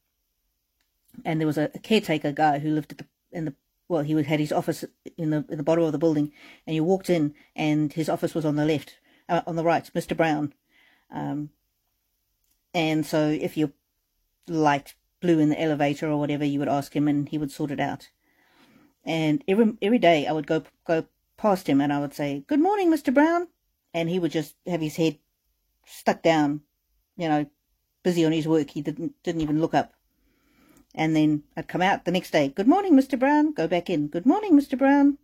and there was a caretaker guy who lived well, he had his office in the bottom of the building, and you walked in and his office was on the left, on the right, Mr. Brown. And so if your light blew in the elevator or whatever, you would ask him and he would sort it out. And every day I would go past him and I would say, "Good morning, Mr. Brown," and he would just have his head stuck down, you know, busy on his work. He didn't even look up. And then I'd come out the next day, "Good morning, Mr. Brown," go back in, "Good morning, Mr. Brown."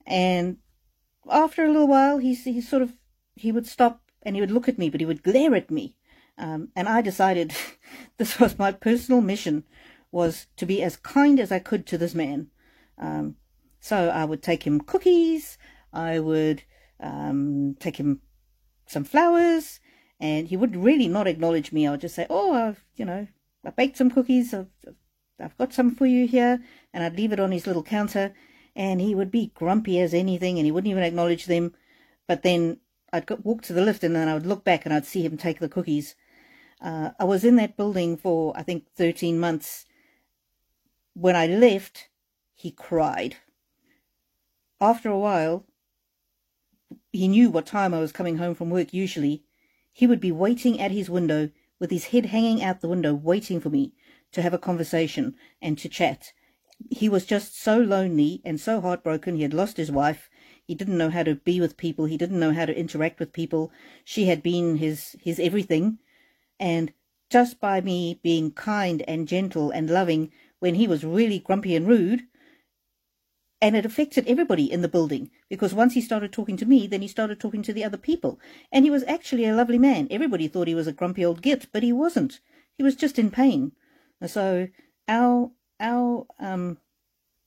And after a little while, he would stop and he would look at me, but he would glare at me. And I decided this was my personal mission, was to be as kind as I could to this man. So I would take him cookies, I would take him some flowers, and he would really not acknowledge me. I would just say, "Oh, I baked some cookies, I've got some for you here," and I'd leave it on his little counter, and he would be grumpy as anything, and he wouldn't even acknowledge them. But then I'd walk to the lift, and then I would look back, and I'd see him take the cookies. I was in that building for, I think, 13 months. When I left, he cried. After a while, he knew what time I was coming home from work usually. He would be waiting at his window with his head hanging out the window, waiting for me to have a conversation and to chat. He was just so lonely and so heartbroken. He had lost his wife. He didn't know how to be with people. He didn't know how to interact with people. She had been his everything. And just by me being kind and gentle and loving when he was really grumpy and rude, and it affected everybody in the building, because once he started talking to me, then he started talking to the other people. And he was actually a lovely man. Everybody thought he was a grumpy old git, but he wasn't. He was just in pain. And so our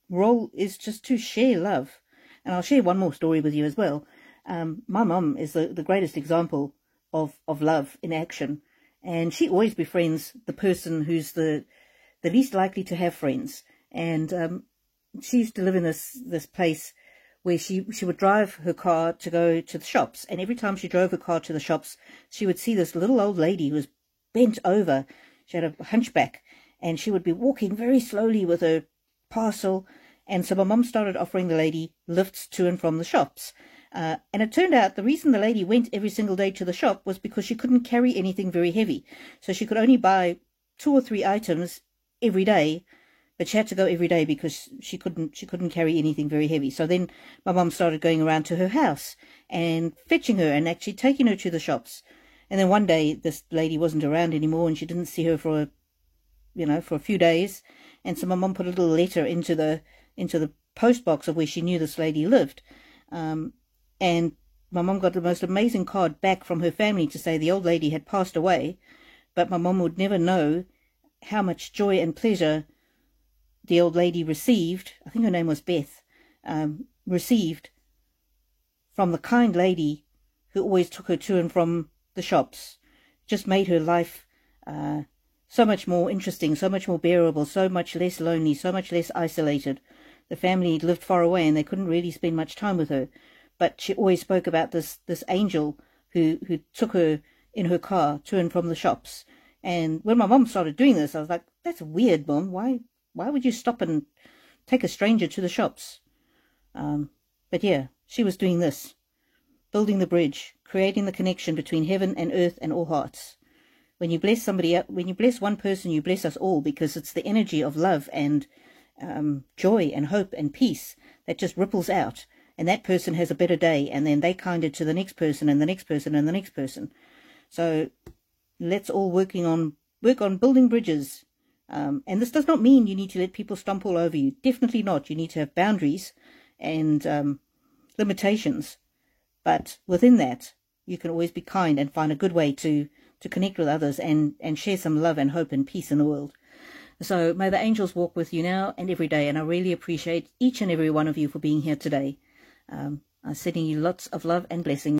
role is just to share love. And I'll share one more story with you as well. My mum is the greatest example of love in action. And she always befriends the person who's the least likely to have friends. And she used to live in this place where she would drive her car to go to the shops. And every time she drove her car to the shops, she would see this little old lady who was bent over. She had a hunchback, and she would be walking very slowly with her parcel. And so my mum started offering the lady lifts to and from the shops. And it turned out the reason the lady went every single day to the shop was because she couldn't carry anything very heavy. So she could only buy 2 or 3 items every day, but she had to go every day because she couldn't carry anything very heavy. So then my mum started going around to her house and fetching her and actually taking her to the shops. And then one day this lady wasn't around anymore, and she didn't see her for a few days. And so my mum put a little letter into the post box of where she knew this lady lived. And my mum got the most amazing card back from her family to say the old lady had passed away, but my mum would never know how much joy and pleasure the old lady received, I think her name was Beth, received from the kind lady who always took her to and from the shops. Just made her life so much more interesting, so much more bearable, so much less lonely, so much less isolated. The family lived far away and they couldn't really spend much time with her. But she always spoke about this angel who took her in her car to and from the shops. And when my mum started doing this, I was like, "That's weird, Mum. Why would you stop and take a stranger to the shops?" But yeah, she was doing this, building the bridge, creating the connection between heaven and earth and all hearts. When you bless somebody, when you bless one person, you bless us all, because it's the energy of love and joy and hope and peace that just ripples out. And that person has a better day, and then they kind it to the next person and the next person and the next person. So let's all work on building bridges. And this does not mean you need to let people stomp all over you. Definitely not. You need to have boundaries and limitations. But within that, you can always be kind and find a good way to connect with others and share some love and hope and peace in the world. So may the angels walk with you now and every day. And I really appreciate each and every one of you for being here today. I'm sending you lots of love and blessings.